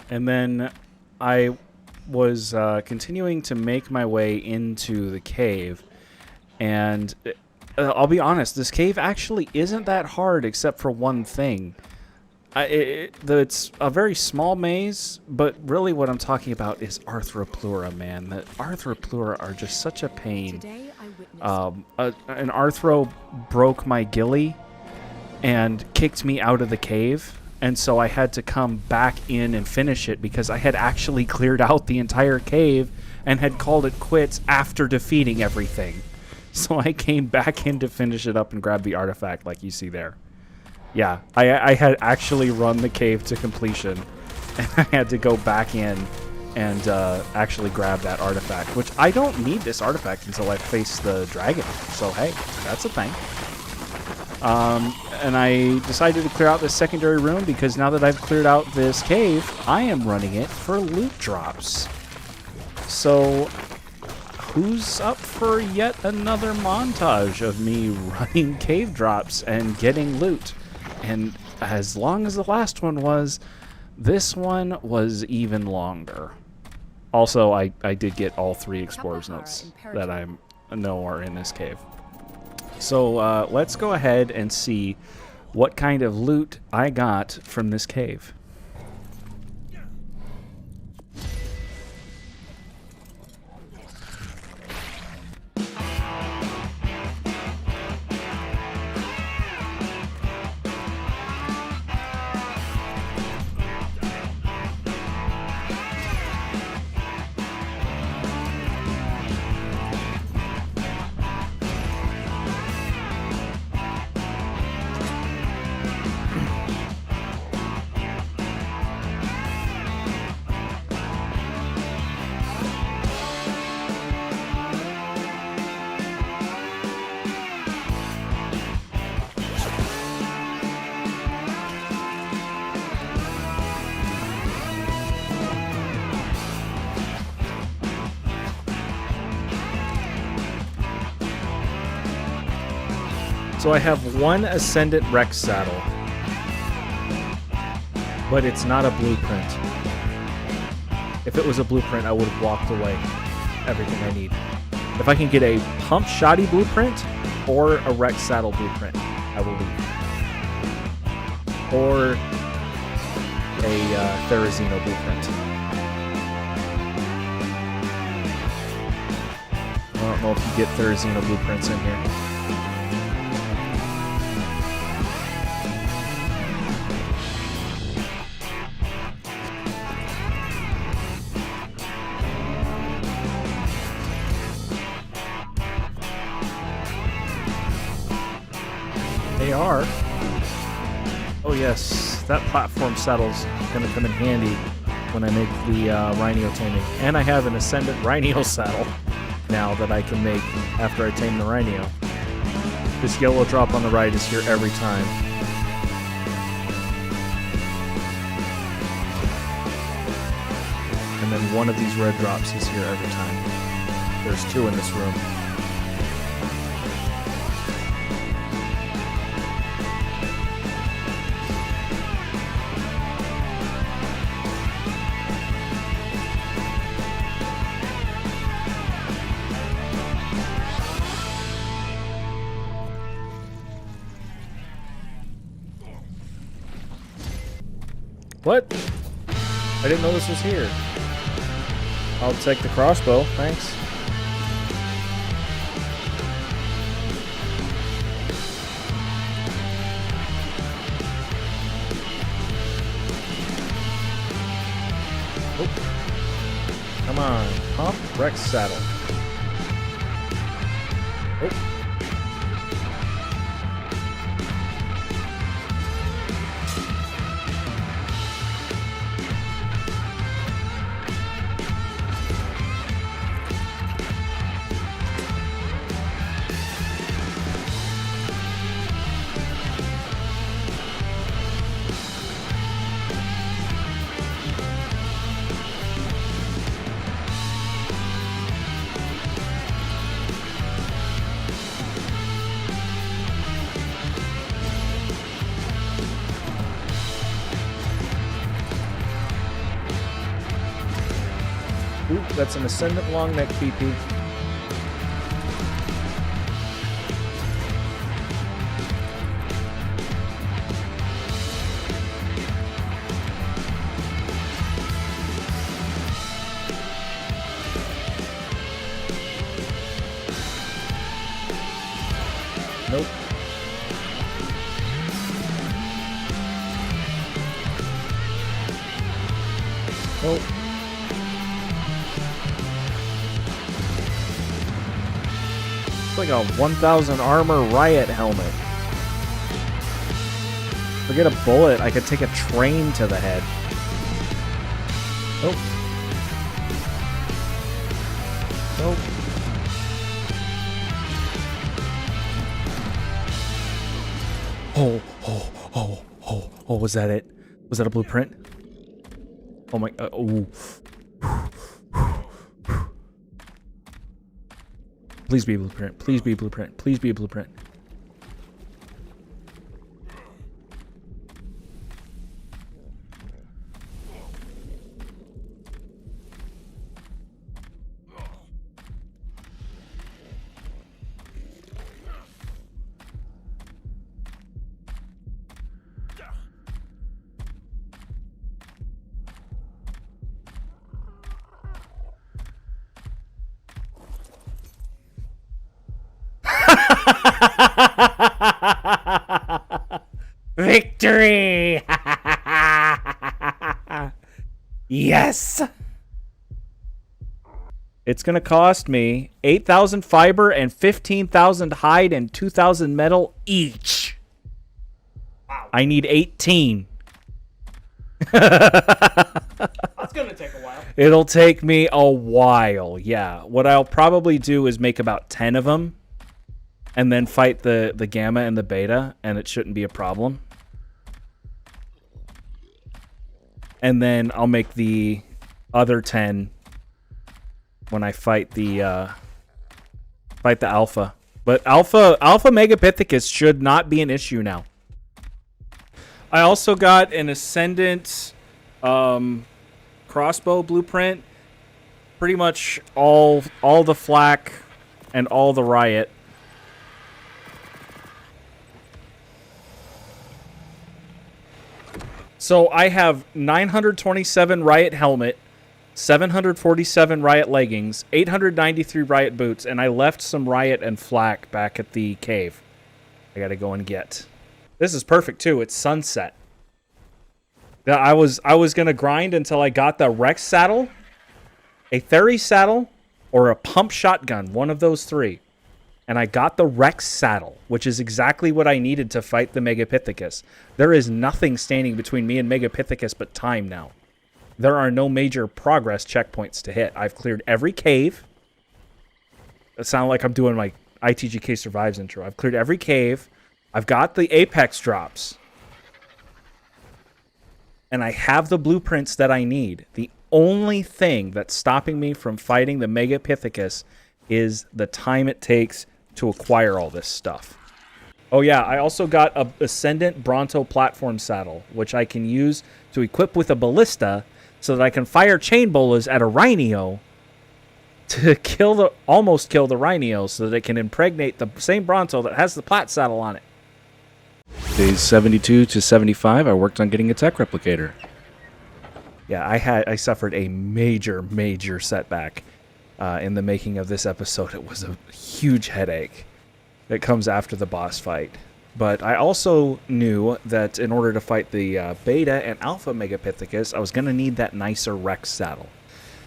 And then I was continuing to make my way into the cave, and I'll be honest, this cave actually isn't that hard except for one thing. It's a very small maze, but really what I'm talking about is Arthropleura, man. The Arthropleura are just such a pain. An Arthro broke my ghillie and kicked me out of the cave. And so I had to come back in and finish it because I had actually cleared out the entire cave and had called it quits after defeating everything. So I came back in to finish it up and grab the artifact like you see there. Yeah, I had actually run the cave to completion, and I had to go back in and actually grab that artifact, which I don't need this artifact until I face the dragon. So hey, that's a thing. And I decided to clear out this secondary room because now that I've cleared out this cave, I am running it for loot drops. So, who's up for yet another montage of me running cave drops and getting loot? And as long as the last one was, this one was even longer. Also, I did get all 3 explorer's notes that I know are in this cave. So let's go ahead and see what kind of loot I got from this cave. So I have 1 Ascendant Rex saddle, but it's not a blueprint. If it was a blueprint, I would have walked away everything I need. If I can get a Pump Shoddy blueprint or a Rex saddle blueprint, I will leave. Or a Therizino blueprint. I don't know if you get Therizino blueprints in here. They are. Oh yes, that platform saddle's gonna come in handy when I make the Rhino taming. And I have an Ascendant Rhino saddle now that I can make after I tame the Rhino. This yellow drop on the right is here every time. And then one of these red drops is here every time. There's two in this room. What? I didn't know this was here. I'll take the crossbow, thanks. Oh. Come on, pump Rex saddle. Oh. Ooh, that's an Ascendant long neck PP. Nope. Nope. It's like a 1000 armor riot helmet. Forget a bullet, I could take a train to the head. Nope. Nope. Oh, was that it? Was that a blueprint? Oh my, ooh. Please be a blueprint. Please be a blueprint. Please be a blueprint. Victory! Yes! It's gonna cost me 8,000 fiber and 15,000 hide and 2,000 metal each. Wow. I need 18. That's gonna take a while. It'll take me a while, yeah. What I'll probably do is make about 10 of them and then fight the gamma and the beta, and it shouldn't be a problem. And then I'll make the other 10 when I fight the alpha. But alpha Megapithecus should not be an issue now. I also got an Ascendant crossbow blueprint. Pretty much all the flak and all the riot. So I have 927 Riot helmet, 747 Riot leggings, 893 Riot boots, and I left some Riot and flak back at the cave. I gotta go and get. This is perfect too. It's sunset. Yeah, I was gonna grind until I got the Rex saddle, a Theri saddle, or a pump shotgun. One of those three. And I got the Rex saddle, which is exactly what I needed to fight the Megapithecus. There is nothing standing between me and Megapithecus but time now. There are no major progress checkpoints to hit. I've cleared every cave. It sounds like I'm doing my ITGK Survives intro. I've cleared every cave. I've got the Apex drops. And I have the blueprints that I need. The only thing that's stopping me from fighting the Megapithecus is the time it takes to acquire all this stuff. Oh yeah, I also got a Ascendant Bronto platform saddle, which I can use to equip with a ballista so that I can fire chain bolas at a Rhinio to almost kill the Rhinio so that it can impregnate the same Bronto that has the plat saddle on it. Days 72 to 75, I worked on getting a tech replicator. Yeah, I suffered a major setback in the making of this episode. It was a huge headache that comes after the boss fight. But I also knew that in order to fight the beta and alpha Megapithecus, I was going to need that nicer Rex saddle.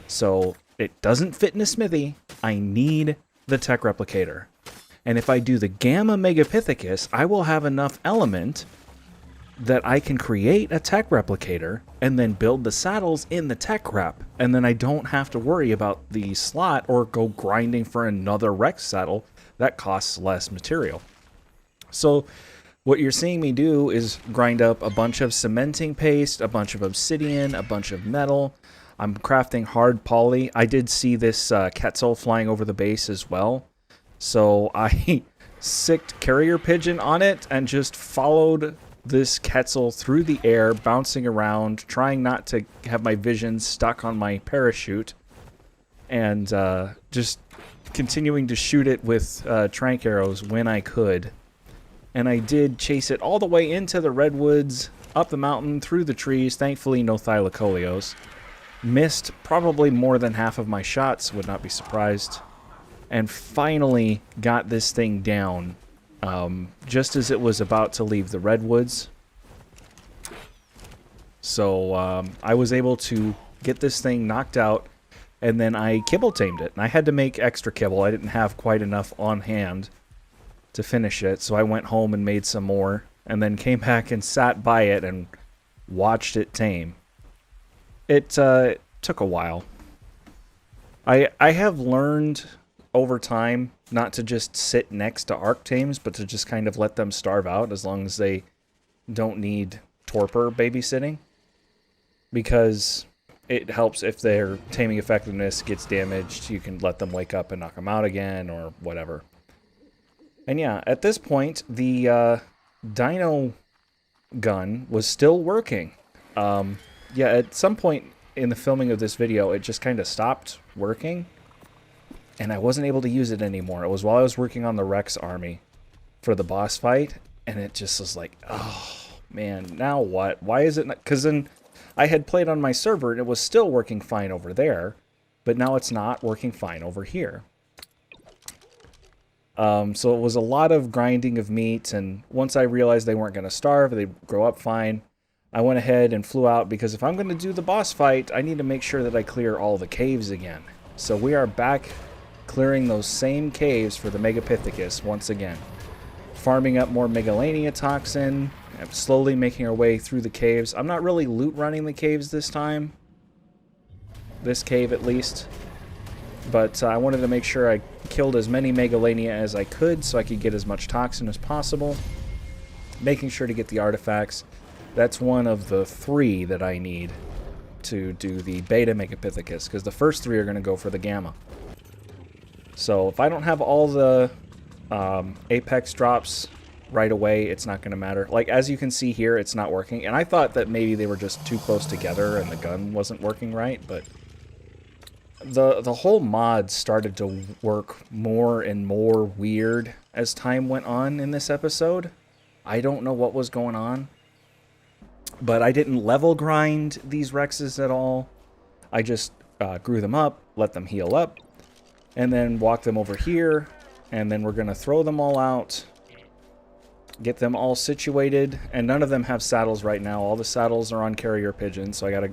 So it doesn't fit in a smithy. I need the tech replicator. And if I do the gamma Megapithecus, I will have enough element that I can create a tech replicator and then build the saddles in the tech rep. And then I don't have to worry about the slot or go grinding for another Rex saddle that costs less material. So what you're seeing me do is grind up a bunch of cementing paste, a bunch of obsidian, a bunch of metal. I'm crafting hard poly. I did see this Quetzal flying over the base as well. So I sicked carrier pigeon on it and just followed this Quetzal through the air, bouncing around, trying not to have my vision stuck on my parachute, and just continuing to shoot it with trank arrows when I could. And I did chase it all the way into the redwoods, up the mountain, through the trees. Thankfully, no thylacoleos. Missed probably more than half of my shots, would not be surprised. And finally got this thing down just as it was about to leave the redwoods. So I was able to get this thing knocked out, and then I kibble tamed it. And I had to make extra kibble. I didn't have quite enough on hand to finish it, so I went home and made some more, and then came back and sat by it and watched it tame. It took a while. I have learned over time not to just sit next to arc tames, but to just kind of let them starve out as long as they don't need torpor babysitting, because it helps if their taming effectiveness gets damaged. You can let them wake up and knock them out again or whatever. And yeah, at this point, the Dino gun was still working. Yeah, at some point in the filming of this video, it just kind of stopped working, and I wasn't able to use it anymore. It was while I was working on the Rex army for the boss fight, and it just was like, oh, man, now what? Why is it not? Because then I had played on my server, and it was still working fine over there, but now it's not working fine over here. So it was a lot of grinding of meat, and once I realized they weren't going to starve, they'd grow up fine, I went ahead and flew out, because if I'm going to do the boss fight, I need to make sure that I clear all the caves again. So we are back clearing those same caves for the Megapithecus once again. Farming up more Megalania toxin, slowly making our way through the caves. I'm not really loot running the caves this time. This cave at least. But I wanted to make sure I killed as many Megalania as I could so I could get as much toxin as possible. Making sure to get the artifacts. That's one of the 3 that I need to do the beta Megapithecus, because the first 3 are going to go for the gamma. So if I don't have all the apex drops right away, it's not going to matter. Like, as you can see here, it's not working. And I thought that maybe they were just too close together and the gun wasn't working right, but the whole mod started to work more and more weird as time went on in this episode. I don't know what was going on. But I didn't level grind these Rexes at all. I just grew them up, let them heal up, and then walk them over here. And then we're going to throw them all out, get them all situated. And none of them have saddles right now. All the saddles are on carrier pigeons. So I got to,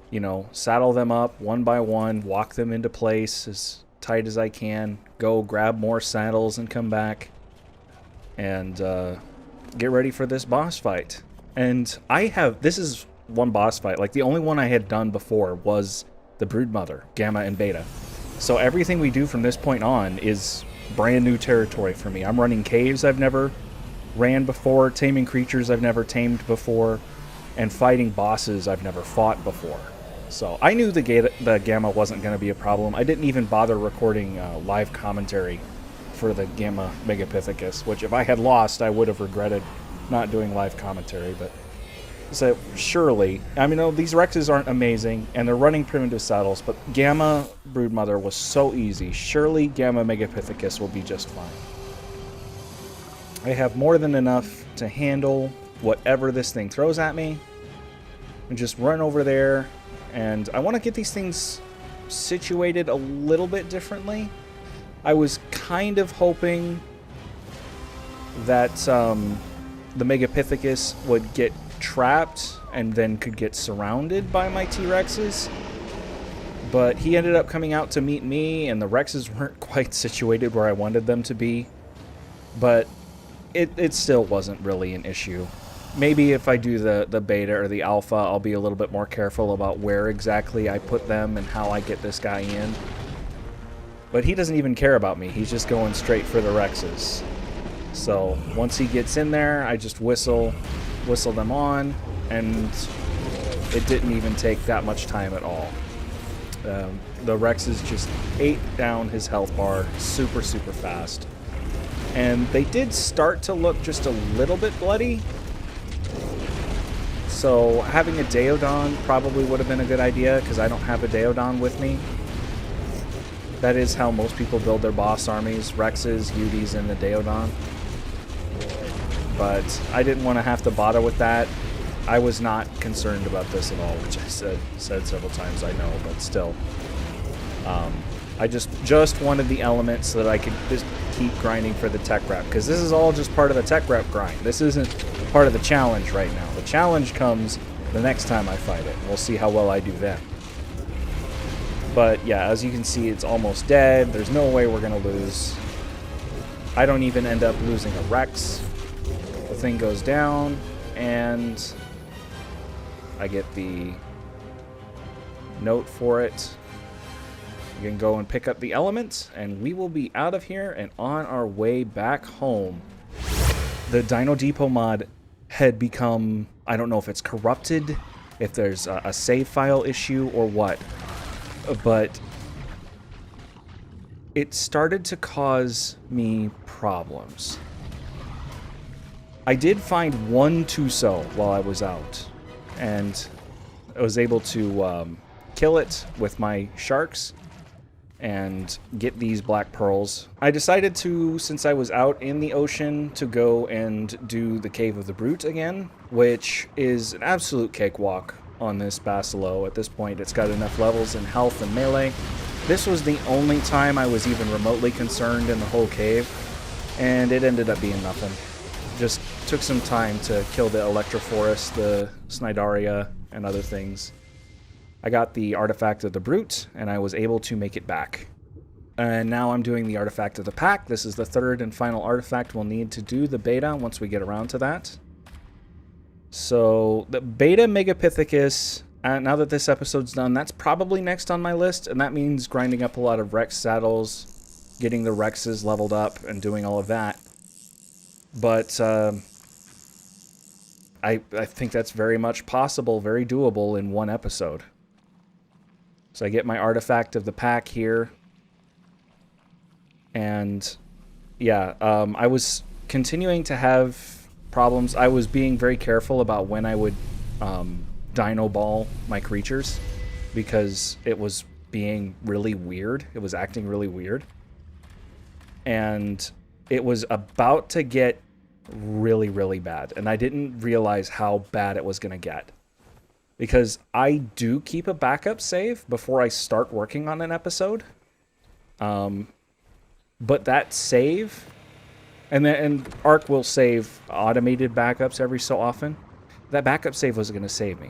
you know, saddle them up one by one, walk them into place as tight as I can, go grab more saddles and come back. And get ready for this boss fight. And this is one boss fight. Like, the only one I had done before was the Broodmother, Gamma and Beta. So everything we do from this point on is brand new territory for me. I'm running caves I've never ran before, taming creatures I've never tamed before, and fighting bosses I've never fought before. So I knew the Gamma wasn't going to be a problem. I didn't even bother recording live commentary for the Gamma Megapithecus, which if I had lost, I would have regretted not doing live commentary. But so surely, I mean, these Rexes aren't amazing, and they're running primitive saddles, but Gamma Broodmother was so easy. Surely Gamma Megapithecus will be just fine. I have more than enough to handle whatever this thing throws at me. And just run over there, and I want to get these things situated a little bit differently. I was kind of hoping that the Megapithecus would get trapped and then could get surrounded by my T-Rexes. But he ended up coming out to meet me, and the Rexes weren't quite situated where I wanted them to be. But it still wasn't really an issue. Maybe if I do the beta or the alpha, I'll be a little bit more careful about where exactly I put them and how I get this guy in. But he doesn't even care about me. He's just going straight for the Rexes. So once he gets in there, I just whistle them on, and it didn't even take that much time at all. The Rexes just ate down his health bar super, super fast. And they did start to look just a little bit bloody. So having a Deodon probably would have been a good idea, because I don't have a Deodon with me. That is how most people build their boss armies: Rexes, Utis, and the Deodon. But I didn't want to have to bother with that. I was not concerned about this at all, which I said several times, I know, but still. I just wanted the elements so that I could just keep grinding for the tech rep, because this is all just part of the tech rep grind. This isn't part of the challenge right now. The challenge comes the next time I fight it. We'll see how well I do then. But yeah, as you can see, it's almost dead. There's no way we're going to lose. I don't even end up losing a Rex. The thing goes down, and I get the note for it. You can go and pick up the elements, and we will be out of here and on our way back home. The Dino Depot mod had become, I don't know if it's corrupted, if there's a save file issue or what, but it started to cause me problems. I did find one Tuso while I was out, and I was able to kill it with my sharks and get these black pearls. I decided to, since I was out in the ocean, to go and do the Cave of the Brute again, which is an absolute cakewalk on this Basilo. At this point, it's got enough levels in health and melee. This was the only time I was even remotely concerned in the whole cave, and it ended up being nothing. Just took some time to kill the Electrophorus, the Snidaria, and other things. I got the Artifact of the Brute, and I was able to make it back. And now I'm doing the Artifact of the Pack. This is the third and final artifact we'll need to do the beta once we get around to that. So the beta Megapithecus, now that this episode's done, that's probably next on my list, and that means grinding up a lot of Rex saddles, getting the Rexes leveled up, and doing all of that. But I think that's very much possible, very doable in one episode. So I get my Artifact of the Pack here. And yeah, I was continuing to have problems. I was being very careful about when I would Dino Ball my creatures, because it was being really weird. It was acting really weird. And it was about to get really, really bad. And I didn't realize how bad it was going to get. Because I do keep a backup save before I start working on an episode. But that save, and Arc will save automated backups every so often. That backup save was going to save me.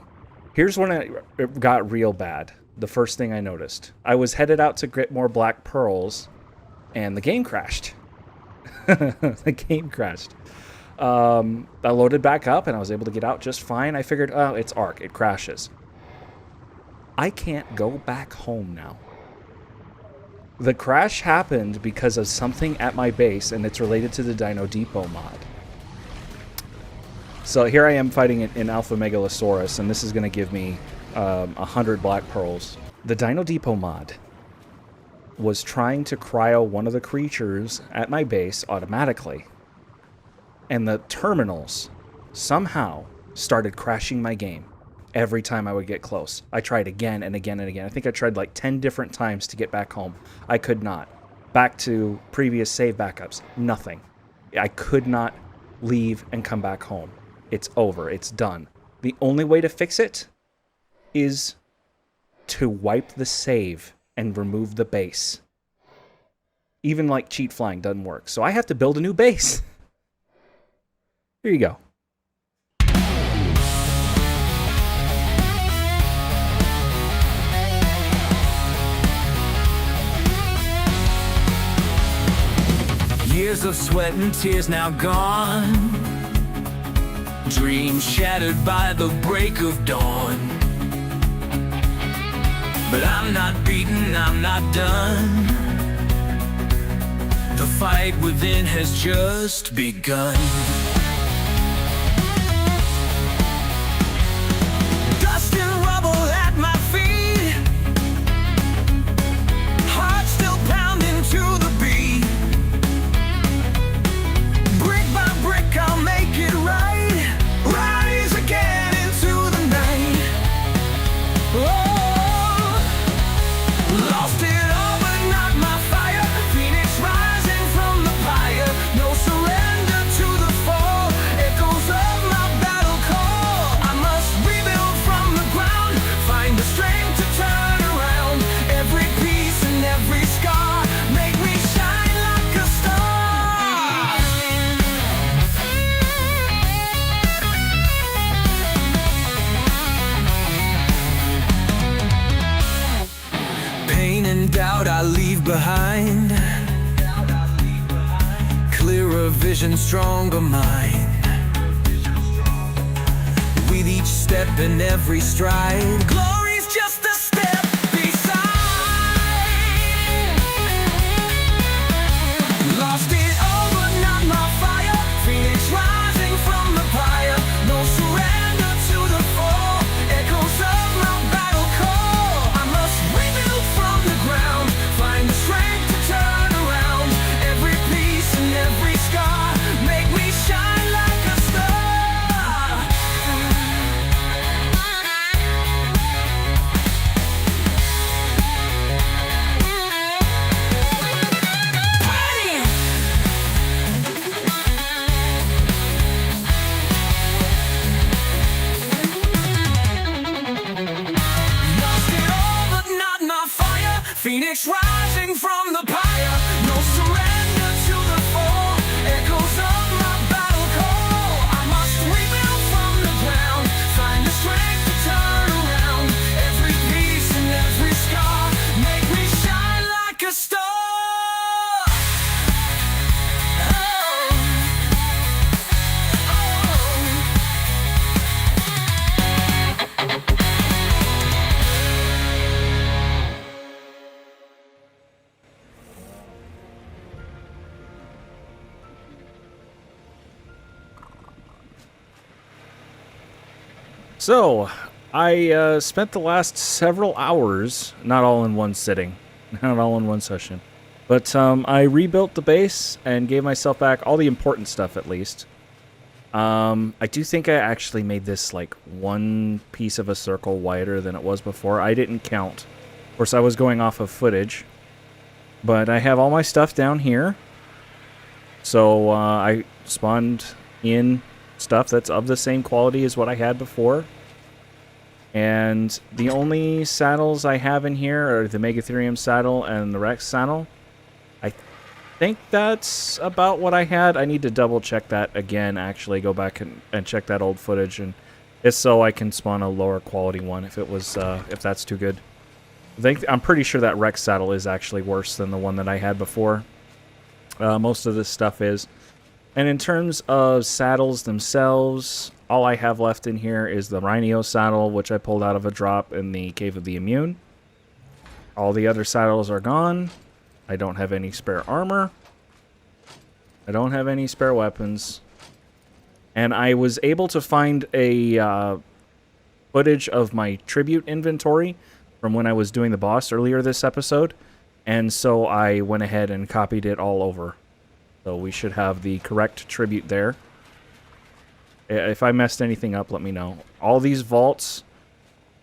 Here's when it got real bad. The first thing I noticed. I was headed out to get more black pearls, and the game crashed. The game crashed. I loaded back up, and I was able to get out just fine. I figured, oh, it's Arc. It crashes. I can't go back home now. The crash happened because of something at my base, and it's related to the Dino Depot mod. So here I am fighting an Alpha Megalosaurus, and this is going to give me 100 black pearls. The Dino Depot mod was trying to cryo one of the creatures at my base automatically. And the terminals somehow started crashing my game every time I would get close. I tried again and again and again. I think I tried like 10 different times to get back home. I could not. Back to previous save backups. Nothing. I could not leave and come back home. It's over. It's done. The only way to fix it is to wipe the save and remove the base. Even like cheat flying doesn't work. So I have to build a new base. Here you go. Years of sweat and tears now gone, dreams shattered by the break of dawn. But I'm not beaten, I'm not done. The fight within has just begun. Dust and rubble at my feet, heart still pounding to the beat. Brick by brick I'll make it right, rise again into the night. Oh, lost it all but not my fire, phoenix rising from the pyre. No surrender to the fall, echoes of my battle call. I must rebuild from the ground, find the strength to turn around. Every piece and every scar make me shine like a star. Pain and doubt I leave behind, clearer vision, stronger mind. With each step and every stride, glory's just a step beside. Lost it all but not my fire, phoenix rising from the pyre. No surrender to the fall, echoes of my battle call. I must rebuild from the ground, find the strength to turn around. Every piece and every scar make me shine like a star. Lost it all but not my fire, phoenix rising from the pyre. No surrender to the fall, echoes of my battle call. I must rebuild from the ground, find the strength to turn around. Every piece and every scar make me shine like a star. So, I spent the last several hours, not all in one sitting, not all in one session, but I rebuilt the base and gave myself back all the important stuff at least. I do think I actually made this like one piece of a circle wider than it was before. I didn't count. Of course, I was going off of footage, but I have all my stuff down here. So I spawned in stuff that's of the same quality as what I had before. And the only saddles I have in here are the Megatherium saddle and the Rex saddle. I think that's about what I had. I need to double check that again, actually. Go back and check that old footage. And if so, I can spawn a lower quality one if it was, if that's too good. I'm pretty sure that Rex saddle is actually worse than the one that I had before. Most of this stuff is. And in terms of saddles themselves, all I have left in here is the Rhino saddle, which I pulled out of a drop in the Cave of the Immune. All the other saddles are gone. I don't have any spare armor. I don't have any spare weapons. And I was able to find a footage of my tribute inventory from when I was doing the boss earlier this episode. And so I went ahead and copied it all over. So we should have the correct tribute there. If I messed anything up, let me know. All these vaults,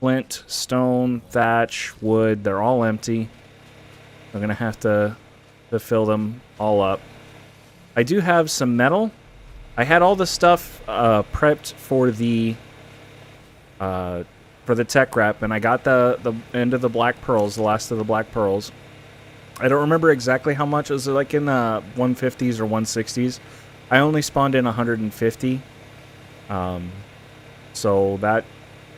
flint, stone, thatch, wood, they're all empty. I'm going to have to fill them all up. I do have some metal. I had all the stuff prepped for the tech wrap, and I got the end of the black pearls, the last of the black pearls. I don't remember exactly how much. It was like in the 150s or 160s. I only spawned in 150. So that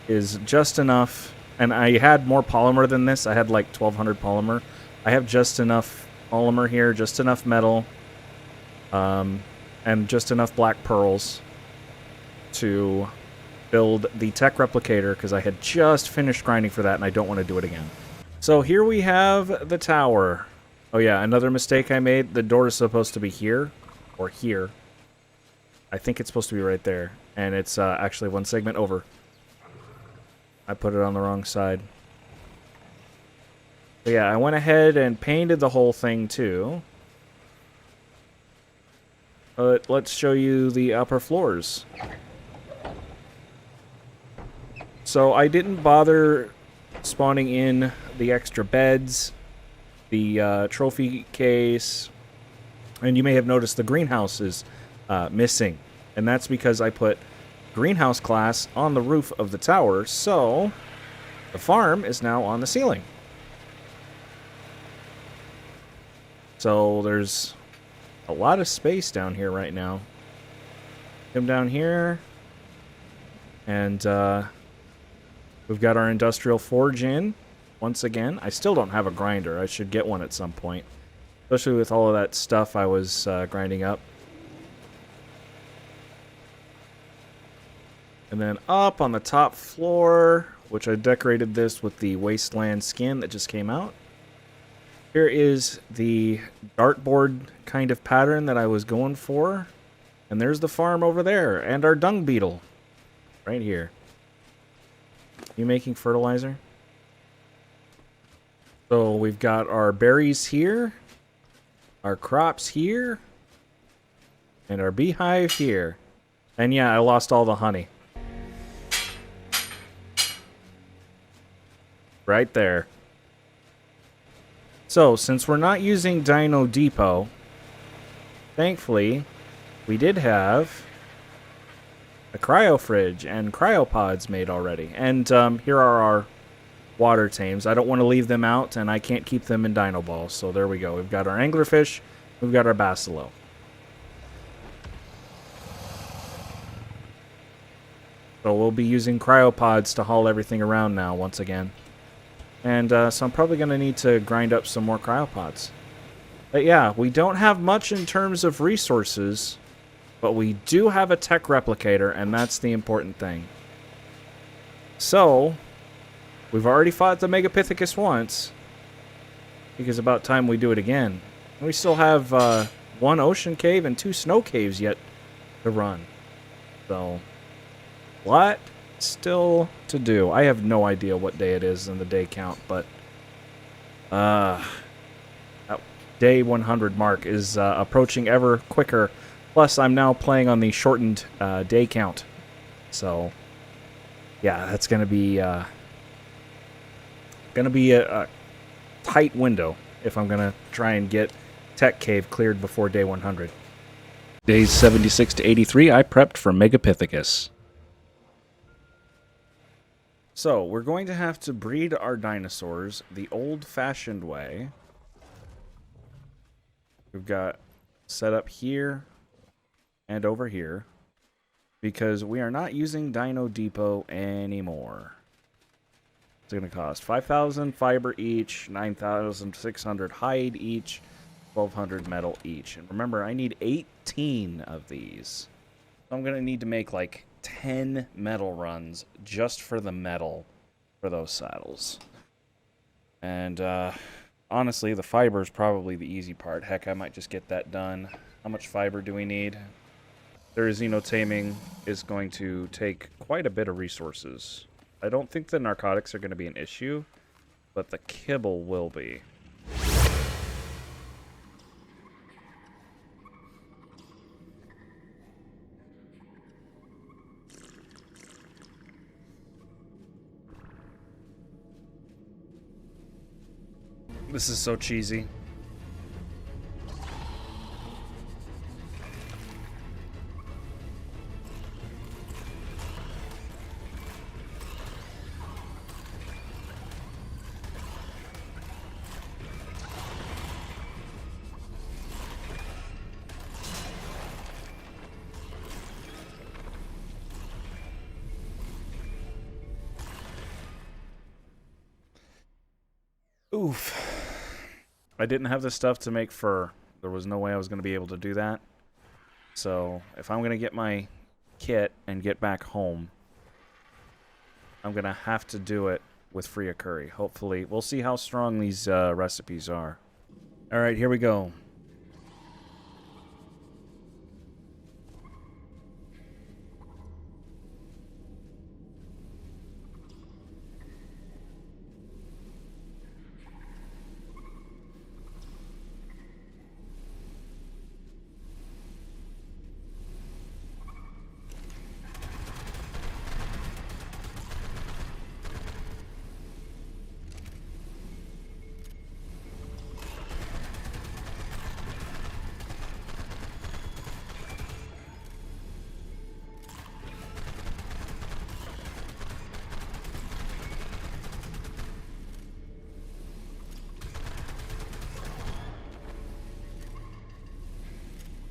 is just enough. And I had more polymer than this. I had like 1200 polymer. I have just enough polymer here, just enough metal, and just enough black pearls to build the tech replicator, because I had just finished grinding for that and I don't want to do it again. So here we have the tower. Oh yeah, another mistake I made. The door is supposed to be here, or here. I think it's supposed to be right there, and it's actually one segment over. I put it on the wrong side. But yeah, I went ahead and painted the whole thing too. But let's show you the upper floors. So I didn't bother spawning in the extra beds, the trophy case, and you may have noticed the greenhouse is missing. And that's because I put greenhouse class on the roof of the tower, so the farm is now on the ceiling. So there's a lot of space down here right now. Come down here, and we've got our industrial forge in. Once again, I still don't have a grinder. I should get one at some point, especially with all of that stuff I was grinding up. And then up on the top floor, which I decorated this with the wasteland skin that just came out. Here is the dartboard kind of pattern that I was going for. And there's the farm over there, and our dung beetle right here. You making fertilizer? So we've got our berries here, our crops here, and our beehive here. And yeah, I lost all the honey. Right there. So, since we're not using Dino Depot, thankfully, we did have a cryo fridge and cryopods made already. And here are our water tames. I don't want to leave them out, and I can't keep them in Dino Balls. So there we go. We've got our anglerfish. We've got our basilo. So we'll be using cryopods to haul everything around now once again. And so I'm probably going to need to grind up some more cryopods. But yeah, we don't have much in terms of resources, but we do have a tech replicator, and that's the important thing. So, we've already fought the Megapithecus once. I think it's about time we do it again. And we still have one ocean cave and 2 snow caves yet to run. So, what still to do? I have no idea what day it is in the day count, but that day 100 mark is approaching ever quicker. Plus, I'm now playing on the shortened day count. So, yeah, that's going to be a tight window if I'm going to try and get Tech Cave cleared before day 100. Days 76 to 83, I prepped for Megapithecus. So, we're going to have to breed our dinosaurs the old-fashioned way. We've got set up here and over here because we are not using Dino Depot anymore. It's going to cost 5,000 fiber each, 9,600 hide each, 1,200 metal each. And remember, I need 18 of these. So I'm going to need to make like 10 metal runs just for the metal for those saddles. And honestly, the fiber is probably the easy part. Heck, I might just get that done. How much fiber do we need? Therizino taming is going to take quite a bit of resources. I don't think the narcotics are going to be an issue, but the kibble will be. This is so cheesy. Oof. I didn't have the stuff to make fur. There was no way I was going to be able to do that. So, if I'm going to get my kit and get back home, I'm going to have to do it with Freya curry. Hopefully, we'll see how strong these recipes are. Alright, here we go.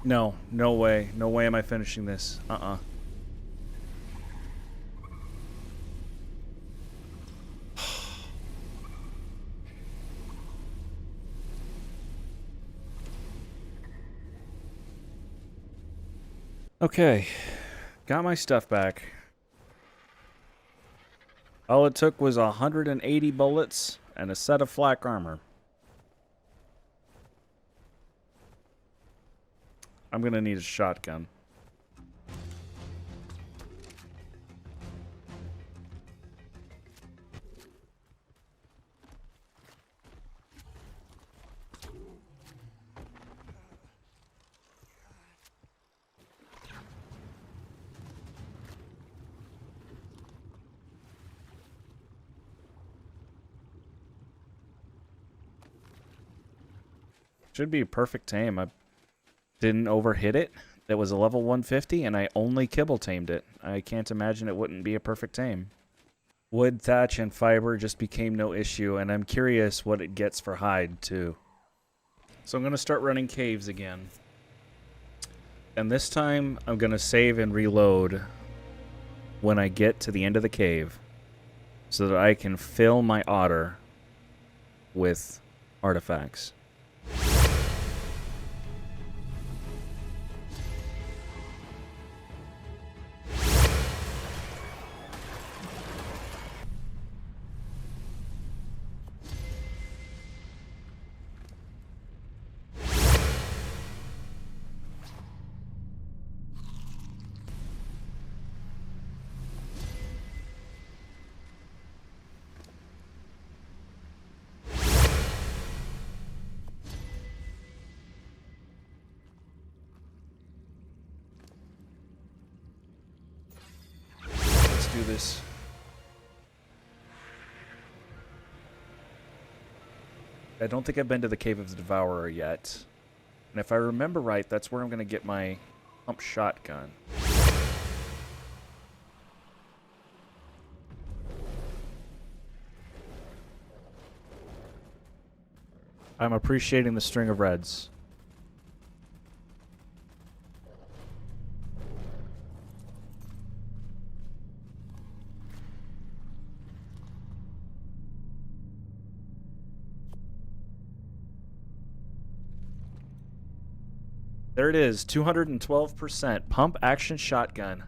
No, no way. No way am I finishing this. Okay. Got my stuff back. All it took was 180 bullets and a set of flak armor. I'm gonna need a shotgun. Should be a perfect tame. I didn't overhit it. It was a level 150, and I only kibble tamed it. I can't imagine it wouldn't be a perfect tame. Wood, thatch, and fiber just became no issue, and I'm curious what it gets for hide, too. So I'm going to start running caves again. And this time, I'm going to save and reload when I get to the end of the cave, so that I can fill my otter with artifacts. Do this. I don't think I've been to the Cave of the Devourer yet. And if I remember right, that's where I'm going to get my Pump shotgun. I'm appreciating the string of reds. There it is, 212%. Pump action shotgun.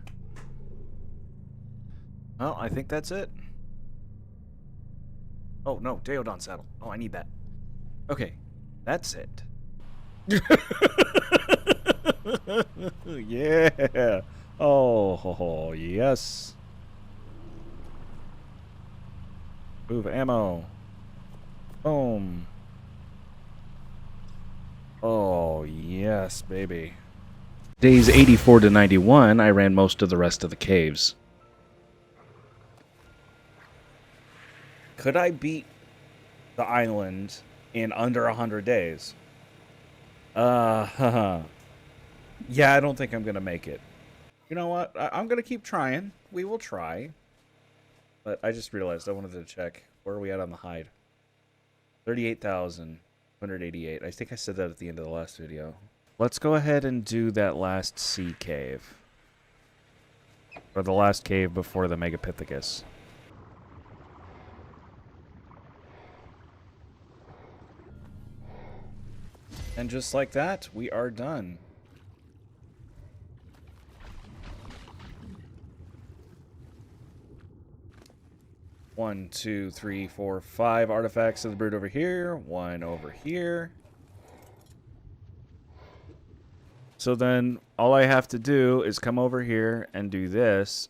Well, I think that's it. Oh, no, Deodon saddle. Oh, I need that. Okay, that's it. Yeah. Oh, yes. Move ammo. Boom. Oh, yes, baby. Days 84 to 91, I ran most of the rest of the caves. Could I beat the island in under 100 days? Yeah, I don't think I'm going to make it. You know what? I'm going to keep trying. We will try. But I just realized I wanted to check. Where are we at on the hide? 38,188. I think I said that at the end of the last video. Let's go ahead and do that last sea cave. Or the last cave before the Megapithecus. And just like that, we are done. One, two, three, four, 5 artifacts of the brood over here. 1 over here. So then all I have to do is come over here and do this.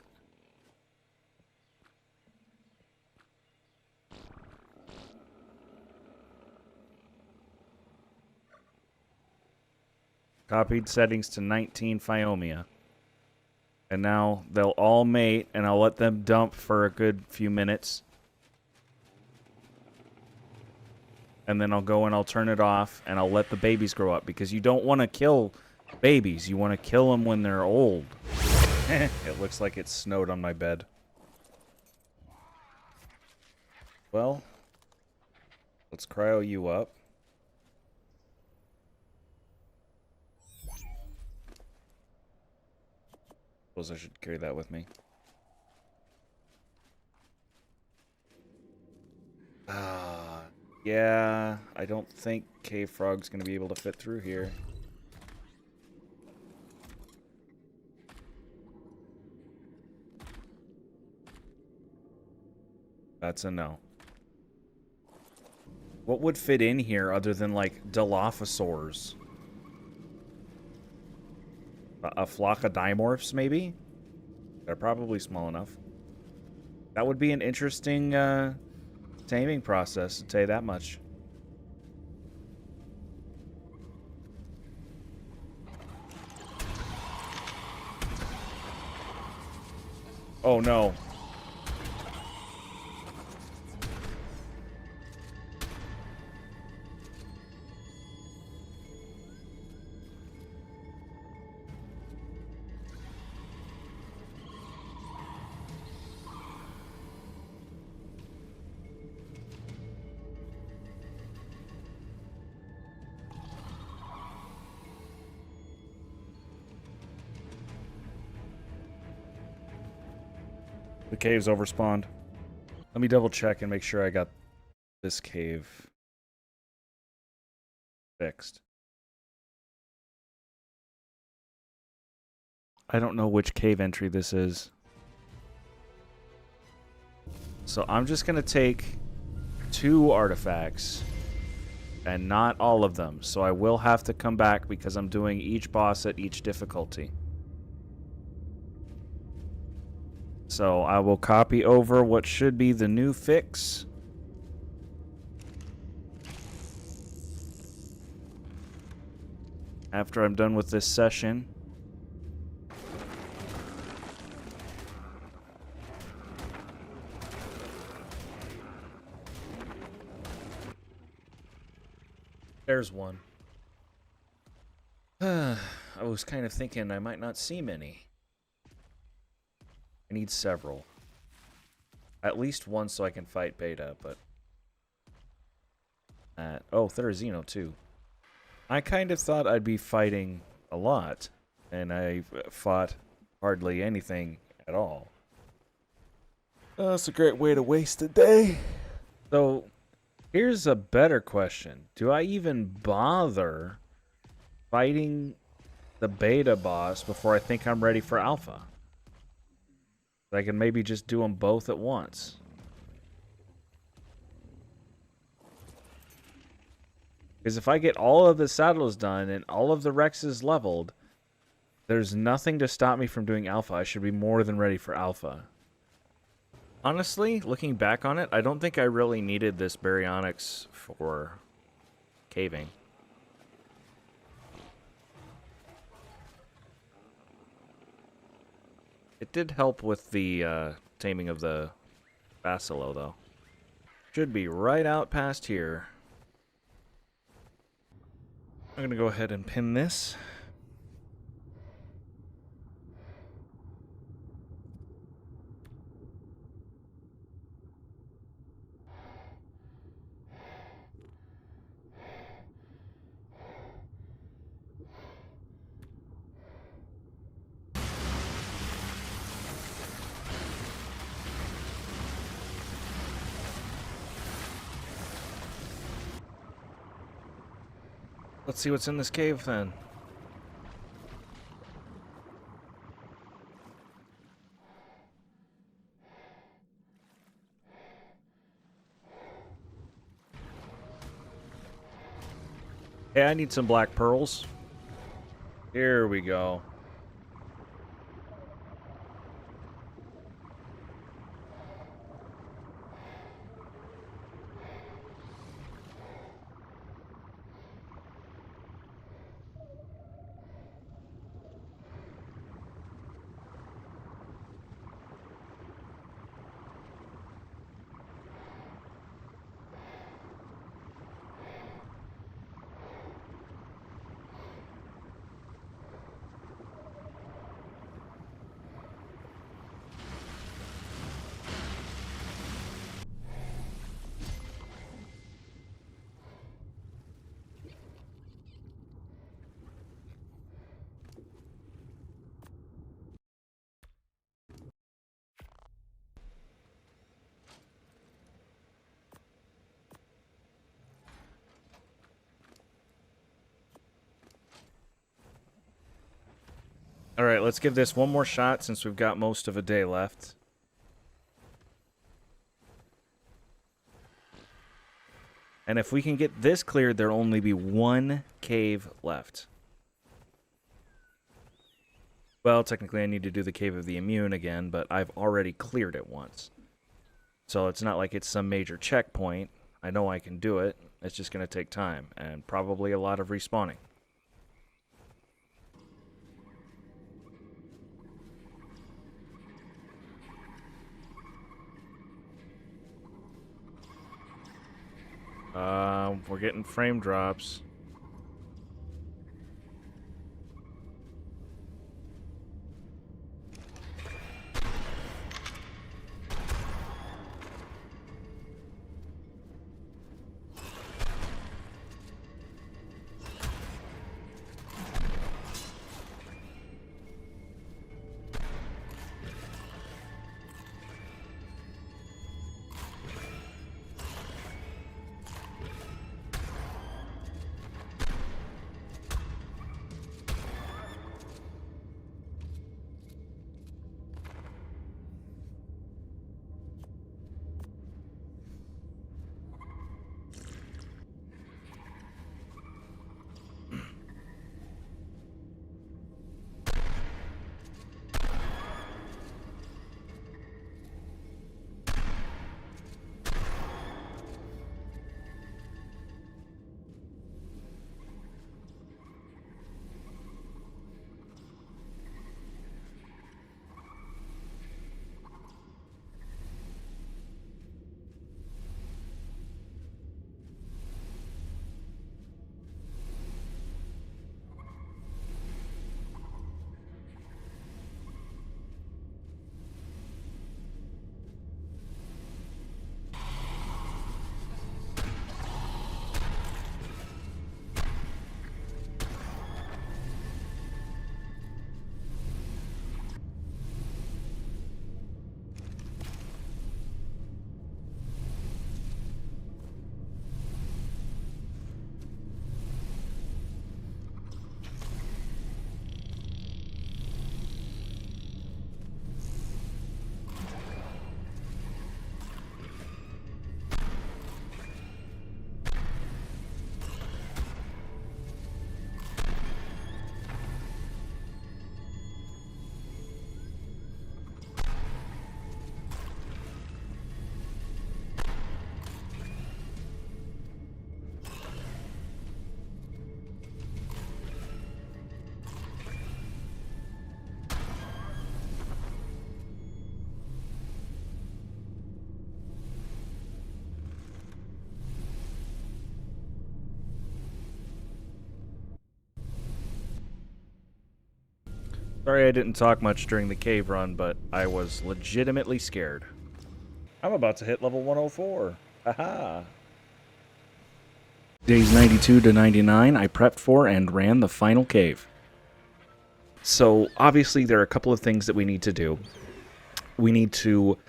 Copied settings to 19 Phiomia. And now they'll all mate, and I'll let them dump for a good few minutes. And then I'll go and I'll turn it off, and I'll let the babies grow up. Because you don't want to kill babies. You want to kill them when they're old. It looks like it snowed on my bed. Well, let's cryo you up. Suppose I should carry that with me. Yeah, I don't think Cave Frog's gonna be able to fit through here. That's a no. What would fit in here other than, like, Dilophosaurs? A flock of dimorphs, maybe? They're probably small enough. That would be an interesting taming process, I'll tell you that much. Oh no. The cave's overspawned. Let me double check and make sure I got this cave fixed. I don't know which cave entry this is. So I'm just going to take 2 artifacts and not all of them. So I will have to come back because I'm doing each boss at each difficulty. So I will copy over what should be the new fix. After I'm done with this session. There's one. I was kind of thinking I might not see many. I need several. At least one so I can fight Beta, but... oh, Therizino too. I kind of thought I'd be fighting a lot, and I fought hardly anything at all. That's a great way to waste a day. So, here's a better question. Do I even bother fighting the Beta boss before I think I'm ready for Alpha? I can maybe just do them both at once. Because if I get all of the saddles done and all of the Rexes leveled, there's nothing to stop me from doing Alpha. I should be more than ready for Alpha. Honestly, looking back on it, I don't think I really needed this Baryonyx for caving. It did help with the taming of the Bacillo, though. Should be right out past here. I'm gonna go ahead and pin this. Let's see what's in this cave then. Hey, I need some black pearls. Here we go. Alright, let's give this one more shot since we've got most of a day left. And if we can get this cleared, there'll only be one cave left. Well, technically I need to do the Cave of the Immune again, but I've already cleared it once. So it's not like it's some major checkpoint. I know I can do it. It's just going to take time, and probably a lot of respawning. We're getting frame drops. Sorry I didn't talk much during the cave run, but I was legitimately scared. I'm about to hit level 104. Haha. Days 92 to 99, I prepped for and ran the final cave. So, obviously, there are a couple of things that we need to do. We need to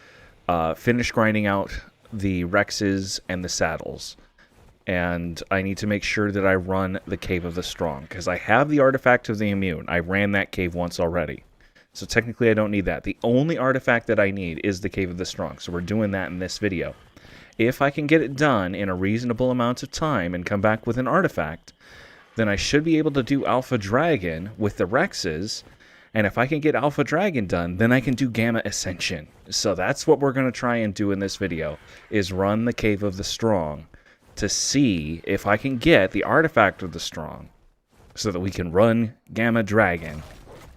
finish grinding out the Rexes and the saddles. And I need to make sure that I run the Cave of the Strong, because I have the Artifact of the Immune. I ran that cave once already. So technically I don't need that. The only artifact that I need is the Cave of the Strong, so we're doing that in this video. If I can get it done in a reasonable amount of time and come back with an artifact, then I should be able to do Alpha Dragon with the Rexes, and if I can get Alpha Dragon done, then I can do Gamma Ascension. So that's what we're going to try and do in this video, is run the Cave of the Strong, to see if I can get the Artifact of the Strong so that we can run Gamma Dragon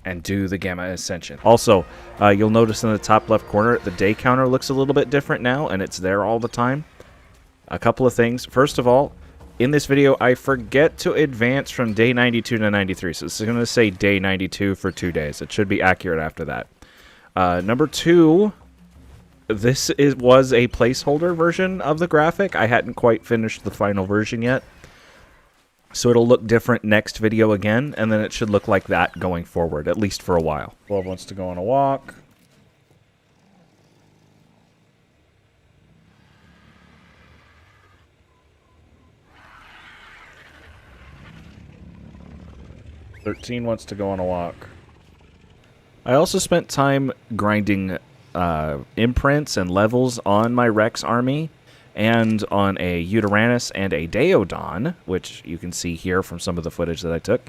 and do the Gamma Ascension. Also, you'll notice in the top left corner, the day counter looks a little bit different now, and it's there all the time. A couple of things. First of all, in this video, I forget to advance from day 92 to 93, so it's going to say day 92 for 2 days. It should be accurate after that. Number two, this was a placeholder version of the graphic. I hadn't quite finished the final version yet. So it'll look different next video again, and then it should look like that going forward, at least for a while. 12 wants to go on a walk. "13 wants to go on a walk. I also spent time grinding imprints and levels on my Rex army and on a Uteranus and a Deodon, which you can see here from some of the footage that I took.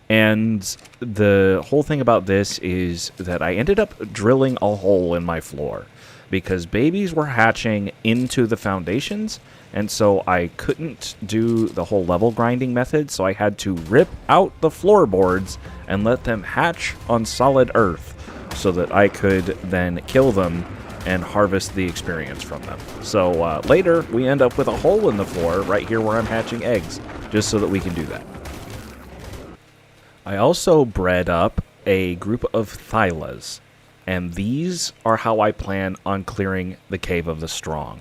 And the whole thing about this is that I ended up drilling a hole in my floor because babies were hatching into the foundations, and so I couldn't do the whole level grinding method, so I had to rip out the floorboards and let them hatch on solid earth, so that I could then kill them and harvest the experience from them. So later, we end up with a hole in the floor right here where I'm hatching eggs, just so that we can do that. I also bred up a group of Thylas, and these are how I plan on clearing the Cave of the Strong.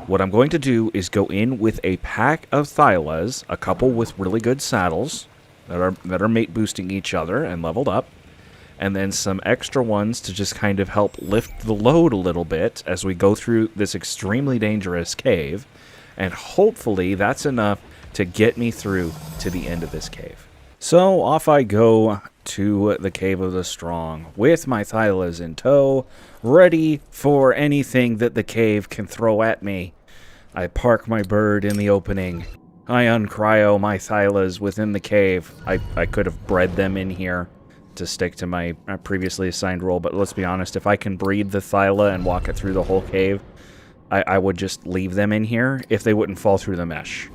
What I'm going to do is go in with a pack of Thylas, a couple with really good saddles that are mate boosting each other and leveled up, and then some extra ones to just kind of help lift the load a little bit as we go through this extremely dangerous cave, and hopefully that's enough to get me through to the end of this cave. So off I go to the Cave of the Strong with my Thylas in tow, ready for anything that the cave can throw at me. I park my bird in the opening. I uncryo my Thylas within the cave. I could have bred them in here to stick to my previously assigned role, but let's be honest, if I can breed the Thyla and walk it through the whole cave, I would just leave them in here if they wouldn't fall through the mesh.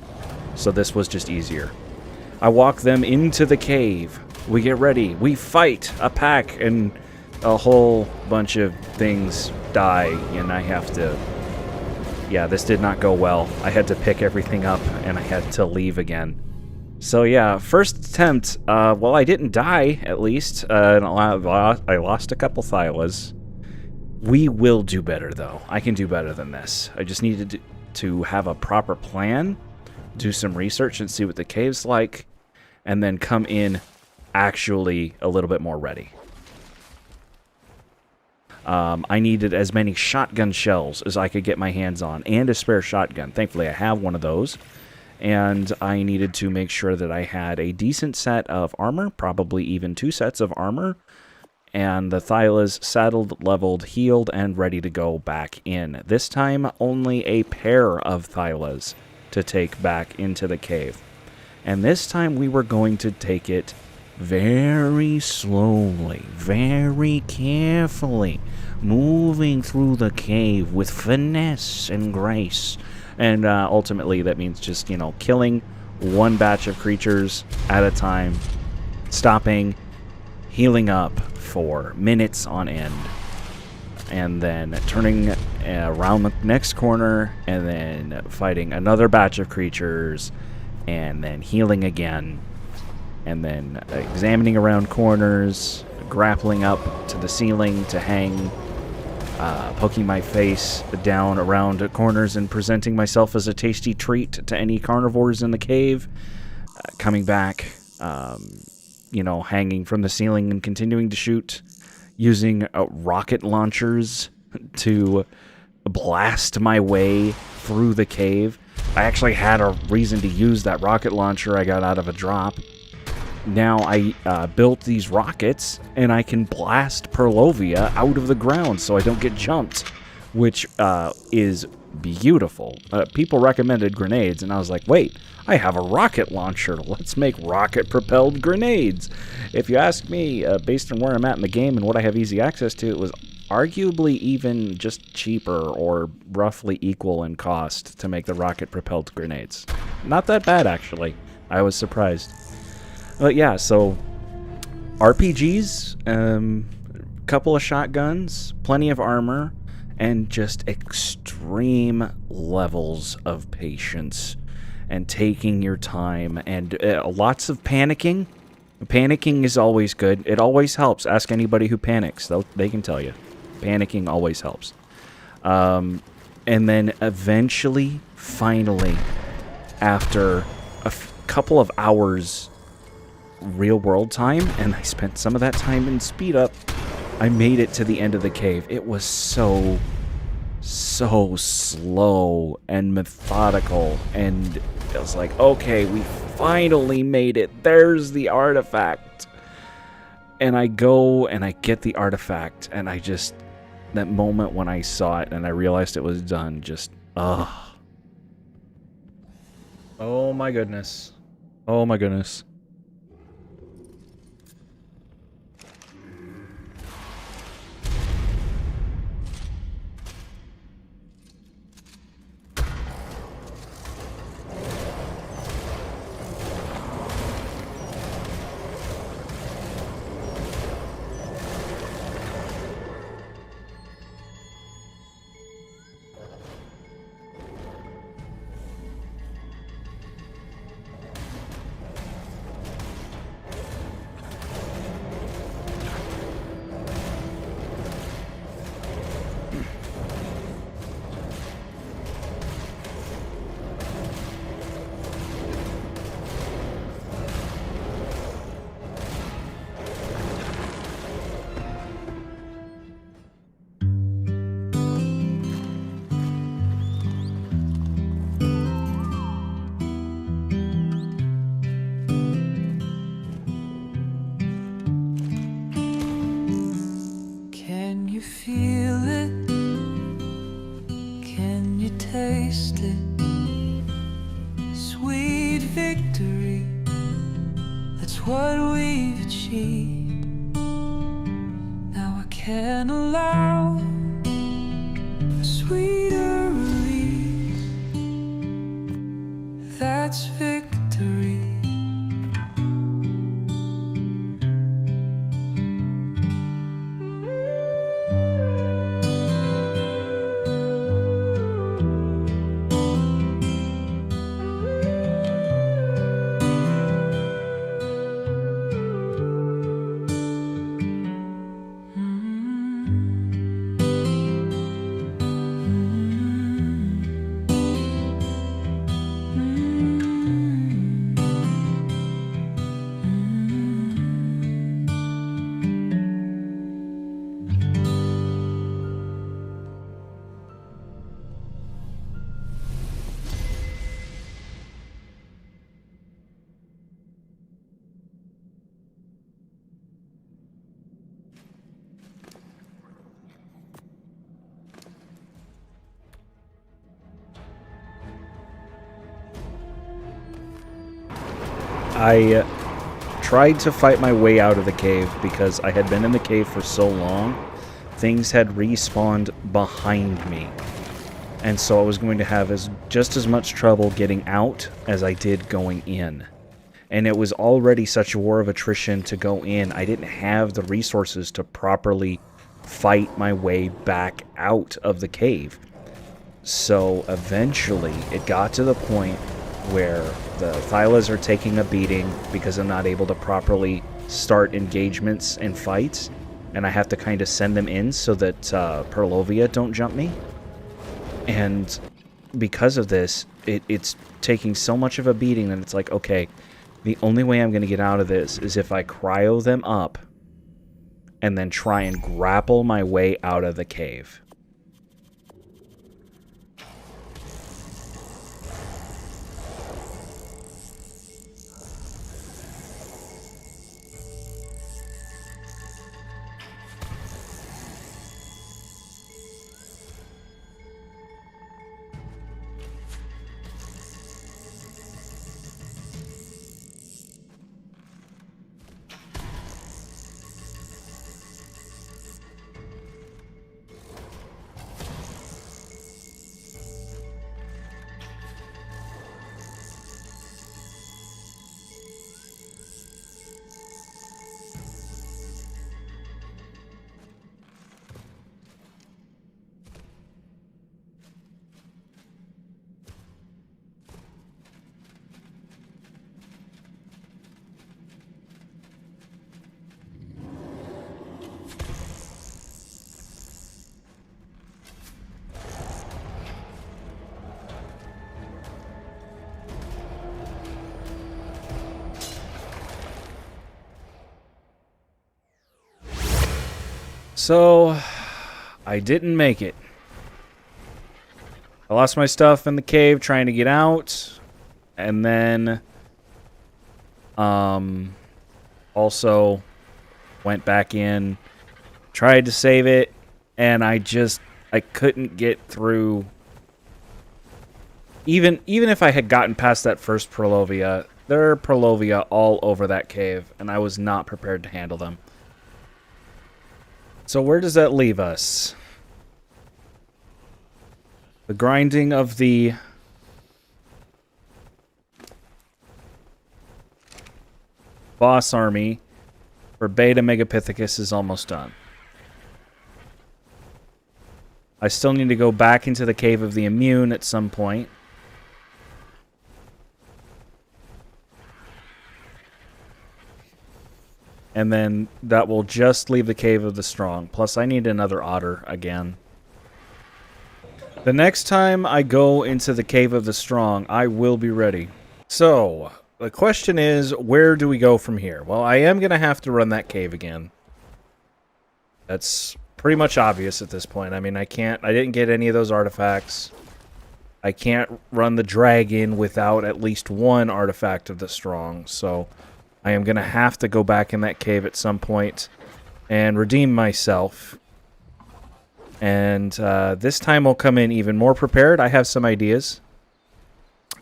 So this was just easier. I walk them into the cave. We get ready. We fight a pack, and a whole bunch of things die, and I have to... Yeah, this did not go well. I had to pick everything up, and I had to leave again. So yeah, first attempt, well, I didn't die, at least. And I lost a couple Thylas. We will do better, though. I can do better than this. I just needed to have a proper plan, do some research and see what the cave's like, and then come in actually a little bit more ready. I needed as many shotgun shells as I could get my hands on, and a spare shotgun. Thankfully, I have one of those. And I needed to make sure that I had a decent set of armor, probably even 2 sets of armor, and the Thylas saddled, leveled, healed, and ready to go back in. This time, only a pair of Thylas to take back into the cave. And this time we were going to take it very slowly, very carefully, moving through the cave with finesse and grace. And ultimately that means just, you know, killing one batch of creatures at a time, stopping, healing up for minutes on end, and then turning around the next corner, and then fighting another batch of creatures, and then healing again, and then examining around corners, grappling up to the ceiling to hang, poking my face down around corners and presenting myself as a tasty treat to any carnivores in the cave, coming back, hanging from the ceiling and continuing to shoot, using rocket launchers to blast my way through the cave. I actually had a reason to use that rocket launcher I got out of a drop. Now I built these rockets, and I can blast Perlovia out of the ground so I don't get jumped, which is beautiful. People recommended grenades, and I was like, wait, I have a rocket launcher. Let's make rocket-propelled grenades. If you ask me, based on where I'm at in the game and what I have easy access to, it was arguably even just cheaper or roughly equal in cost to make the rocket-propelled grenades. Not that bad, actually. I was surprised. But yeah, so RPGs, couple of shotguns, plenty of armor, and just extreme levels of patience and taking your time, and lots of panicking. Panicking is always good. It always helps. Ask anybody who panics. They can tell you. Panicking always helps. And then eventually, finally, after a couple of hours real world time, and I spent some of that time in speed up, I made it to the end of the cave. It was so slow and methodical, and it was like, okay, we finally made it. There's the artifact. And I go and I get the artifact, and I just, that moment when I saw it and I realized it was done, just, oh my goodness. Oh my goodness. I tried to fight my way out of the cave because I had been in the cave for so long. Things had respawned behind me. And so I was going to have just as much trouble getting out as I did going in. And it was already such a war of attrition to go in. I didn't have the resources to properly fight my way back out of the cave. So eventually it got to the point where the Thylas are taking a beating because I'm not able to properly start engagements and fights, and I have to kind of send them in so that Perlovia don't jump me. And because of this, it's taking so much of a beating that it's like, okay, the only way I'm going to get out of this is if I cryo them up and then try and grapple my way out of the cave. So, I didn't make it. I lost my stuff in the cave trying to get out, and then also went back in, tried to save it, and I couldn't get through. Even if I had gotten past that first Perlovia, there are Perlovia all over that cave, and I was not prepared to handle them. So where does that leave us? The grinding of the boss army for Beta Megapithecus is almost done. I still need to go back into the Cave of the Immune at some point. And then that will just leave the Cave of the Strong. Plus, I need another otter again. The next time I go into the Cave of the Strong, I will be ready. So, the question is, where do we go from here? Well, I am going to have to run that cave again. That's pretty much obvious at this point. I mean, I didn't get any of those artifacts. I can't run the dragon without at least one artifact of the Strong, so I am going to have to go back in that cave at some point and redeem myself. And this time I'll come in even more prepared. I have some ideas.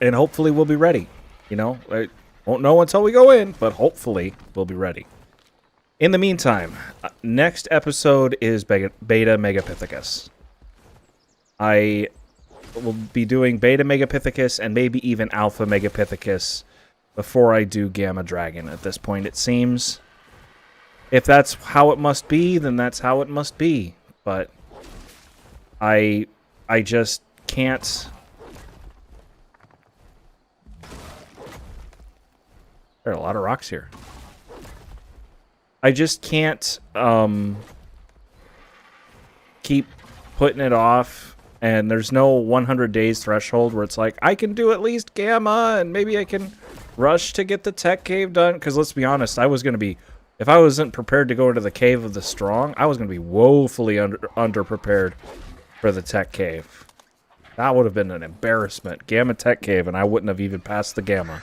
And hopefully we'll be ready. You know, I won't know until we go in, but hopefully we'll be ready. In the meantime, next episode is Beta Megapithecus. I will be doing Beta Megapithecus and maybe even Alpha Megapithecus before I do Gamma Dragon at this point, it seems. If that's how it must be, then that's how it must be. But I just can't. There are a lot of rocks here. I just can't keep putting it off, and there's no 100 days threshold where it's like, I can do at least Gamma, and maybe I can rush to get the tech cave done. Because let's be honest, I was going to be, if I wasn't prepared to go into the Cave of the Strong, I was going to be woefully under-prepared for the tech cave. That would have been an embarrassment. Gamma tech cave, and I wouldn't have even passed the Gamma.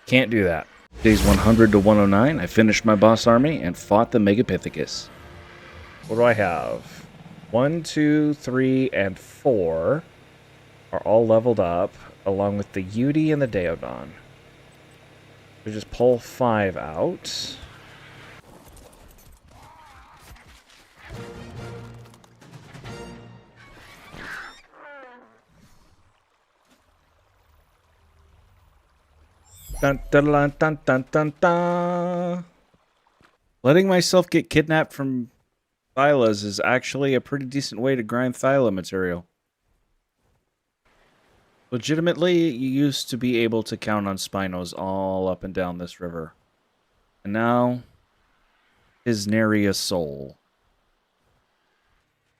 Can't do that. Days 100 to 109, I finished my boss army and fought the Megapithecus. What do I have? 1, 2, 3, and 4 are all leveled up, along with the Yudi and the Deodon. We just pull 5 out. Dun, dun, dun, dun, dun, dun, dun. Letting myself get kidnapped from Thylas is actually a pretty decent way to grind Thyla material. Legitimately, you used to be able to count on Spinos all up and down this river. And now his nary a soul.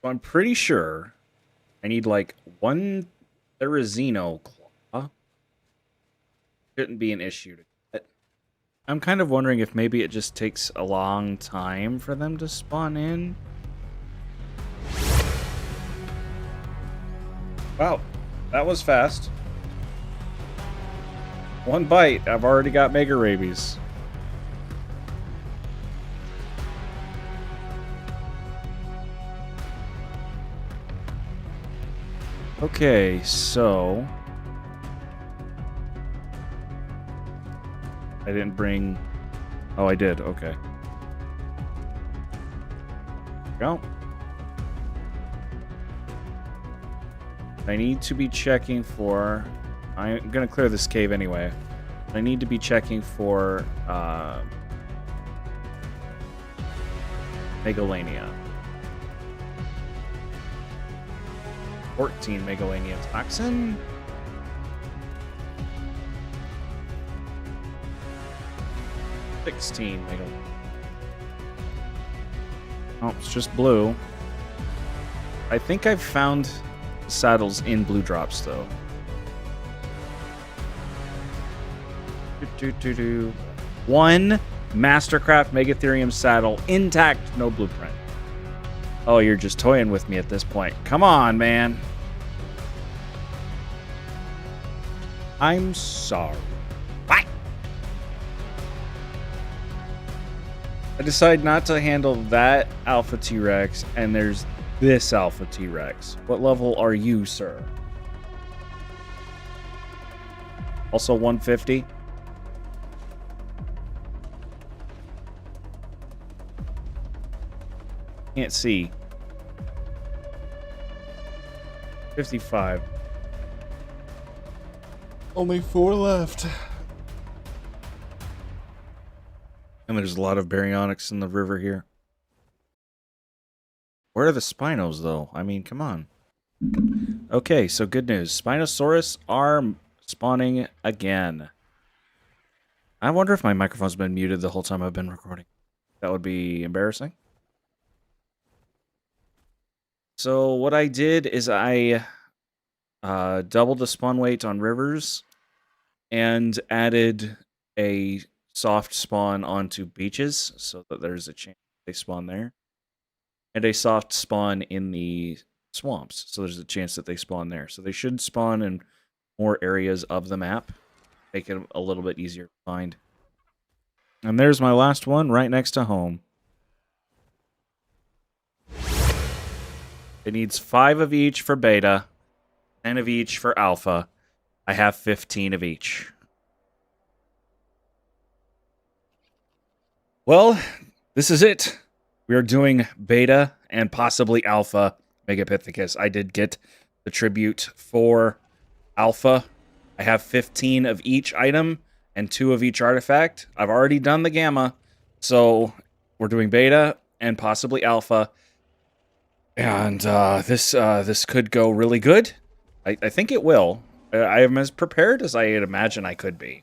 So I'm pretty sure I need like one Therizino claw. Shouldn't be an issue to get. I'm kind of wondering if maybe it just takes a long time for them to spawn in. Wow, that was fast. One bite, I've already got mega rabies. Okay, so I didn't bring... Oh, I did. Okay. Go. I need to be checking for... I'm going to clear this cave anyway. I need to be checking for Megalania. 14 Megalania toxin. $16 Megalania. Oh, it's just blue. I think I've found saddles in blue drops, though. One Mastercraft Megatherium saddle, intact, no blueprint. Oh, you're just toying with me at this point. Come on, man. I'm sorry. What? I decide not to handle that Alpha T-Rex, and there's this Alpha T-Rex. What level are you, sir? Also 150? Can't see. 55. Only 4 left. And there's a lot of baryonyx in the river here. Where are the Spinos, though? I mean, come on. Okay, so good news. Spinosaurus are spawning again. I wonder if my microphone's been muted the whole time I've been recording. That would be embarrassing. So what I did is I doubled the spawn weight on rivers and added a soft spawn onto beaches so that there's a chance they spawn there. And a soft spawn in the swamps, so there's a chance that they spawn there. So they should spawn in more areas of the map, make it a little bit easier to find. And there's my last one right next to home. It needs 5 of each for beta, 10 of each for alpha. I have 15 of each. Well, this is it. We are doing beta and possibly alpha Megapithecus. I did get the tribute for alpha. I have 15 of each item and 2 of each artifact. I've already done the gamma, so we're doing beta and possibly alpha. And this could go really good. I think it will. I am as prepared as I had imagined I could be.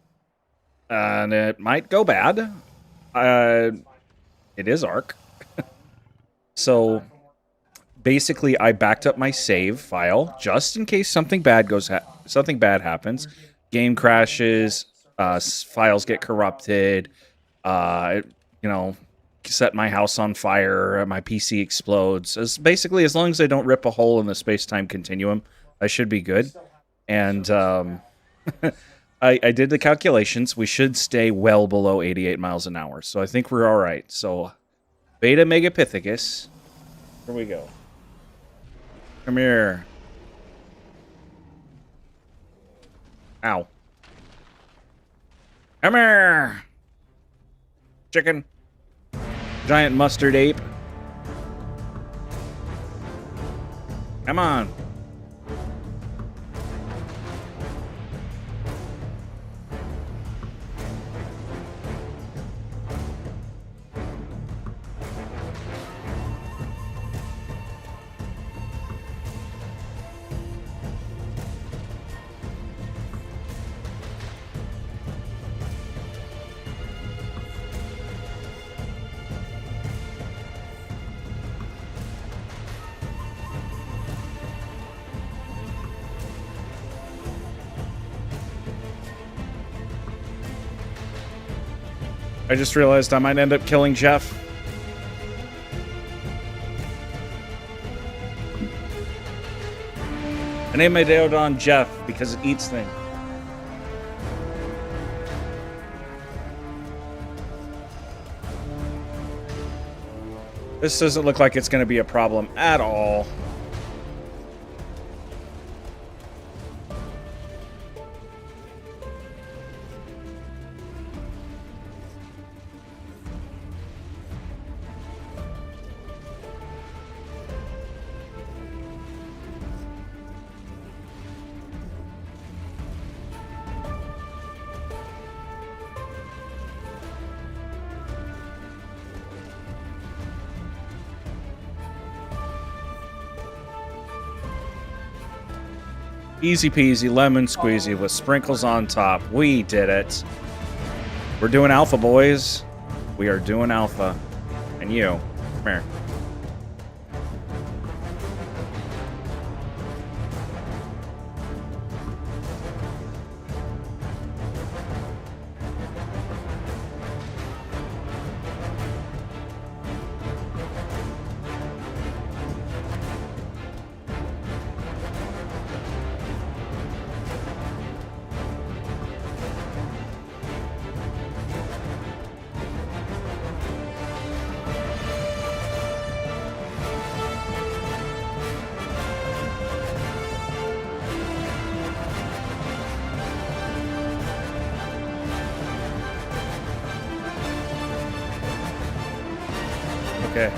And it might go bad. It is Ark. So basically, I backed up my save file just in case something bad happens. Game crashes, files get corrupted, set my house on fire, my PC explodes. Basically, as long as I don't rip a hole in the space-time continuum, I should be good. And I did the calculations. We should stay well below 88 miles an hour, so I think we're all right. So, Beta Megapithecus, here we go. Come here. Ow. Come here! Chicken. Giant mustard ape. Come on. I just realized I might end up killing Jeff. I named my Deodon Jeff because it eats things. This doesn't look like it's going to be a problem at all. Easy peasy, lemon squeezy with sprinkles on top. We did it. We're doing alpha, boys. We are doing alpha. And you, come here. Okay.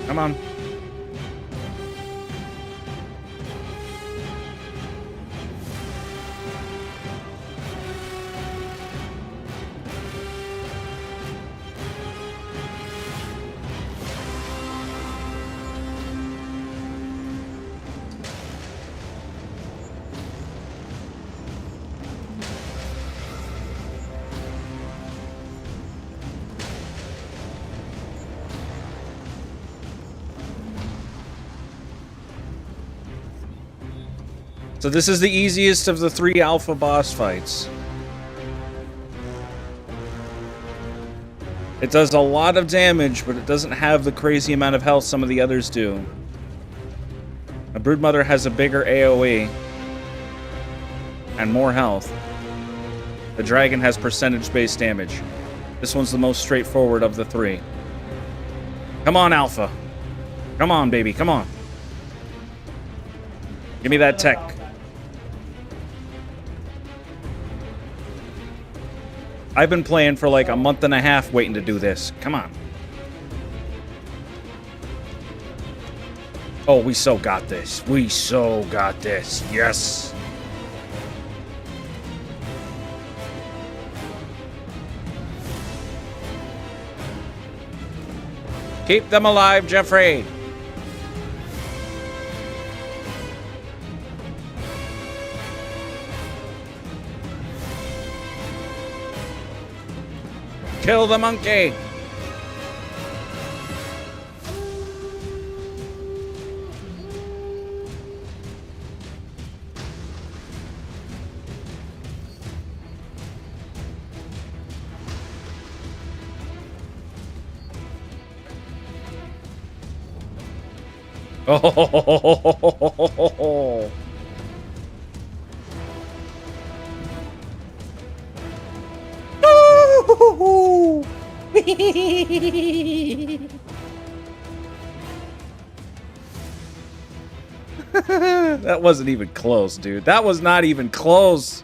Come on. So this is the easiest of the 3 alpha boss fights. It does a lot of damage, but it doesn't have the crazy amount of health some of the others do. A Broodmother has a bigger AoE and more health. The dragon has percentage-based damage. This one's the most straightforward of the 3. Come on, Alpha. Come on, baby, come on. Give me that tech. I've been playing for like a month and a half waiting to do this. Come on. Oh, we so got this. We so got this. Yes. Keep them alive, Jeffrey. Kill the monkey! Oh! That wasn't even close, dude. That was not even close.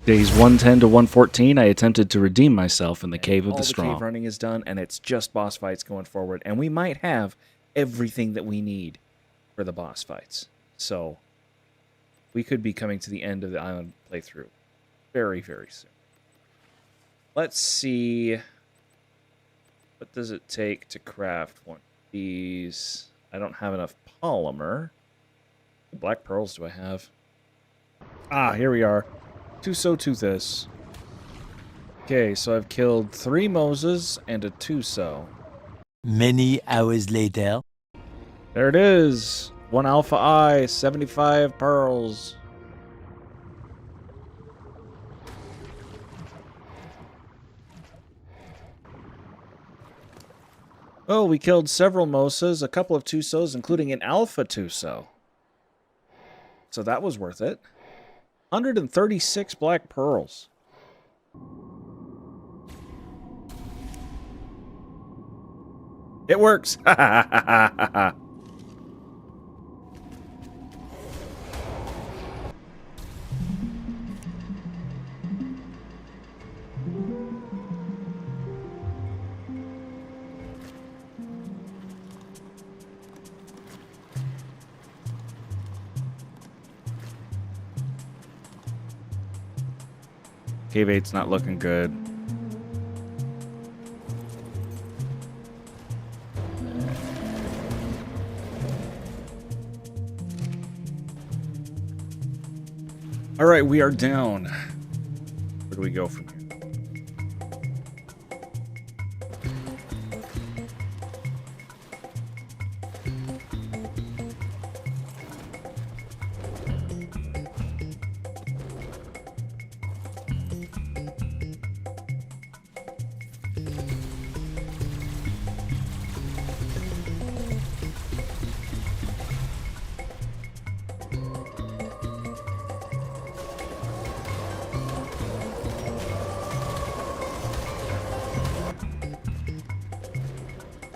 Days 110 to 114, I attempted to redeem myself in the Cave of the Strong. All the cave running is done, and it's just boss fights going forward. And we might have everything that we need for the boss fights. So we could be coming to the end of the island playthrough very, very soon. Let's see. What does it take to craft one of these? I don't have enough polymer. What black pearls do I have? Ah, here we are. Tuso Toothus. Okay, so I've killed 3 Moses and a Tuso. Many hours later. There it is. 1 Alpha Eye, 75 pearls. Oh, we killed several Mosas, a couple of Tusos, including an Alpha Tuso. So that was worth it. 136 black pearls. It works. Cave 8's not looking good. All right, we are down. Where do we go from here?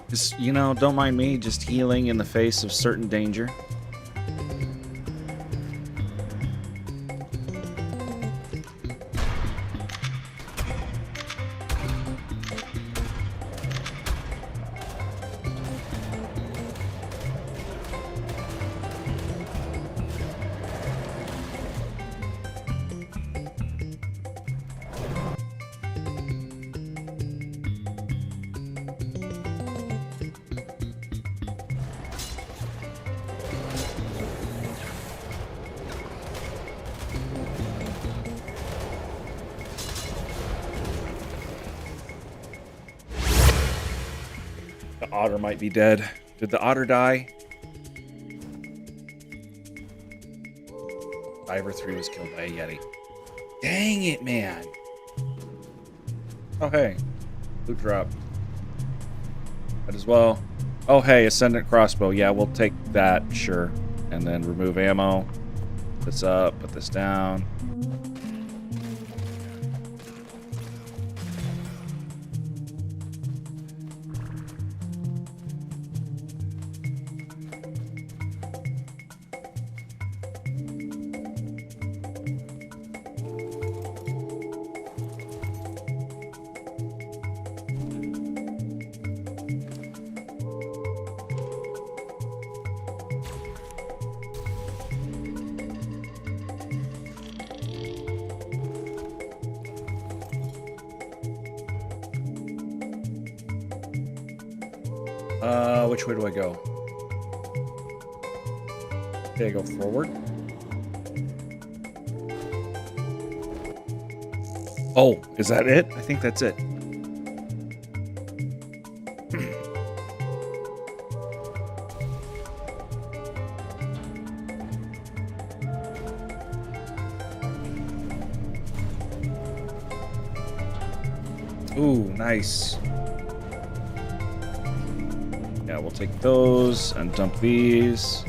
Just, you know, don't mind me, just healing in the face of certain danger. The otter might be dead. Did the otter die? Diver 3 was killed by a Yeti. Dang it, man. Oh, hey. Loot drop. Might as well. Oh, hey, Ascendant Crossbow. Yeah, we'll take that, sure. And then remove ammo. Put this up, put this down. Which way do I go? Okay, I go forward. Oh, is that it? I think that's it. Ooh, nice. Yeah, we'll take those and dump these.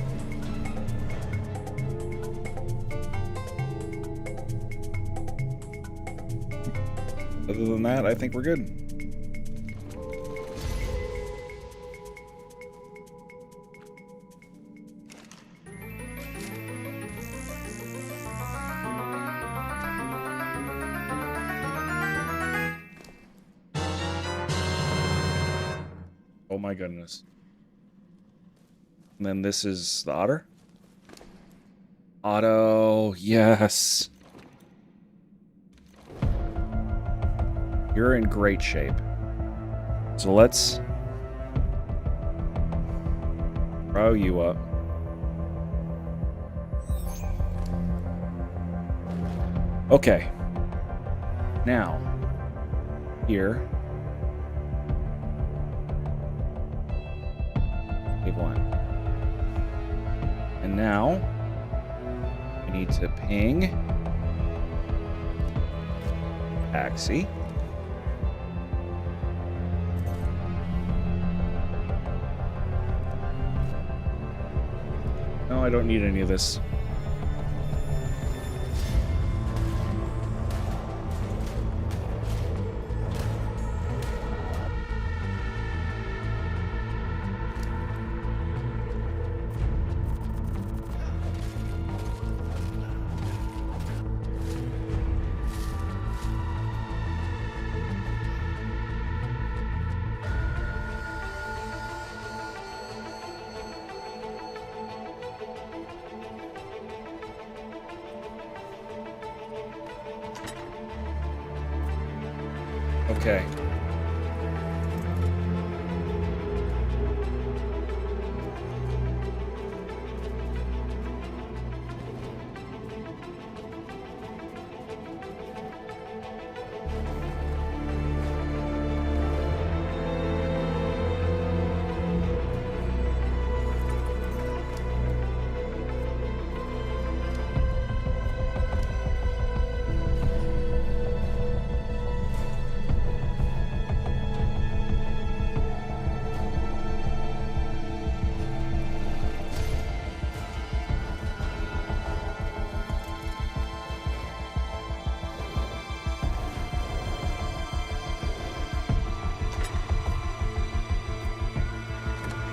Other than that, I think we're good. Oh my goodness. And then this is the otter. Otto, yes. You're in great shape. So let's throw you up. Okay. Now, here. Cave 1. And now, we need to ping taxi. No, I don't need any of this. Okay.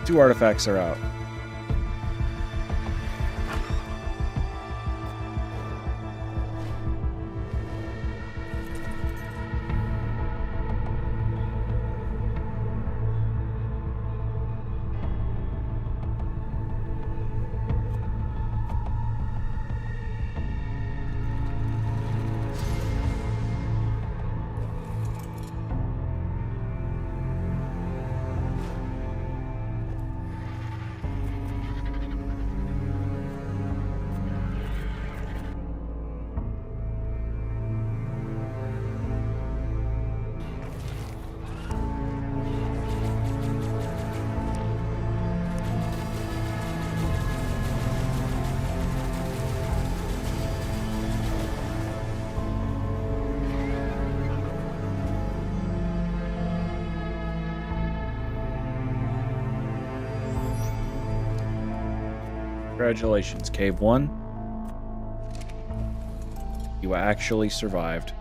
Two artifacts are out. Congratulations, Cave 1. You actually survived.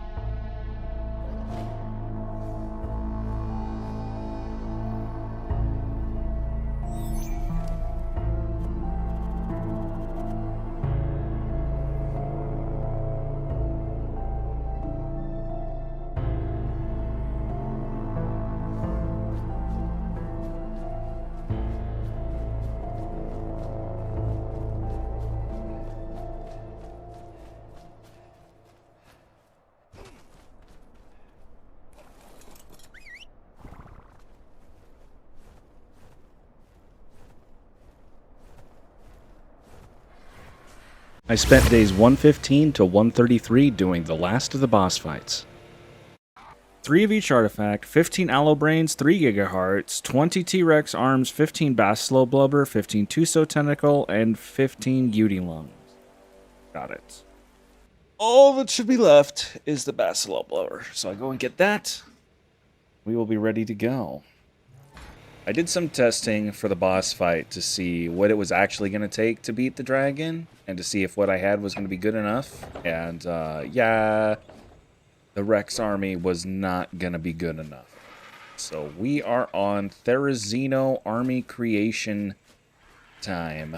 I spent days 115 to 133 doing the last of the boss fights. 3 of each artifact, 15 Aloe Brains, 3 Gigahearts, 20 T-Rex arms, 15 Basilow Blubber, 15 Tuso Tentacle, and 15 Beauty Lungs. Got it. All that should be left is the Basilow Blubber. So I go and get that. We will be ready to go. I did some testing for the boss fight to see what it was actually going to take to beat the dragon, and to see if what I had was going to be good enough. And, yeah, the Rex army was not going to be good enough. So we are on Therizino army creation time.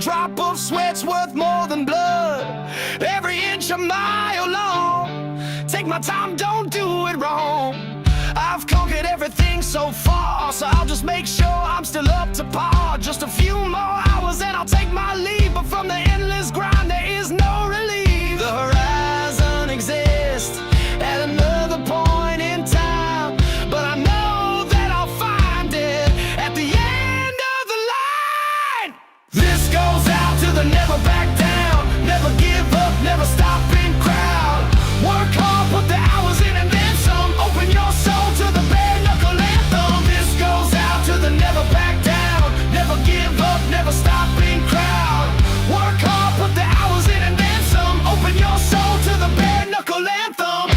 drop of sweat's worth more than blood. Every inch a mile long. Take my time, don't do it wrong. I've conquered everything so far, so I'll just make sure I'm still up to par. Just a few more hours and I'll take my leave, but from the endless grind there is no relief. The horizon exists at another point in time, but I know that I'll find it at the end of the line. This goes out to the never back down, never give up, never stopping crowd. Work hard, put the hours in and then some. Open your soul to the bare knuckle anthem. This goes out to the never back down, never give up, never stopping crowd. Work hard, put the hours in and then some. Open your soul to the bare knuckle anthem.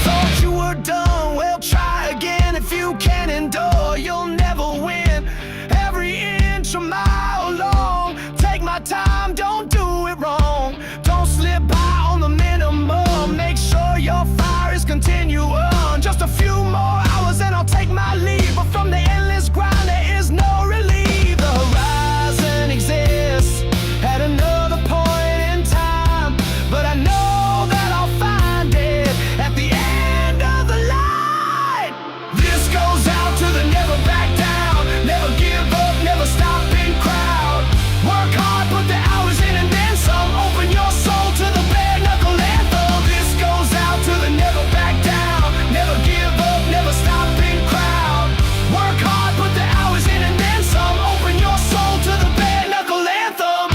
Thought you were done, well try again. If you can endure, you'll never win. Every inch a mile long. Take my time, don't do it wrong. Don't slip by on the minimum. Make sure your fire is continuum. Just a few more hours and I'll take my leave, but from the endless grind there is no relief. The horizon exists at another point in time, but I know that I'll find it at the end of the line. This goes out to the never back down, never give up, never stopping crowd. Work hard, put the hours in and then some. Open your soul to the bare knuckle anthem. This goes out to the never back down, never give up, never stopping crowd. Work hard, put the hours in and then some. Open your soul to the bare knuckle anthem.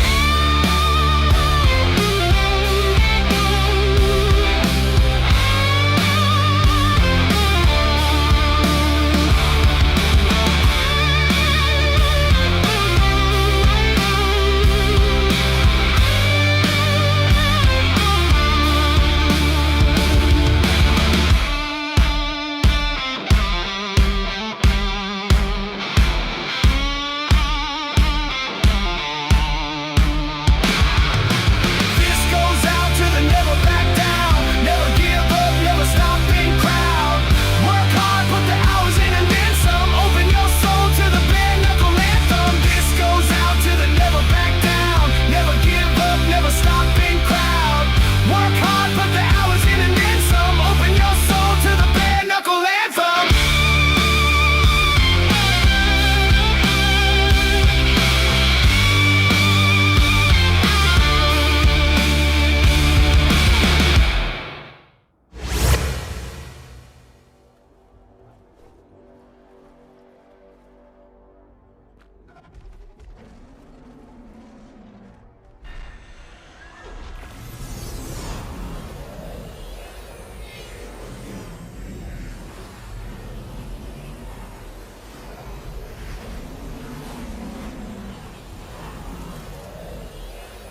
This goes out to the never back down, never give up, never stopping crowd. Work hard, put the hours in and then some. Open your soul to the bare knuckle anthem. This goes out to the never back down, never give up, never stopping crowd. Work hard, put the hours in and then some. Open your soul to the bare knuckle anthem.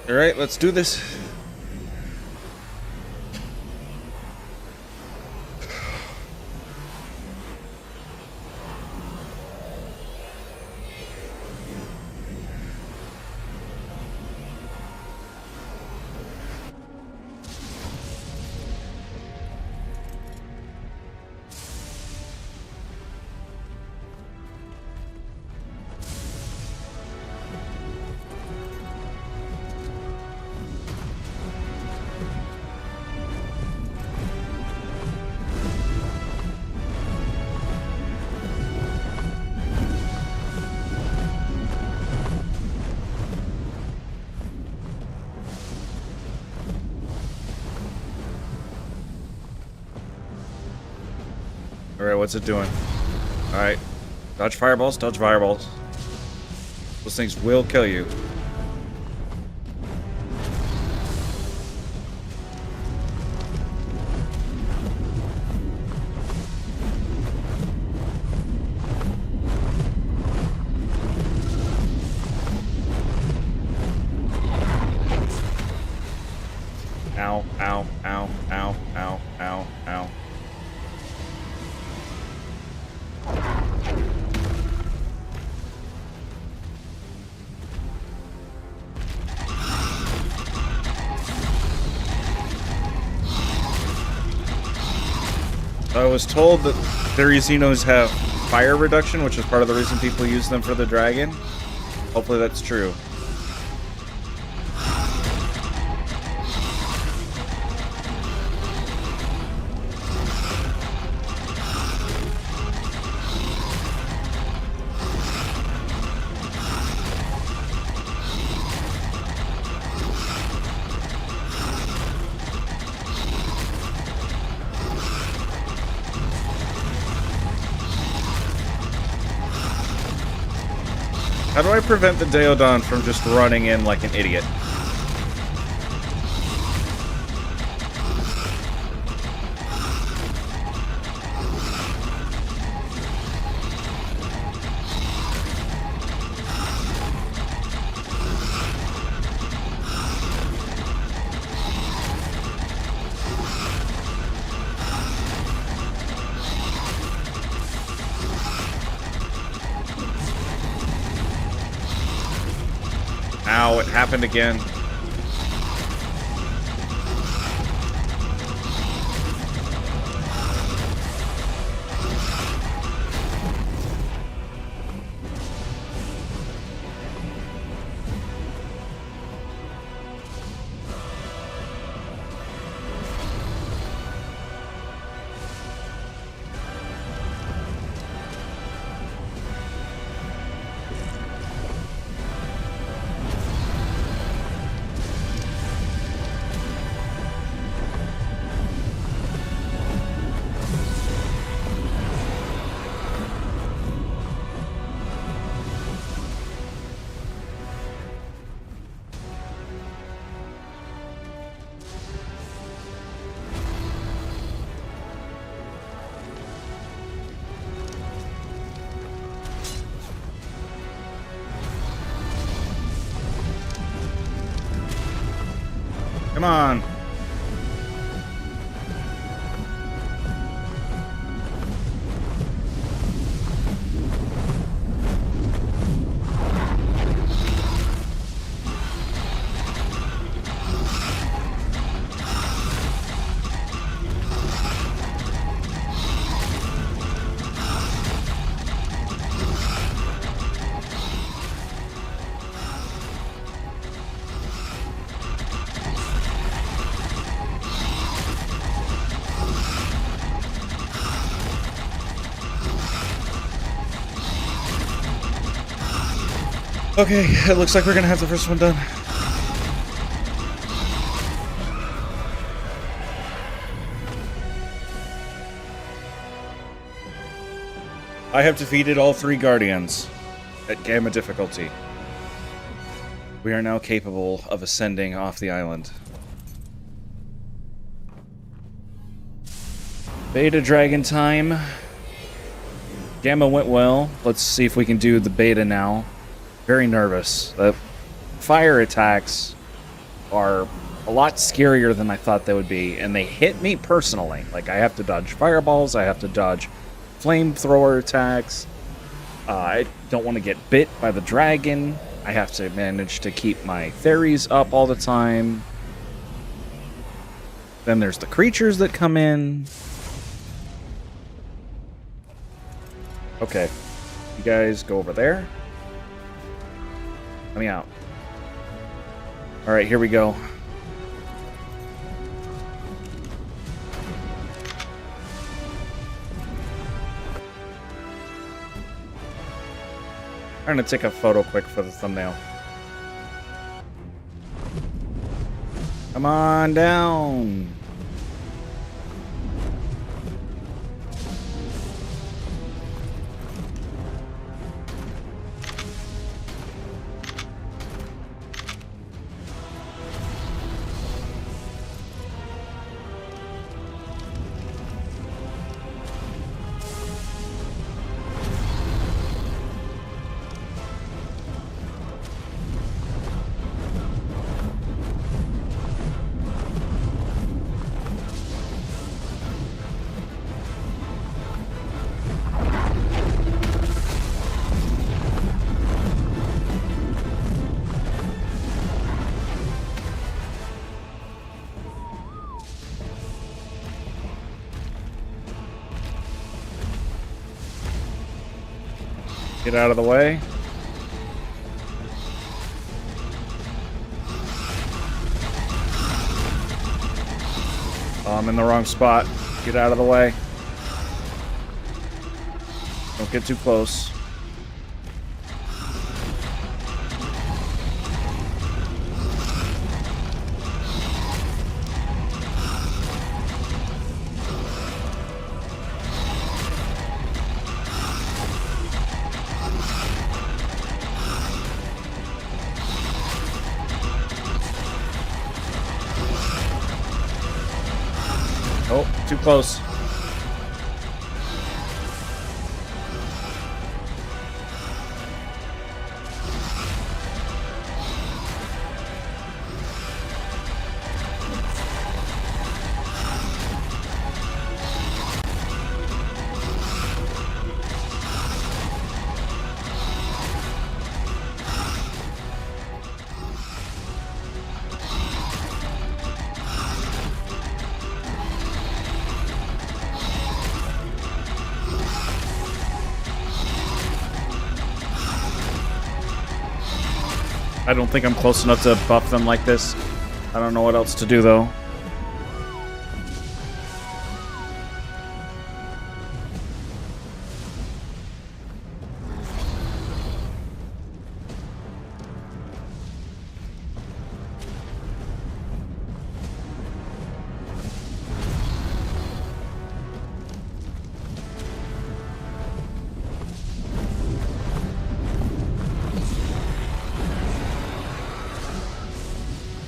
All right, let's do this. Alright, what's it doing? Alright. Dodge fireballs, dodge fireballs. Those things will kill you. Ow, ow, ow, ow, ow, ow, ow. I was told that Therizinos have fire reduction, which is part of the reason people use them for the dragon. Hopefully that's true. How do I prevent the Deodon from just running in like an idiot? Ow, it happened again. Come on. Okay, it looks like we're gonna have the first one done. I have defeated all 3 Guardians at Gamma difficulty. We are now capable of ascending off the island. Beta Dragon time. Gamma went well. Let's see if we can do the beta now. Very nervous. The fire attacks are a lot scarier than I thought they would be, and they hit me personally. Like, I have to dodge fireballs, I have to dodge flamethrower attacks. I don't want to get bit by the dragon. I have to manage to keep my Theris up all the time. Then there's the creatures that come in. Okay, you guys go over there. Let me out. Alright, here we go. I'm gonna take a photo quick for the thumbnail. Come on down. Get out of the way. Oh, I'm in the wrong spot. Get out of the way. Don't get too close. Oh, too close. I don't think I'm close enough to buff them like this. I don't know what else to do, though.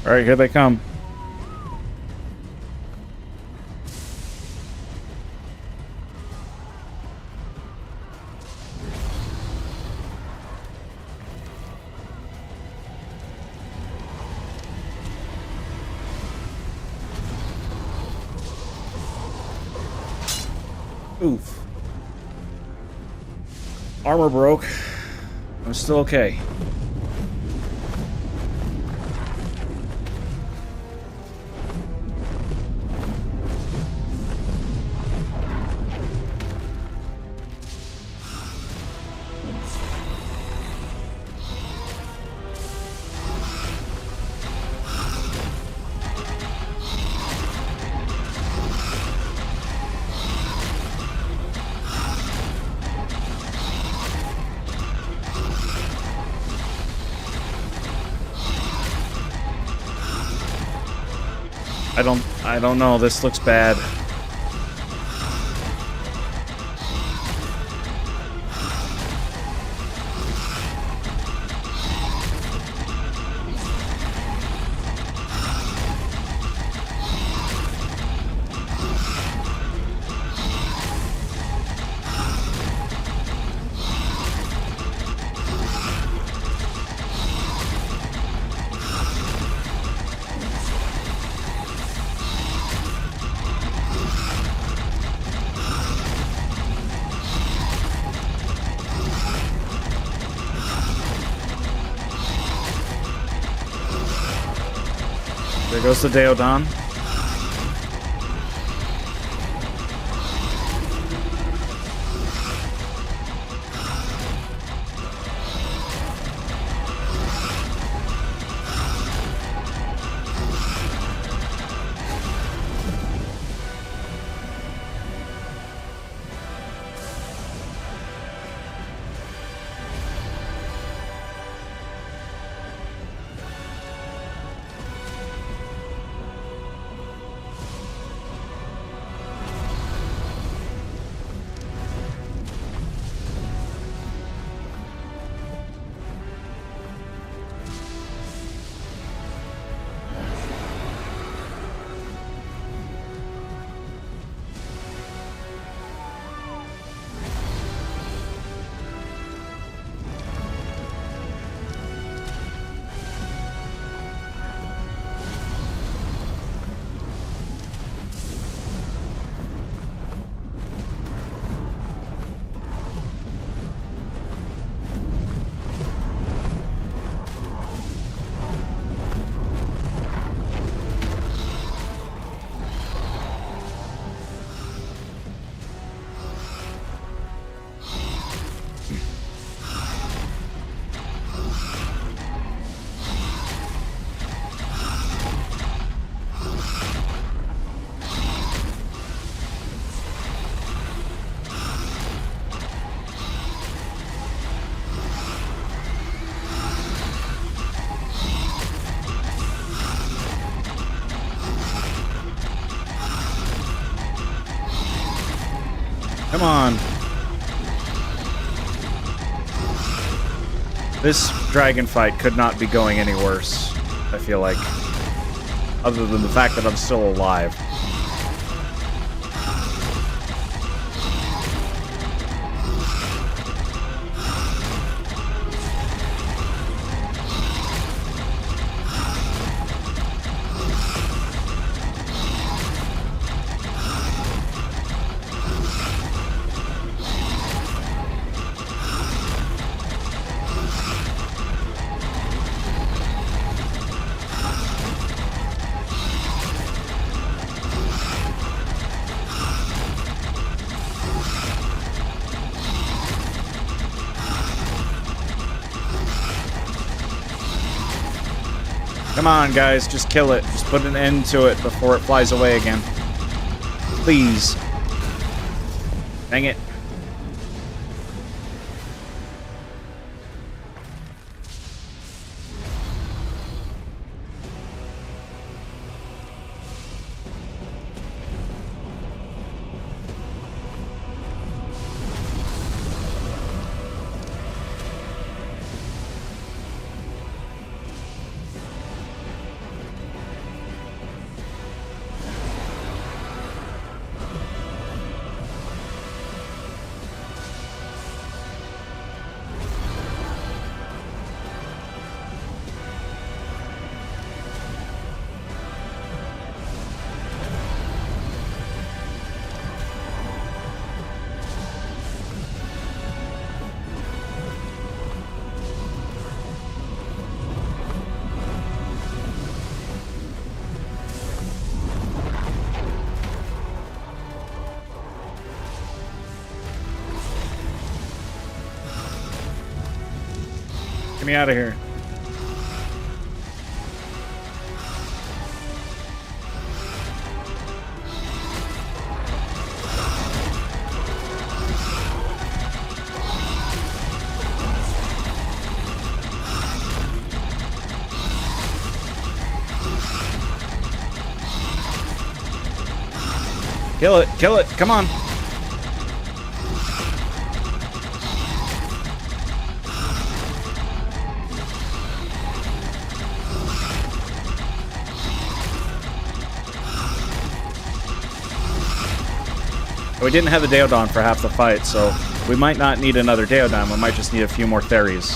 All right, here they come. Oof. Armor broke. I'm still okay. I don't know. This looks bad. There goes the Deodon. Come on. This dragon fight could not be going any worse, I feel like. Other than the fact that I'm still alive. Come on, guys, just kill it. Just put an end to it before it flies away again. Please. Dang it. Get me out of here. Kill it, come on. We didn't have the Deodon for half the fight, so we might not need another Deodon. We might just need a few more Theris.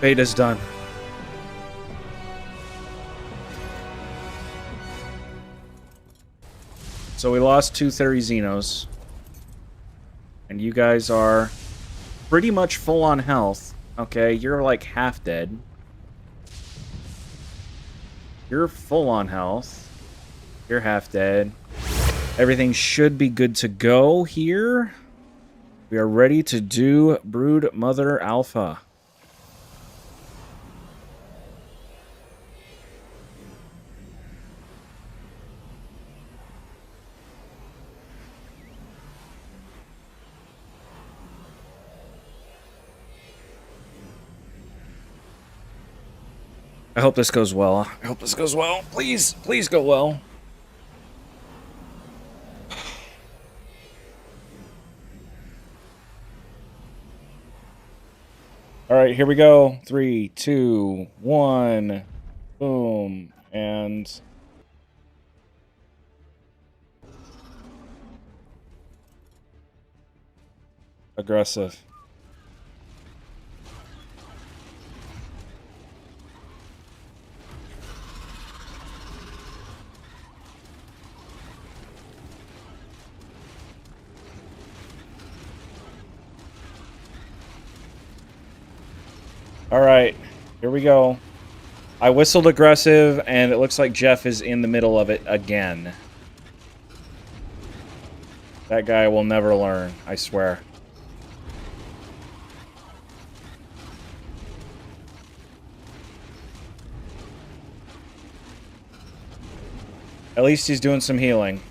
Beta's done. So we lost 2 Therizinos. And you guys are pretty much full on health. Okay, you're like half dead. You're full on health. You're half dead. Everything should be good to go here. We are ready to do Brood Mother Alpha. I hope this goes well. I hope this goes well. Please, please go well. All right, here we go. 3, 2, 1. Boom. And aggressive. All right, here we go. I whistled aggressive, and it looks like Jeff is in the middle of it again. That guy will never learn, I swear. At least he's doing some healing.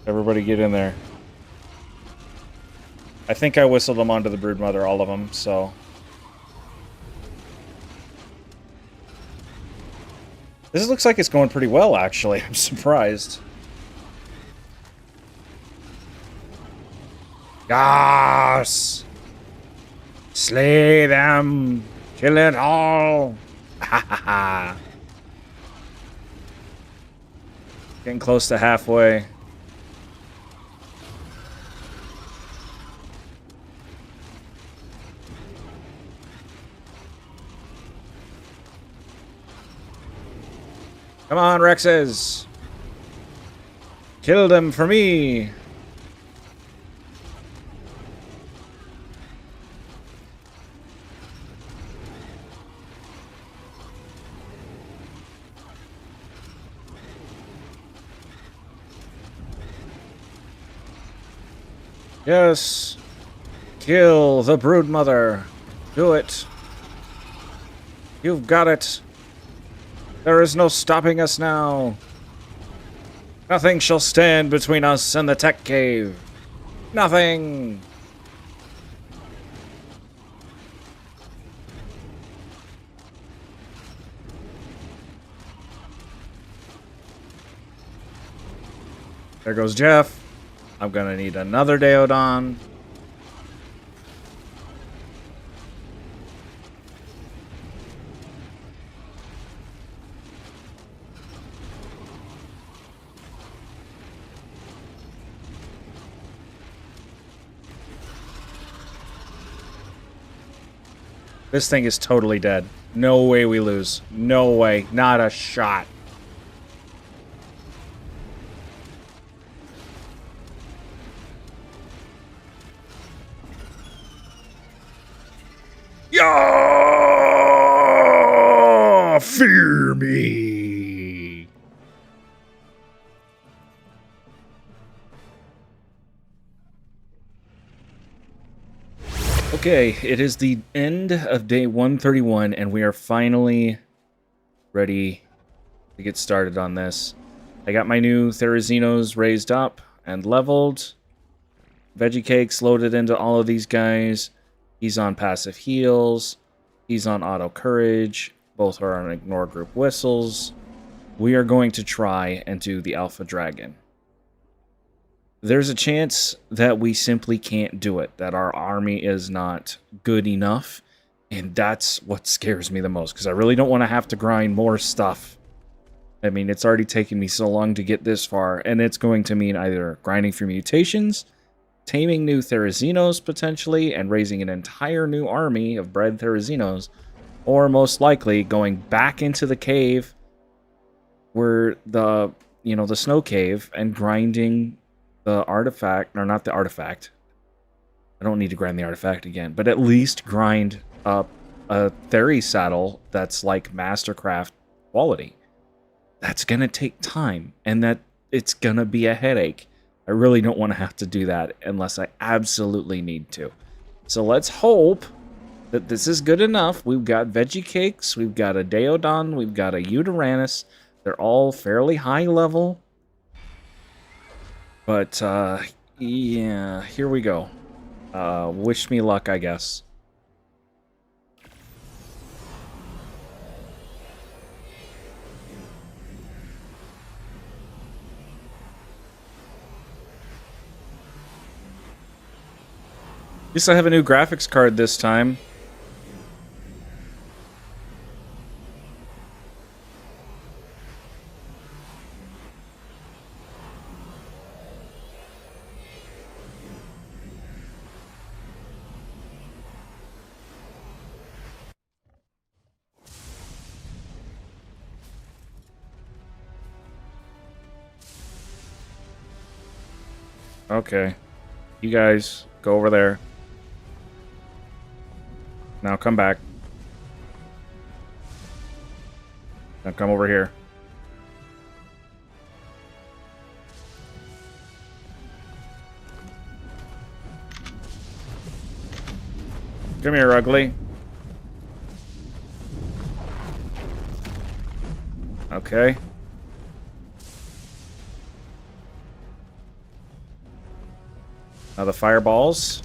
Everybody get in there. I think I whistled them onto the broodmother, all of them, so... This looks like it's going pretty well, actually. I'm surprised. Yes! Slay them! Kill it all! Ha ha ha! Getting close to halfway. Come on, Rexes! Kill them for me! Yes! Kill the broodmother! Do it! You've got it! There is no stopping us now. Nothing shall stand between us and the tech cave. Nothing. There goes Jeff. I'm gonna need another Deodon. This thing is totally dead. No way we lose. No way. Not a shot. Yeah! Fear me! Okay, it is the end of day 131, and we are finally ready to get started on this. I got my new Therizinos raised up and leveled. Veggie Cakes loaded into all of these guys. He's on passive heals. He's on auto courage. Both are on ignore group whistles. We are going to try and do the Alpha Dragon. There's a chance that we simply can't do it, that our army is not good enough, and that's what scares me the most, because I really don't want to have to grind more stuff. I mean, it's already taken me so long to get this far, and it's going to mean either grinding for mutations, taming new Therizinos potentially, and raising an entire new army of bred Therizinos, or most likely going back into the cave where the snow cave and grinding the artifact, or not the artifact. I don't need to grind the artifact again, but at least grind up a Theri saddle that's like Mastercraft quality. That's gonna take time, and that it's gonna be a headache. I really don't want to have to do that unless I absolutely need to. So let's hope that this is good enough. We've got Veggie Cakes, we've got a Deodon, we've got a Uteranus. They're all fairly high level. But, yeah, here we go. Wish me luck, I guess. At least I have a new graphics card this time. Okay. You guys, go over there. Now come back. Now come over here. Come here, ugly. Okay. Now the fireballs.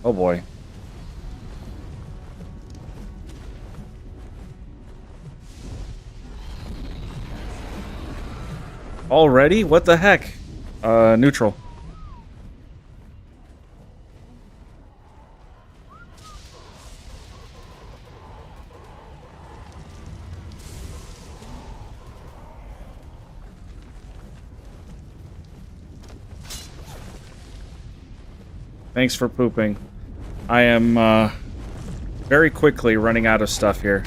Oh boy. Already? What the heck? Neutral. Thanks for pooping. I am, very quickly running out of stuff here.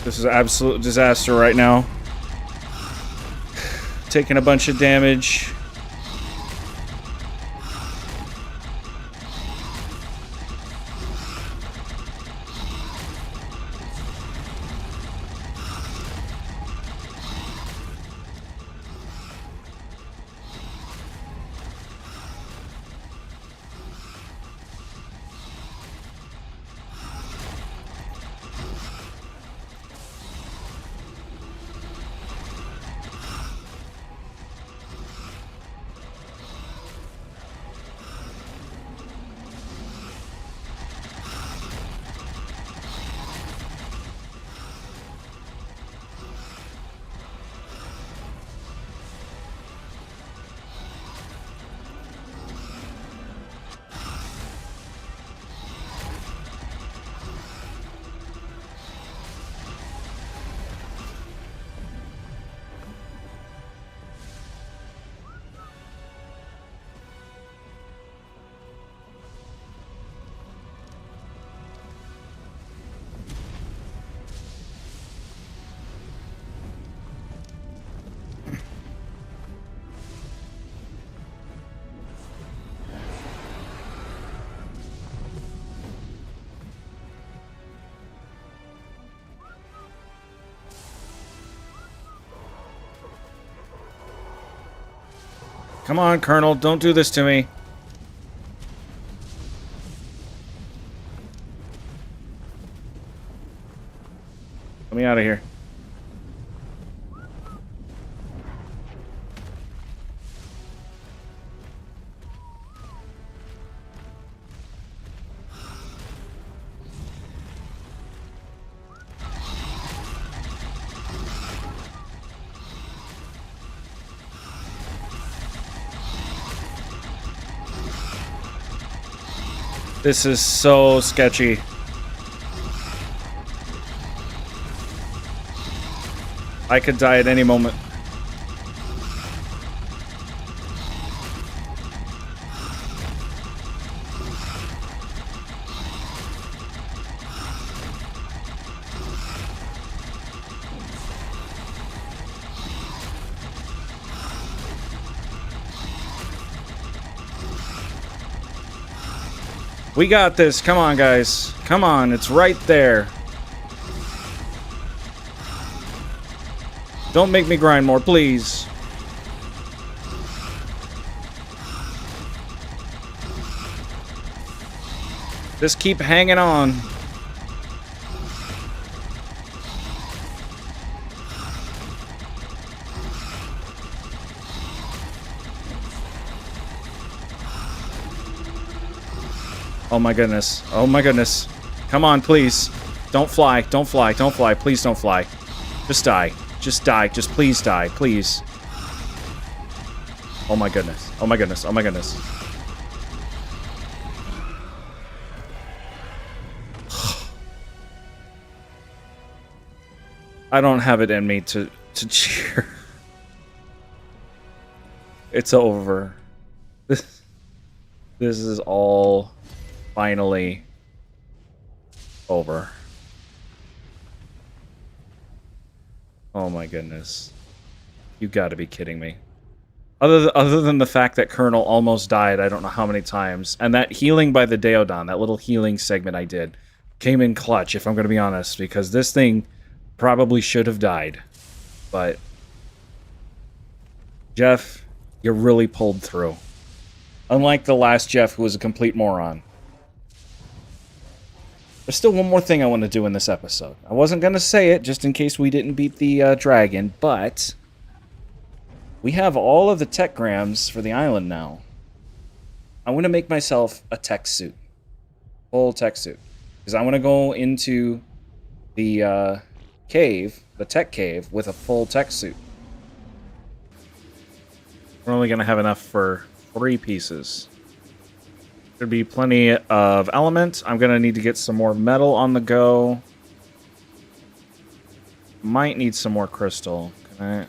This is an absolute disaster right now. Taking a bunch of damage. Come on, Colonel, don't do this to me. Let me out of here. This is so sketchy. I could die at any moment. We got this. Come on, guys. Come on. It's right there. Don't make me grind more, please. Just keep hanging on. Oh my goodness. Oh my goodness. Come on, please. Don't fly. Don't fly. Don't fly. Please don't fly. Just die. Just die. Just please die. Please. Oh my goodness. Oh my goodness. Oh my goodness. I don't have it in me to cheer. It's over. This is all finally over. Oh my goodness. You gotta be kidding me. Other than the fact that Colonel almost died, I don't know how many times. And that healing by the Deodon, that little healing segment I did, came in clutch, if I'm going to be honest, because this thing probably should have died. But, Jeff, you really pulled through. Unlike the last Jeff, who was a complete moron. There's still one more thing I want to do in this episode. I wasn't going to say it, just in case we didn't beat the dragon, but we have all of the tech grams for the island now. I want to make myself a tech suit. Full tech suit. Because I want to go into the cave, the tech cave, with a full tech suit. We're only going to have enough for 3 pieces. There'd be plenty of element. I'm going to need to get some more metal on the go. Might need some more crystal. Can I...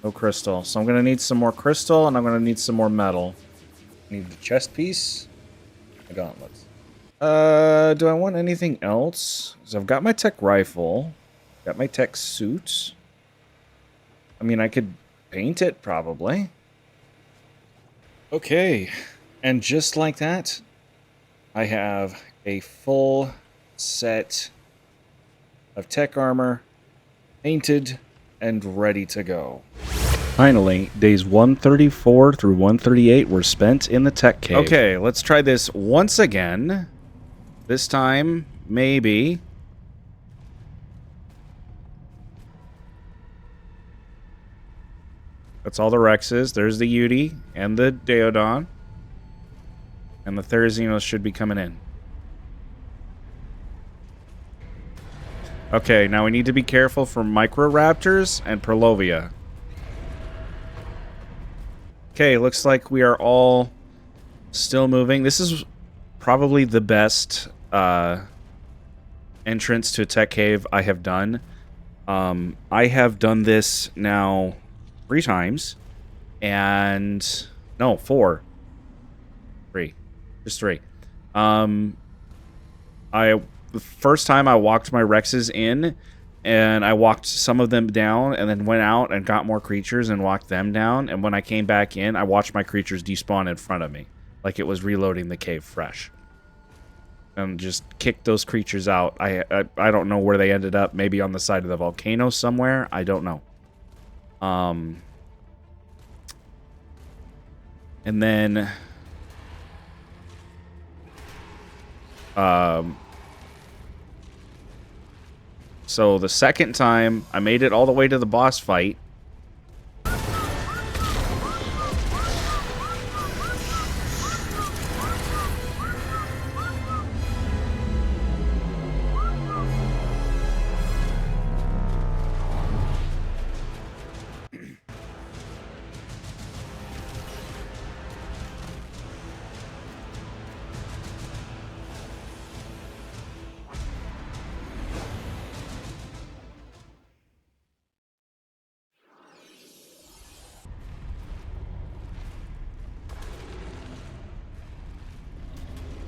No crystal. So I'm going to need some more crystal, and I'm going to need some more metal. Need the chest piece. The gauntlets. Do I want anything else? Because I've got my tech rifle. Got my tech suit. I mean, I could paint it, probably. Okay. And just like that, I have a full set of tech armor, painted and ready to go. Finally, days 134 through 138 were spent in the tech cave. Okay, let's try this once again. This time, maybe. That's all the Rexes. There's the Yudi and the Deodon. And the Therizinos should be coming in. Okay, now we need to be careful for Microraptors and Perlovia. Okay, looks like we are all still moving. This is probably the best entrance to a tech cave I have done. I have done this now 3 times. And... no, 4. 3. Just 3. The first time I walked my Rexes in, and I walked some of them down, and then went out and got more creatures and walked them down. And when I came back in, I watched my creatures despawn in front of me, like it was reloading the cave fresh. And just kicked those creatures out. I don't know where they ended up. Maybe on the side of the volcano somewhere. I don't know. And then... so the second time, I made it all the way to the boss fight.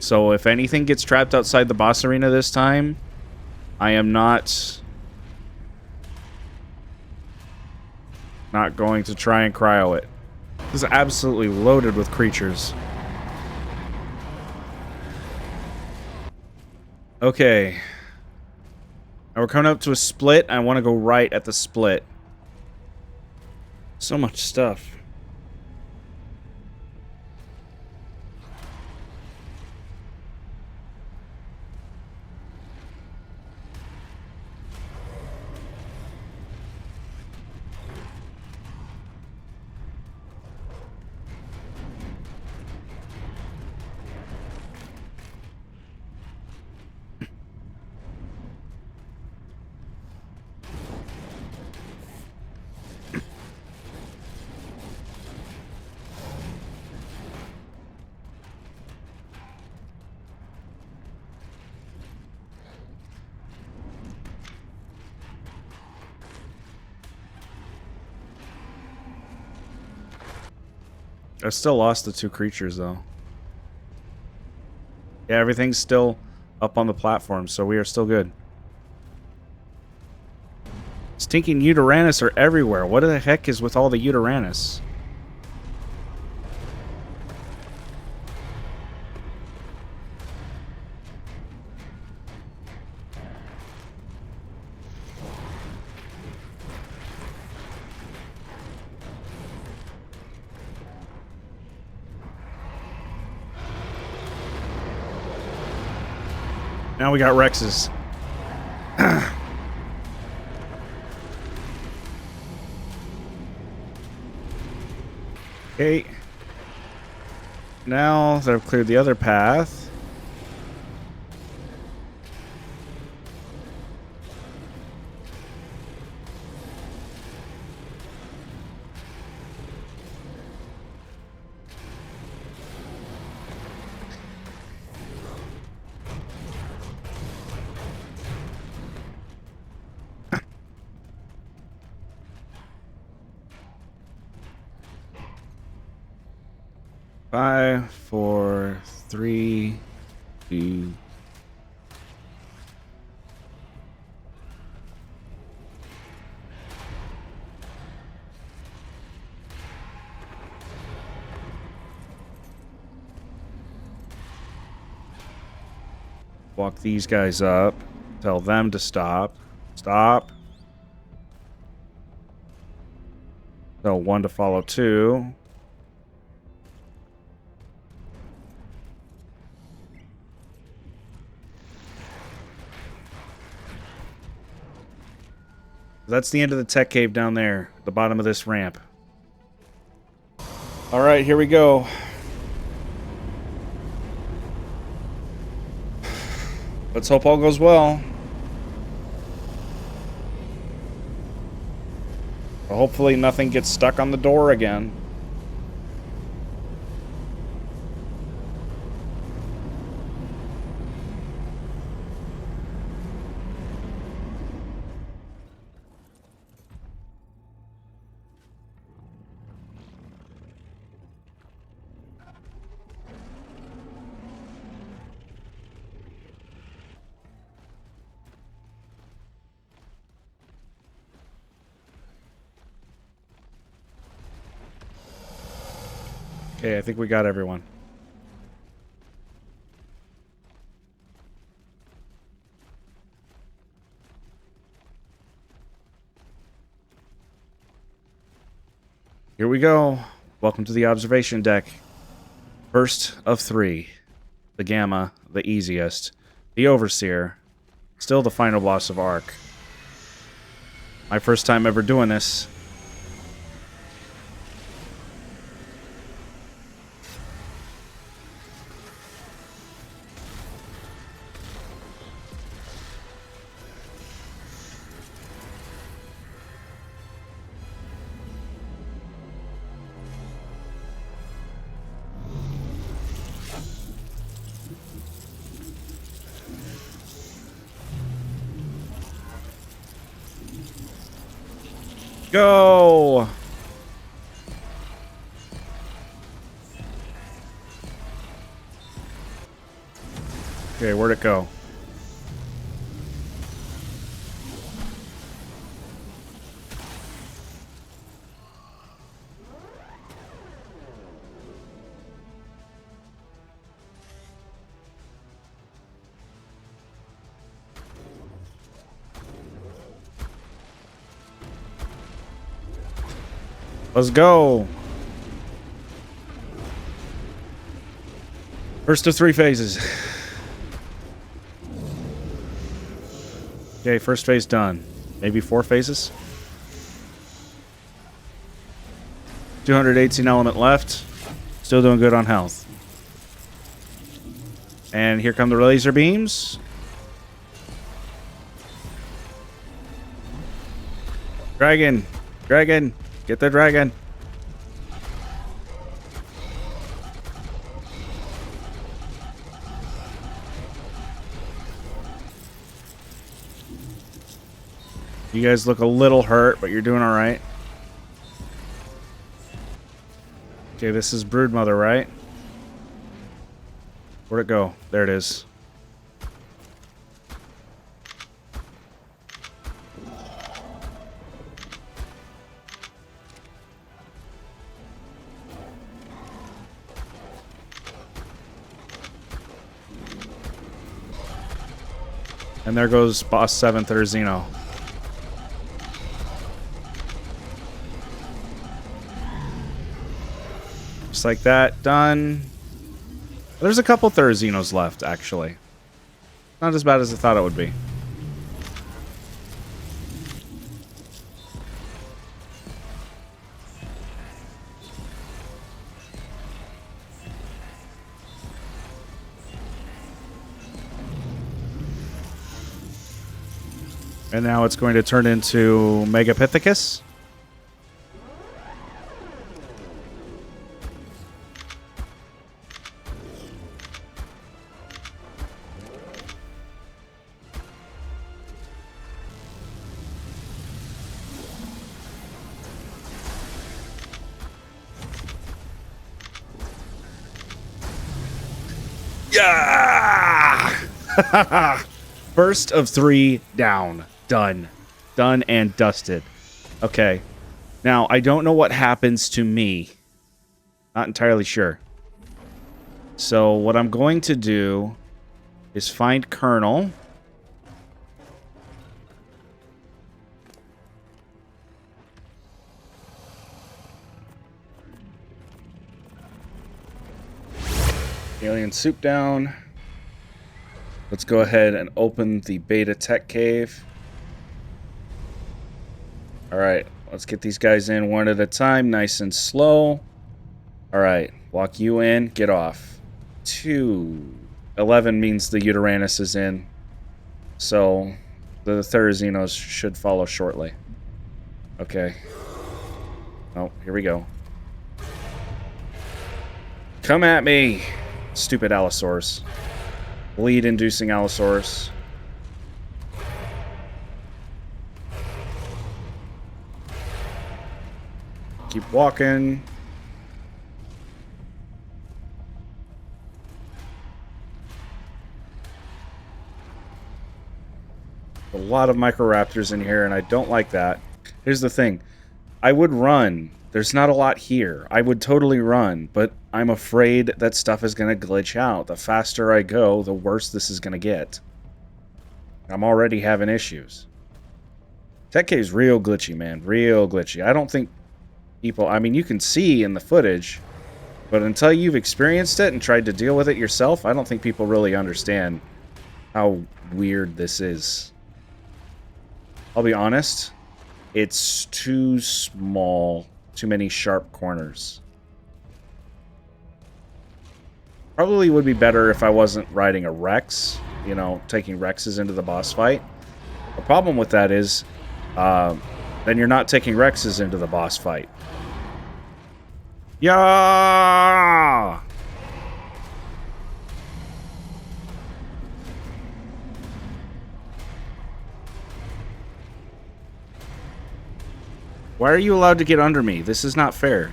So if anything gets trapped outside the boss arena this time, I am not going to try and cryo it. This is absolutely loaded with creatures. Okay. Now we're coming up to a split. I want to go right at the split. So much stuff. I still lost the 2 creatures, though. Yeah, everything's still up on the platform, so we are still good. Stinking Uranus are everywhere. What the heck is with all the Uranus? Now we got Rexes. Okay. Now that I've cleared the other path. Five, four, three, two. Walk these guys up. Tell them to stop. Stop. Tell one to follow two. That's the end of the tech cave down there, at the bottom of this ramp. All right, here we go. Let's hope all goes well. Hopefully nothing gets stuck on the door again. Okay, I think we got everyone. Here we go. Welcome to the observation deck. First of three. The Gamma, the easiest. The Overseer. Still the final boss of Ark. My first time ever doing this. Go! Okay, where'd it go? Let's go. First of three phases. Okay, first phase done. Maybe 4 phases? 218 element left. Still doing good on health. And here come the laser beams. Dragon. Dragon. Get the dragon. You guys look a little hurt, but you're doing all right. Okay, this is Broodmother, right? Where'd it go? There it is. And there goes Boss 7 Therizino. Just like that, done. There's a couple Therizinos left, actually. Not as bad as I thought it would be. And now it's going to turn into Megapithecus. Yeah! First of 3 down. Done. Done and dusted. Okay. Now, I don't know what happens to me. Not entirely sure. So, what I'm going to do is find Colonel. Alien soup down. Let's go ahead and open the beta tech cave. Alright, let's get these guys in one at a time, nice and slow. Alright, walk you in, get off. 2. 11 means the Uteranus is in. So, the Therizinos should follow shortly. Okay. Oh, here we go. Come at me! Stupid Allosaurus. Bleed-inducing Allosaurus. Keep walking. A lot of Microraptors in here, and I don't like that. Here's the thing. I would run. There's not a lot here. I would totally run, but I'm afraid that stuff is going to glitch out. The faster I go, the worse this is going to get. I'm already having issues. Tech Cave's real glitchy, man. Real glitchy. I don't think people... I mean, you can see in the footage, but until you've experienced it and tried to deal with it yourself, I don't think people really understand how weird this is. I'll be honest. It's too small. Too many sharp corners. Probably would be better if I wasn't riding a Rex. You know, taking Rexes into the boss fight. The problem with that is, then you're not taking Rexes into the boss fight. Yeah! Why are you allowed to get under me? This is not fair.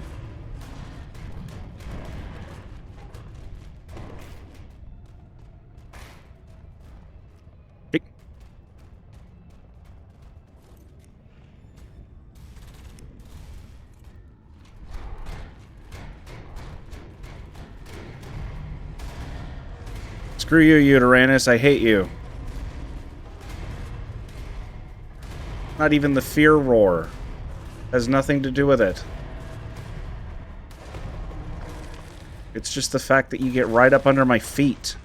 Hey. Screw you, Uteranus. I hate you. Not even the fear roar. Has nothing to do with it. It's just the fact that you get right up under my feet.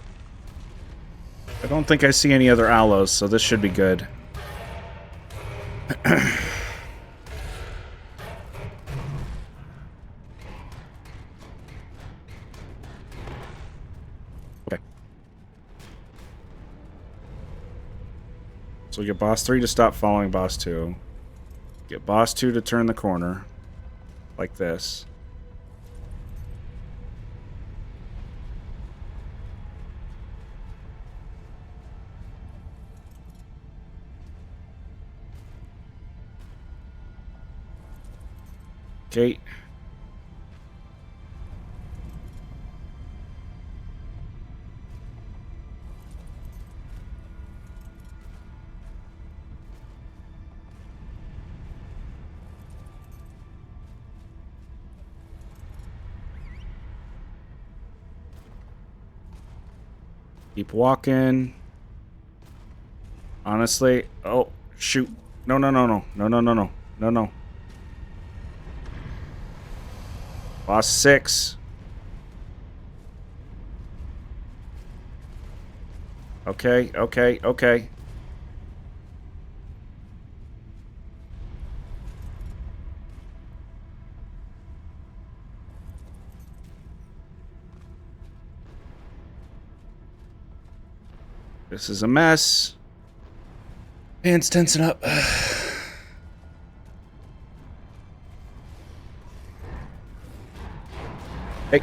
I don't think I see any other allos, so this should be good. Okay. So we get boss 3 to stop following boss 2. Get boss 2 to turn the corner. Like this. Okay. Keep walking. Honestly, oh, shoot. No, no, no, no. No, no, no, no. No, no. Boss 6. Okay, okay, okay. This is a mess. Hands tension up. Hey.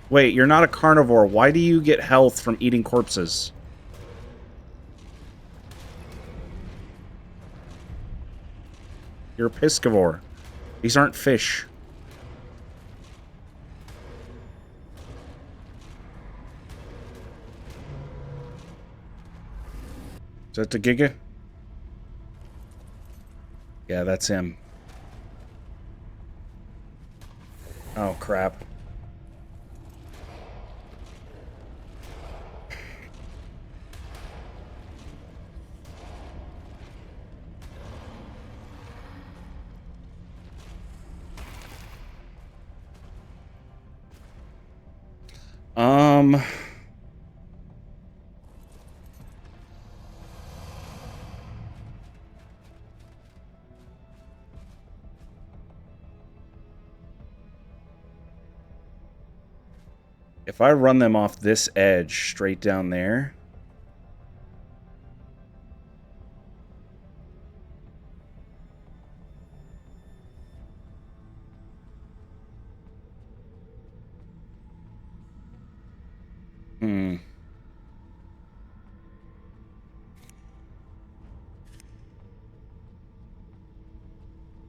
Wait, you're not a carnivore. Why do you get health from eating corpses? You're a piscivore. These aren't fish. Is that the Giga? Yeah, that's him. Oh, crap. If I run them off this edge straight down there...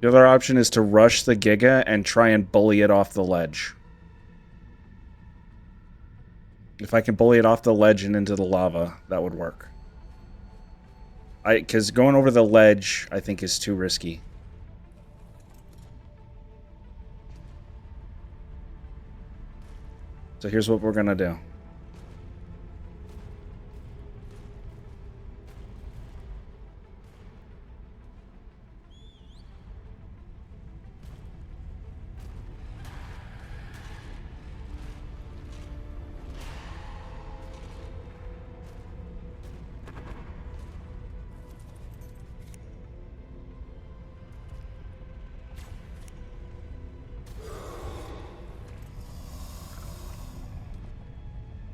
The other option is to rush the Giga and try and bully it off the ledge. If I can bully it off the ledge and into the lava, that would work. Because going over the ledge, I think, is too risky. So here's what we're gonna do.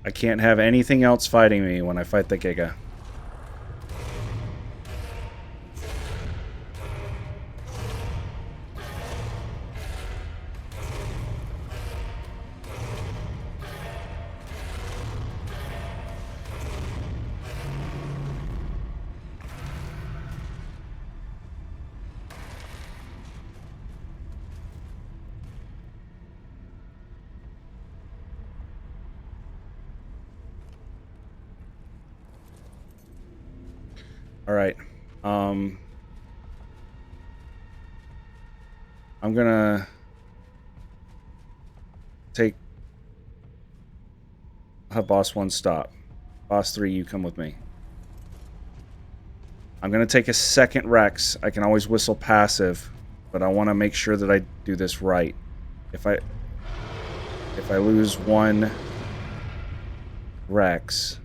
I can't have anything else fighting me when I fight the Giga. Alright. I'm gonna have boss 1 stop. Boss 3, you come with me. I'm gonna take a second Rex. I can always whistle passive, but I want to make sure that I do this right. If I lose 1 Rex...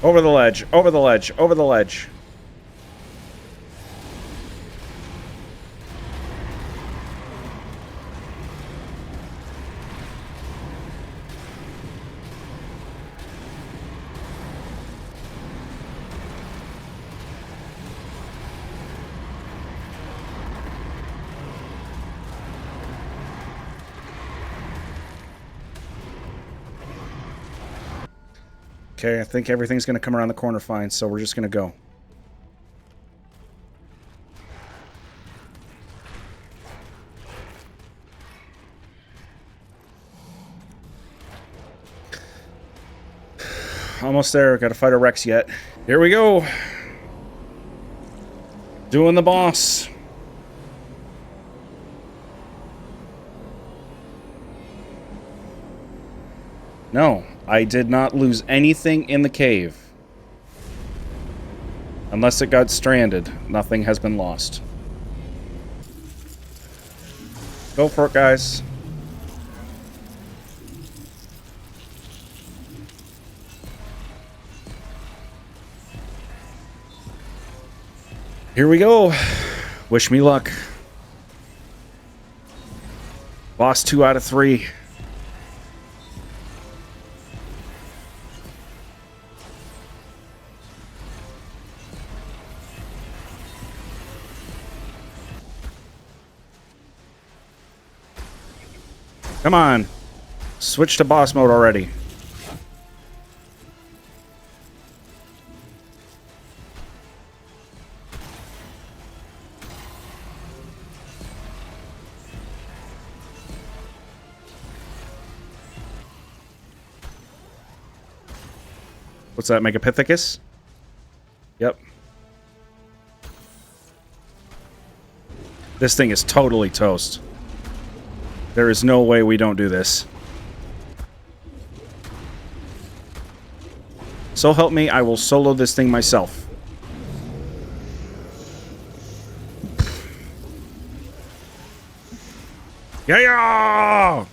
Over the ledge, over the ledge, over the ledge. Okay, I think everything's going to come around the corner fine, so we're just going to go. Almost there. Got to fight a Rex yet. Here we go. Doing the boss. No, I did not lose anything in the cave. Unless it got stranded, nothing has been lost. Go for it, guys. Here we go. Wish me luck. Lost 2 out of 3. Come on. Switch to boss mode already. What's that, Megapithecus? Yep. This thing is totally toast. There is no way we don't do this. So help me, I will solo this thing myself. Yeah!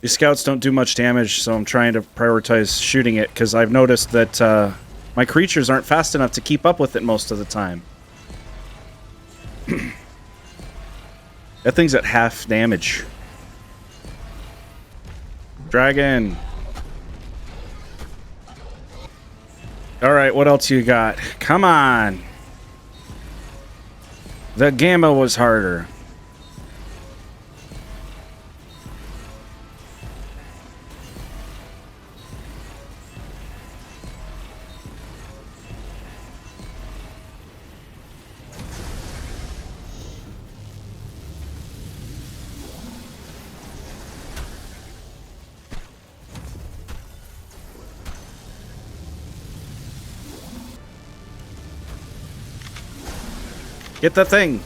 These scouts don't do much damage, so I'm trying to prioritize shooting it, because I've noticed that my creatures aren't fast enough to keep up with it most of the time. That thing's at half damage. Dragon. Alright, what else you got? Come on. The Gamma was harder. Get the thing!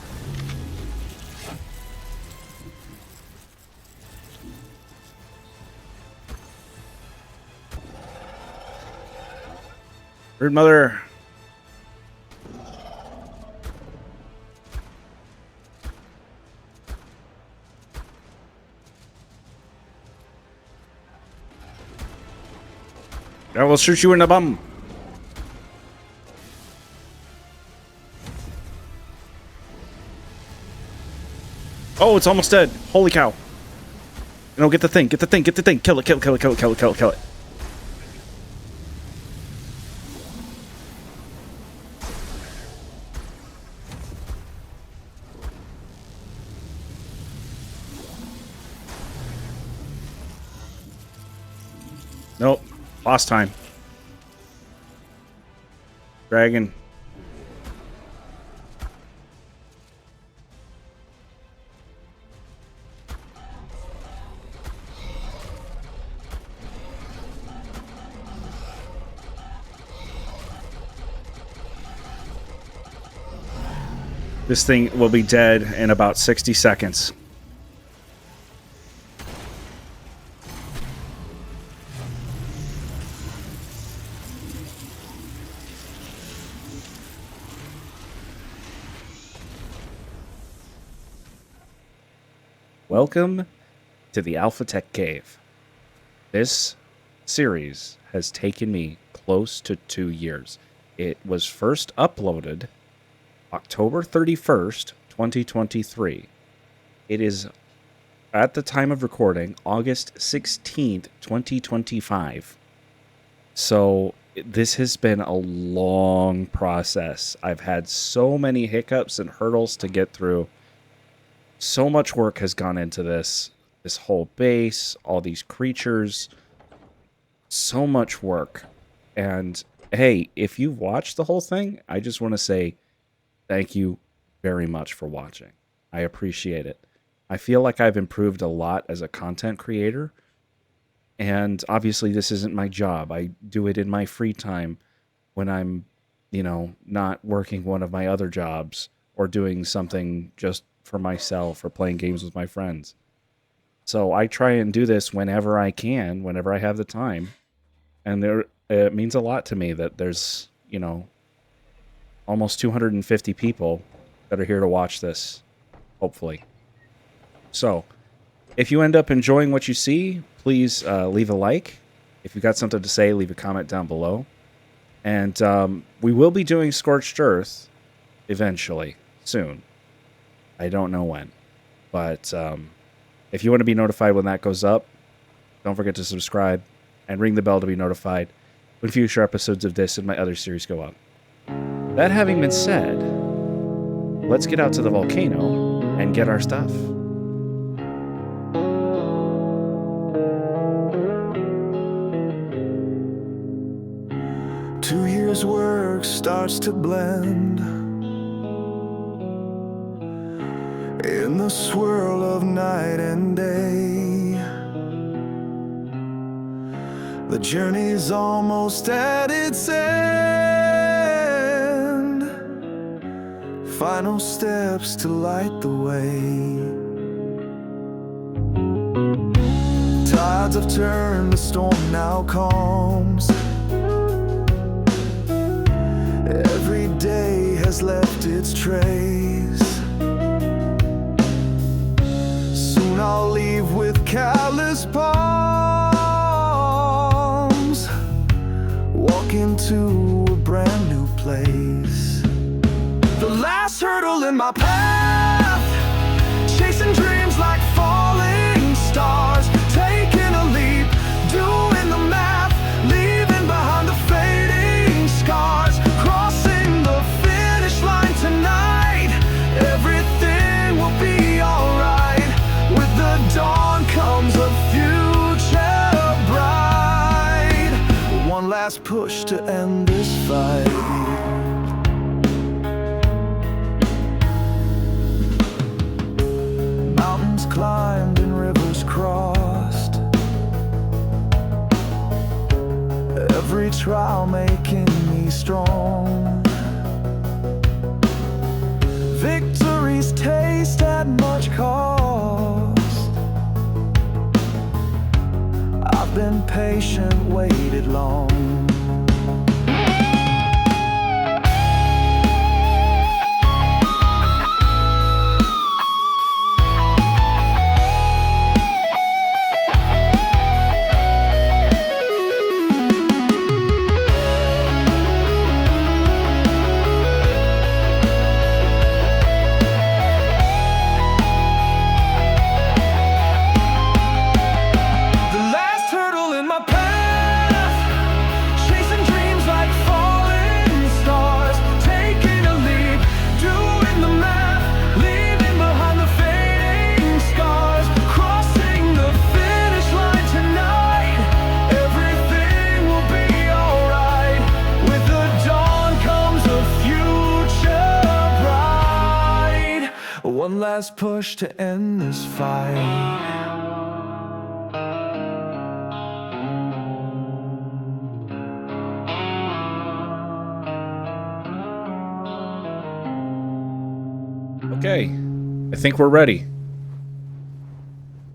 Bird mother! I will shoot you in the bum! Oh, it's almost dead. Holy cow. No, get the thing, get the thing, get the thing. Kill it, kill it, kill it, kill it, kill it, kill it, kill it. Nope. Boss time. Dragon. This thing will be dead in about 60 seconds. Welcome to the Alpha Tech Cave. This series has taken me close to 2 years. It was first uploaded October 31st, 2023. It is, at the time of recording, August 16th, 2025. So this has been a long process. I've had so many hiccups and hurdles to get through. So much work has gone into this whole base, all these creatures, so much work. And hey, if you've watched the whole thing, I just want to say thank you very much for watching. I appreciate it. I feel like I've improved a lot as a content creator. And obviously this isn't my job. I do it in my free time when I'm, not working one of my other jobs or doing something just for myself or playing games with my friends. So I try and do this whenever I can, whenever I have the time. And it means a lot to me that there's, almost 250 people that are here to watch this, hopefully. So, if you end up enjoying what you see, please leave a like. If you've got something to say, leave a comment down below. And we will be doing Scorched Earth eventually, soon. I don't know when. But if you want to be notified when that goes up, don't forget to subscribe and ring the bell to be notified when future episodes of this and my other series go up. That having been said, let's get out to the volcano and get our stuff. Two years' work starts to blend in the swirl of night and day. The journey's almost at its end. Final steps to light the way. Tides have turned, the storm now calms. Every day has left its trace. Soon I'll leave with callous palms, walk into a brand new place. The last hurdle in my path, chasing dreams like falling stars, taking a leap, doing the math, leaving behind the fading scars. Crossing the finish line tonight, everything will be alright. With the dawn comes a future bright. One last push to end this fight. Mountains climbed and rivers crossed, every trial making me strong. Victory's taste at much cost. I've been patient, waited long. One last push to end this fight. Okay, I think we're ready.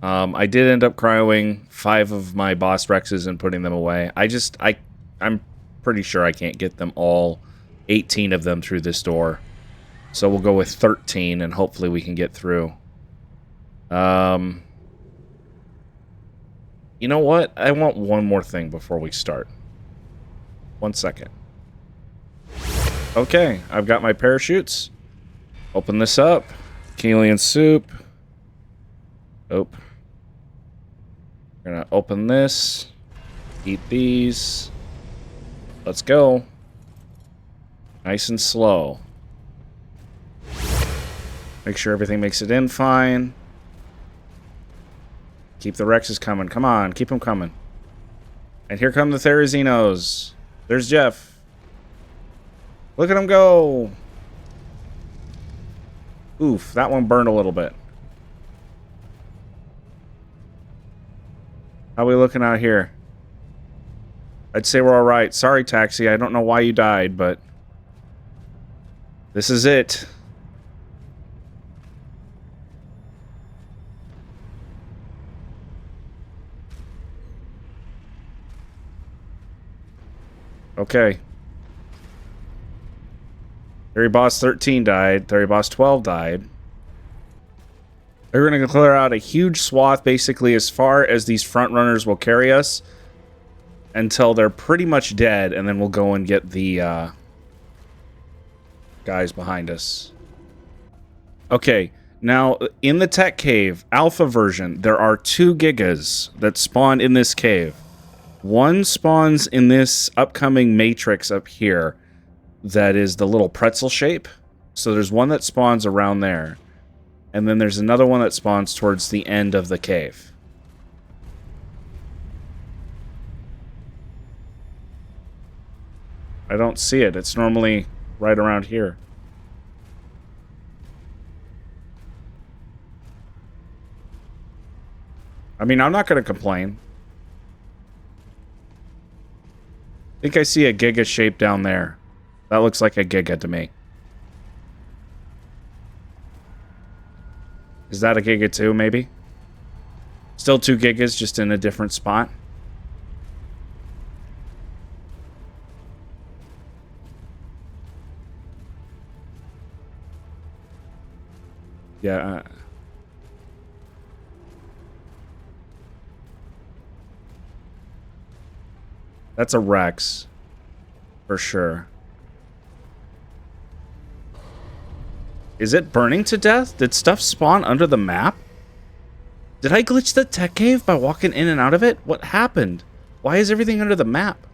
I did end up cryoing 5 of my boss Rexes and putting them away. I'm pretty sure I can't get them all, 18 of them, through this door. So we'll go with 13, and hopefully we can get through. You know what? I want one more thing before we start. 1 second. Okay, I've got my parachutes. Open this up. Keelian soup. Oh. We're gonna open this. Eat these. Let's go. Nice and slow. Make sure everything makes it in fine. Keep the Rexes coming. Come on, keep them coming. And here come the Therizinos. There's Jeff. Look at him go. Oof, that one burned a little bit. How are we looking out here? I'd say we're alright. Sorry, Taxi. I don't know why you died, but... this is it. Okay. Theory Boss 13 died. Theory Boss 12 died. They're going to clear out a huge swath, basically, as far as these front runners will carry us, until they're pretty much dead, and then we'll go and get the guys behind us. Okay, now, in the tech cave, alpha version, there are 2 Gigas that spawn in this cave. One spawns in this upcoming matrix up here that is the little pretzel shape. So there's one that spawns around there. And then there's another one that spawns towards the end of the cave. I don't see it. It's normally right around here. I mean, I'm not going to complain. I think I see a Giga shape down there. That looks like a Giga to me. Is that a Giga too, maybe? Still 2 Gigas, just in a different spot. Yeah. That's a Rex. For sure. Is it burning to death? Did stuff spawn under the map? Did I glitch the tech cave by walking in and out of it? What happened? Why is everything under the map?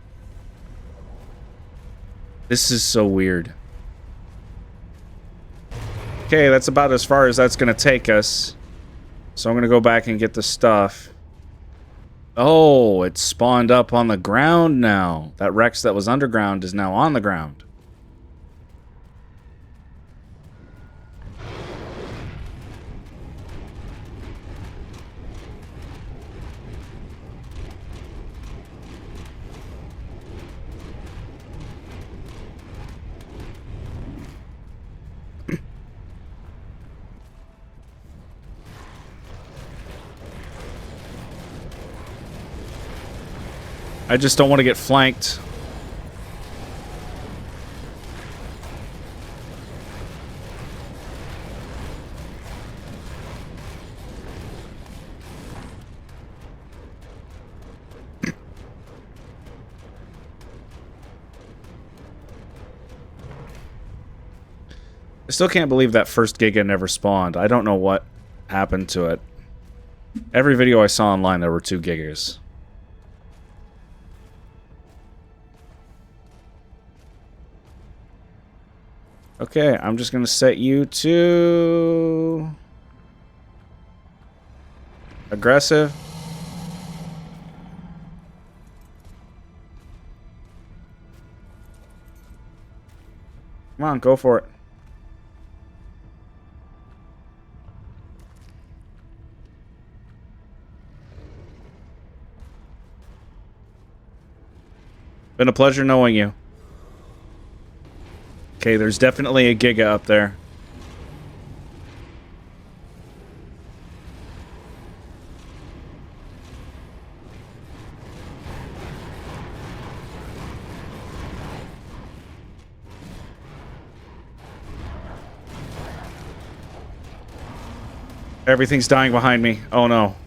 This is so weird. Okay, that's about as far as that's going to take us. So I'm going to go back and get the stuff. Oh, it's spawned up on the ground now. That Rex that was underground is now on the ground. I just don't want to get flanked. I still can't believe that first Giga never spawned. I don't know what happened to it. Every video I saw online, there were 2 Gigas. Okay, I'm just going to set you to... aggressive. Come on, go for it. Been a pleasure knowing you. Okay, there's definitely a Giga up there. Everything's dying behind me. Oh no.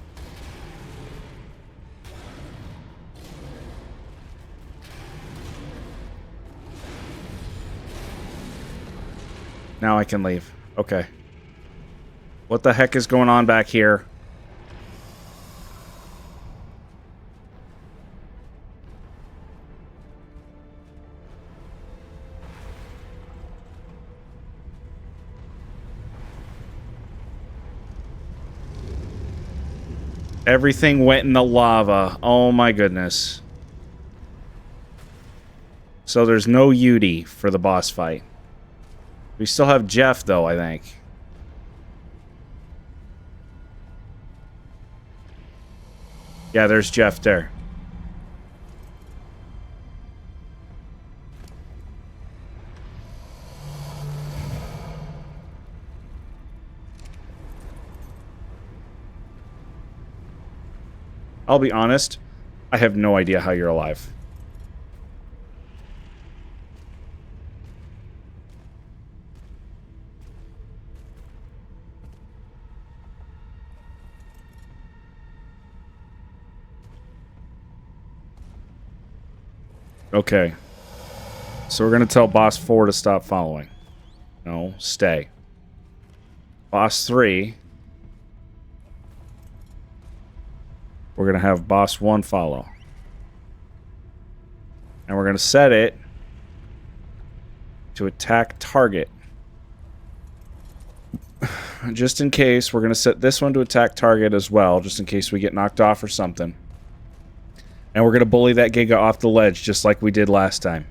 Now I can leave. Okay. What the heck is going on back here? Everything went in the lava. Oh my goodness. So there's no Yudi for the boss fight. We still have Jeff, though, I think. Yeah, there's Jeff there. I'll be honest, I have no idea how you're alive. Okay. So we're going to tell Boss 4 to stop following. No, stay. Boss 3. We're going to have Boss 1 follow. And we're going to set it to attack target. Just in case, we're going to set this one to attack target as well, just in case we get knocked off or something. And we're going to bully that Giga off the ledge, just like we did last time.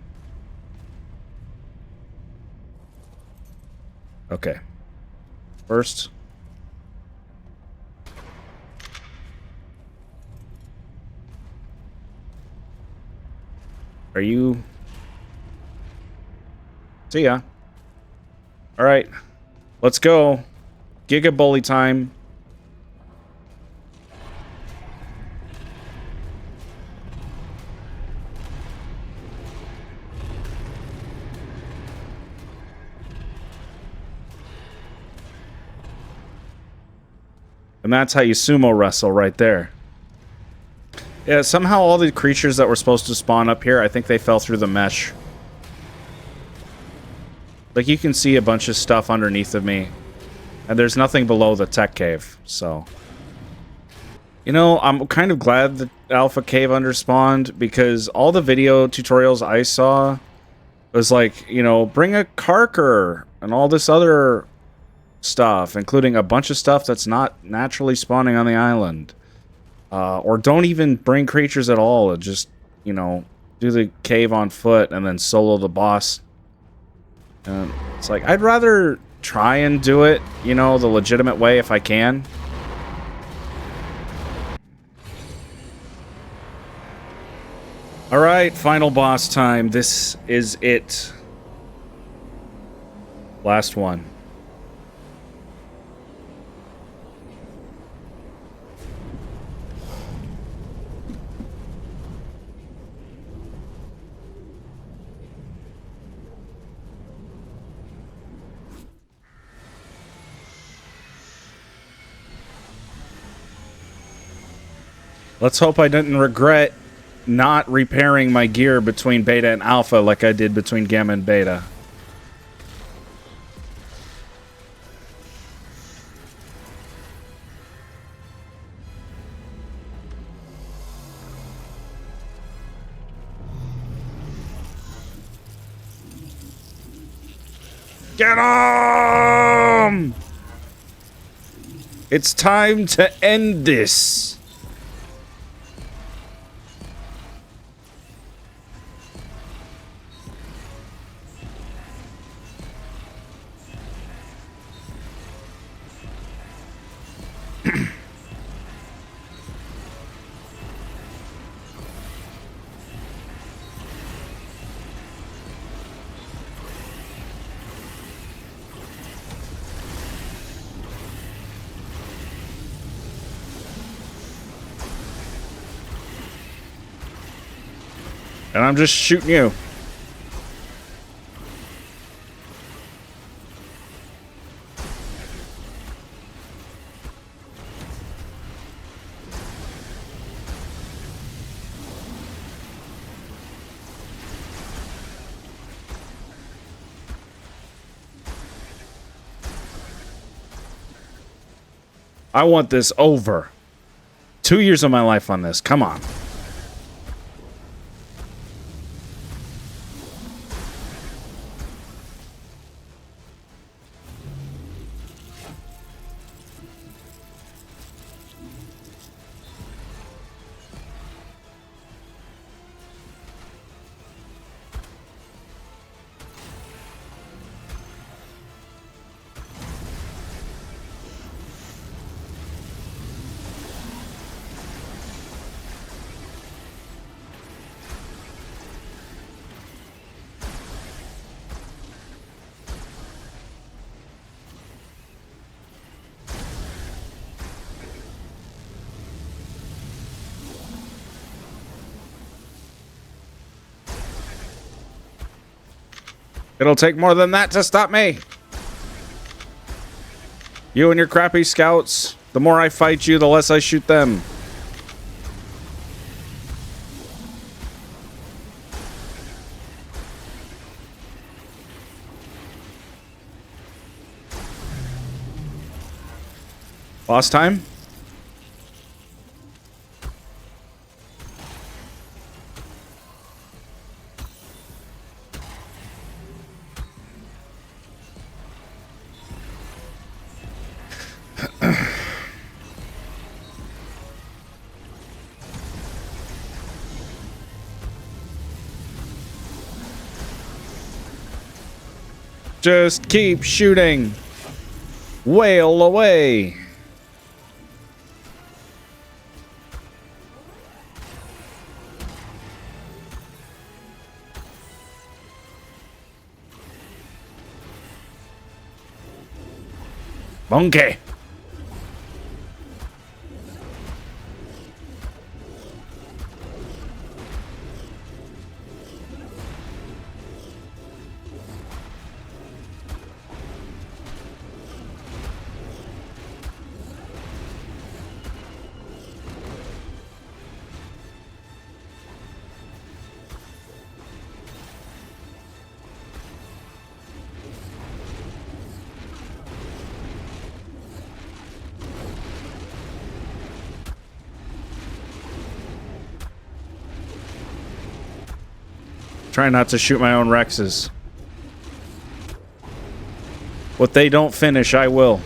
Okay. First. Are you... See ya. Alright. Let's go. Giga bully time. And that's how you sumo wrestle right there. Yeah, somehow all the creatures that were supposed to spawn up here, I think they fell through the mesh. Like, you can see a bunch of stuff underneath of me. And there's nothing below the tech cave, so... You know, I'm kind of glad that Alpha Cave underspawned, because all the video tutorials I saw was like, you know, bring a Karker and all this other stuff, including a bunch of stuff that's not naturally spawning on the island. Or don't even bring creatures at all, just, you know, do the cave on foot and then solo the boss. And it's like, I'd rather try and do it, you know, the legitimate way if I can. Alright, final boss time. This is it. Last one. Let's hope I didn't regret not repairing my gear between beta and alpha like I did between gamma and beta. Get him! It's time to end this. And I'm just shooting you. I want this over. 2 years of my life on this. Come on. It'll take more than that to stop me. You and your crappy scouts. The more I fight you, the less I shoot them. Boss time? Just keep shooting. Wail away. Monkey. Try not to shoot my own Rexes. What they don't finish, I will.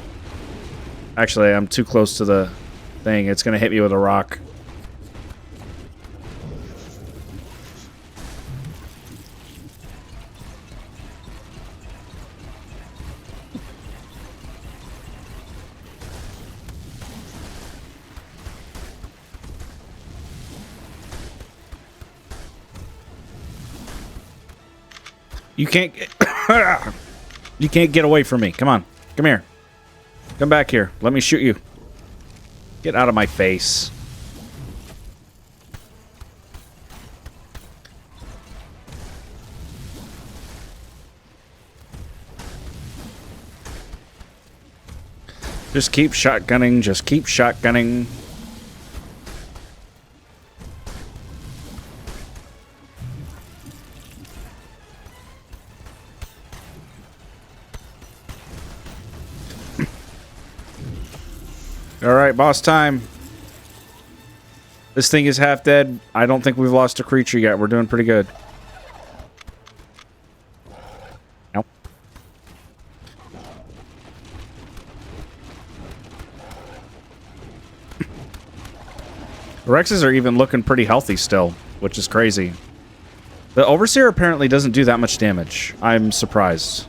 Actually, I'm too close to the thing. It's gonna hit me with a rock. You can't get you can't get away from me. Come on. Come here. Come back here. Let me shoot you. Get out of my face. Just keep shotgunning. Just keep shotgunning. Alright, boss time. This thing is half dead. I don't think we've lost a creature yet. We're doing pretty good. Nope. The Rexes are even looking pretty healthy still, which is crazy. The Overseer apparently doesn't do that much damage. I'm surprised.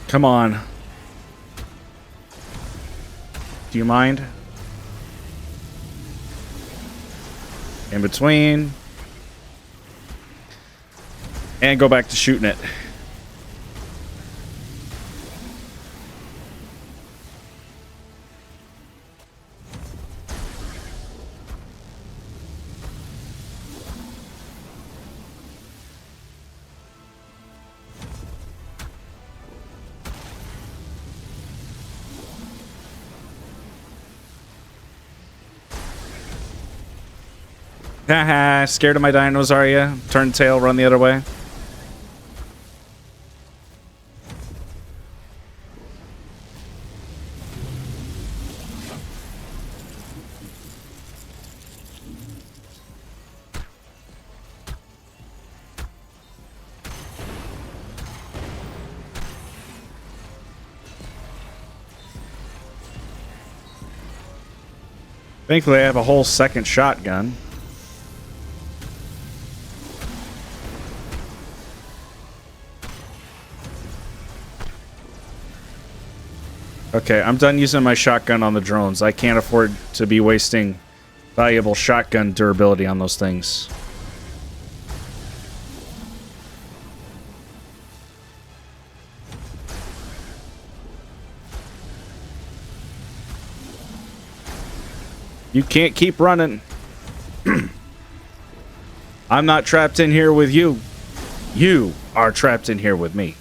Come on. Do you mind? In between. And go back to shooting it. Haha, scared of my dinos, are you? Turn tail, run the other way. Thankfully, I have a whole second shotgun. Okay, I'm done using my shotgun on the drones. I can't afford to be wasting valuable shotgun durability on those things. You can't keep running. I'm not trapped in here with you. You are trapped in here with me.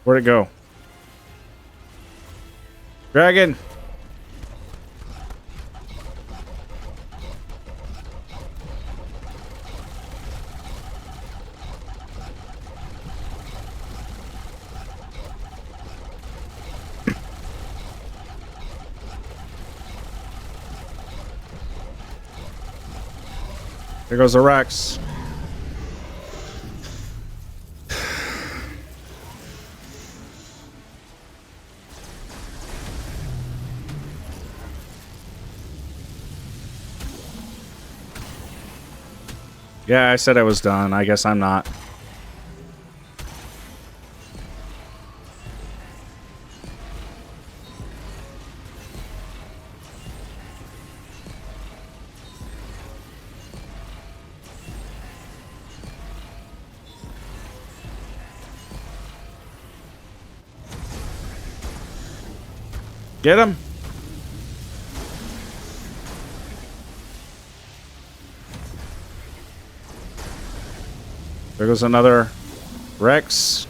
Where'd it go? Dragon! There goes the Rex. Yeah, I said I was done. I guess I'm not. Get him! There goes another Rex.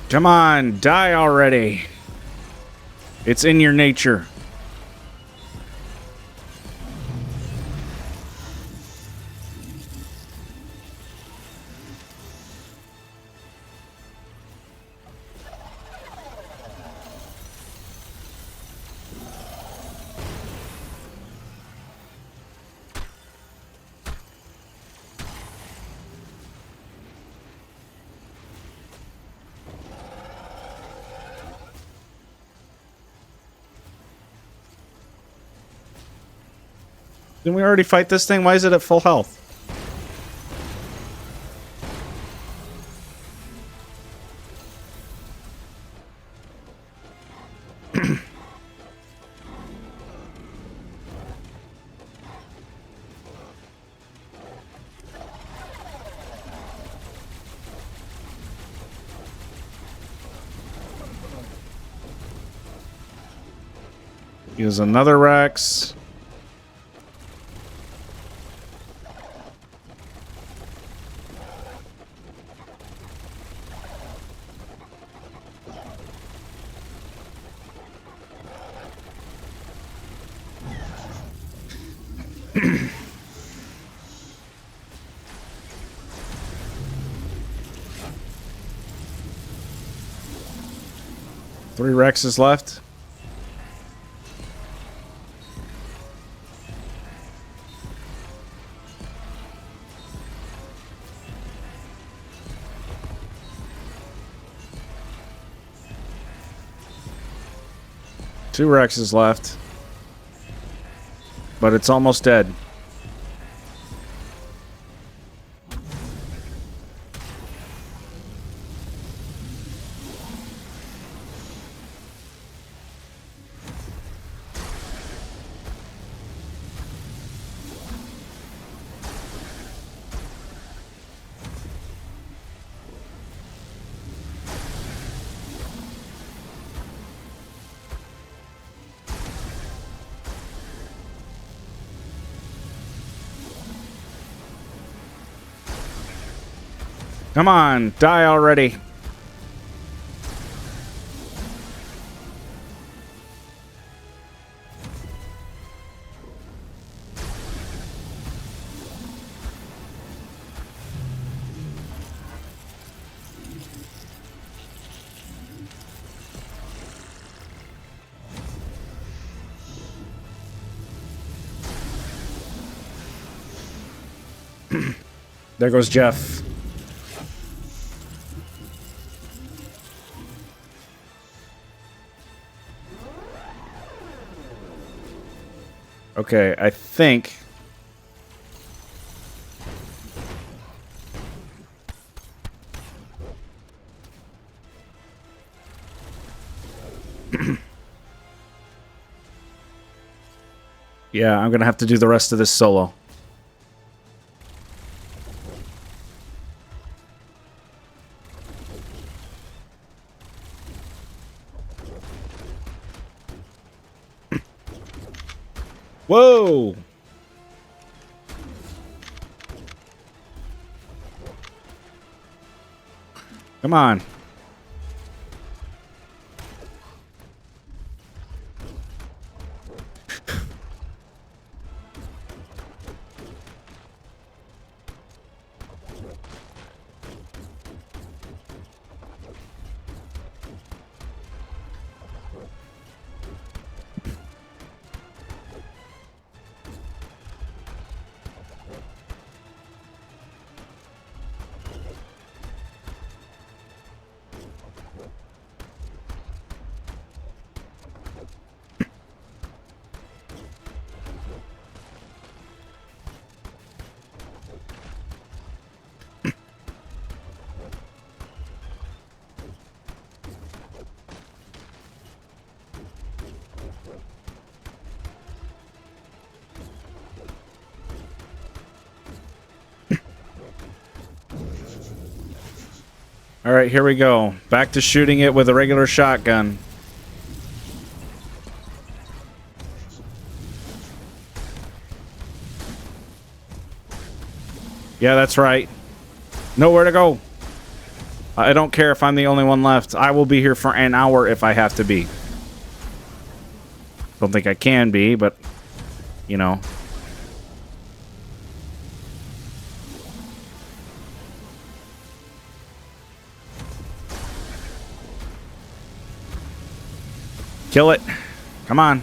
Come on, die already. It's in your nature. Didn't we already fight this thing? Why is it at full health? Here's another Rex. Three Rexes left. 2 Rexes left. But it's almost dead. Come on, die already. There goes Jeff. Okay, I think... yeah, I'm gonna have to do the rest of this solo. Whoa! Come on. All right, here we go. Back to shooting it with a regular shotgun. Yeah, that's right. Nowhere to go. I don't care if I'm the only one left. I will be here for an hour if I have to be. Don't think I can be, but, you know. Kill it. Come on.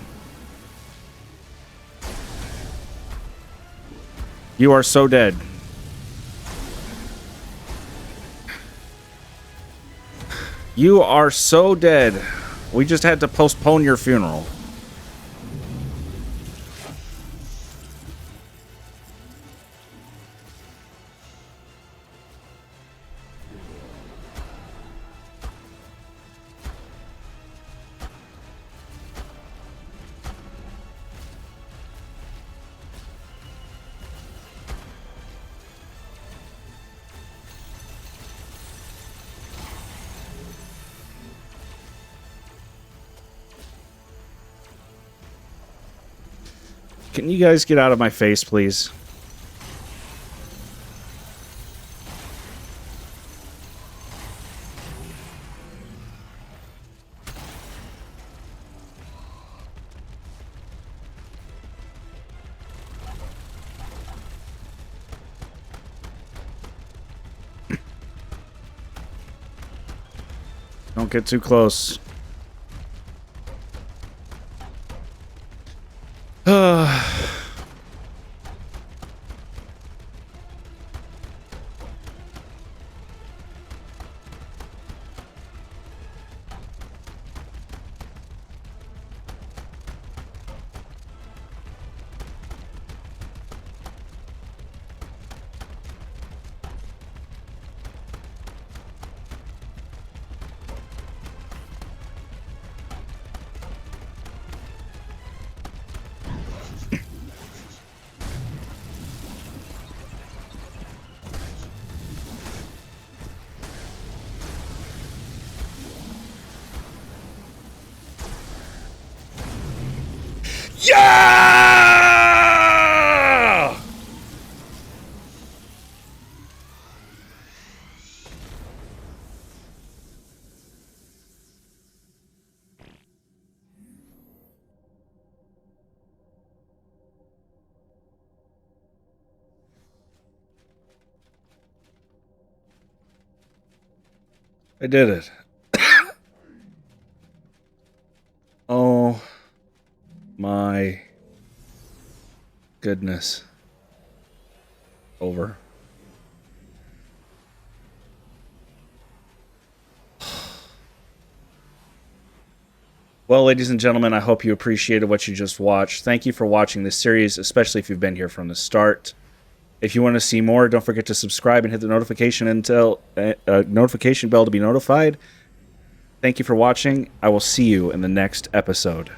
You are so dead. You are so dead. We just had to postpone your funeral. Can you guys get out of my face, please? Don't get too close. I did it. Oh my goodness. Over. Well, ladies and gentlemen, I hope you appreciated what you just watched. Thank you for watching this series, especially if you've been here from the start. If you want to see more, don't forget to subscribe and hit the notification bell to be notified. Thank you for watching. I will see you in the next episode.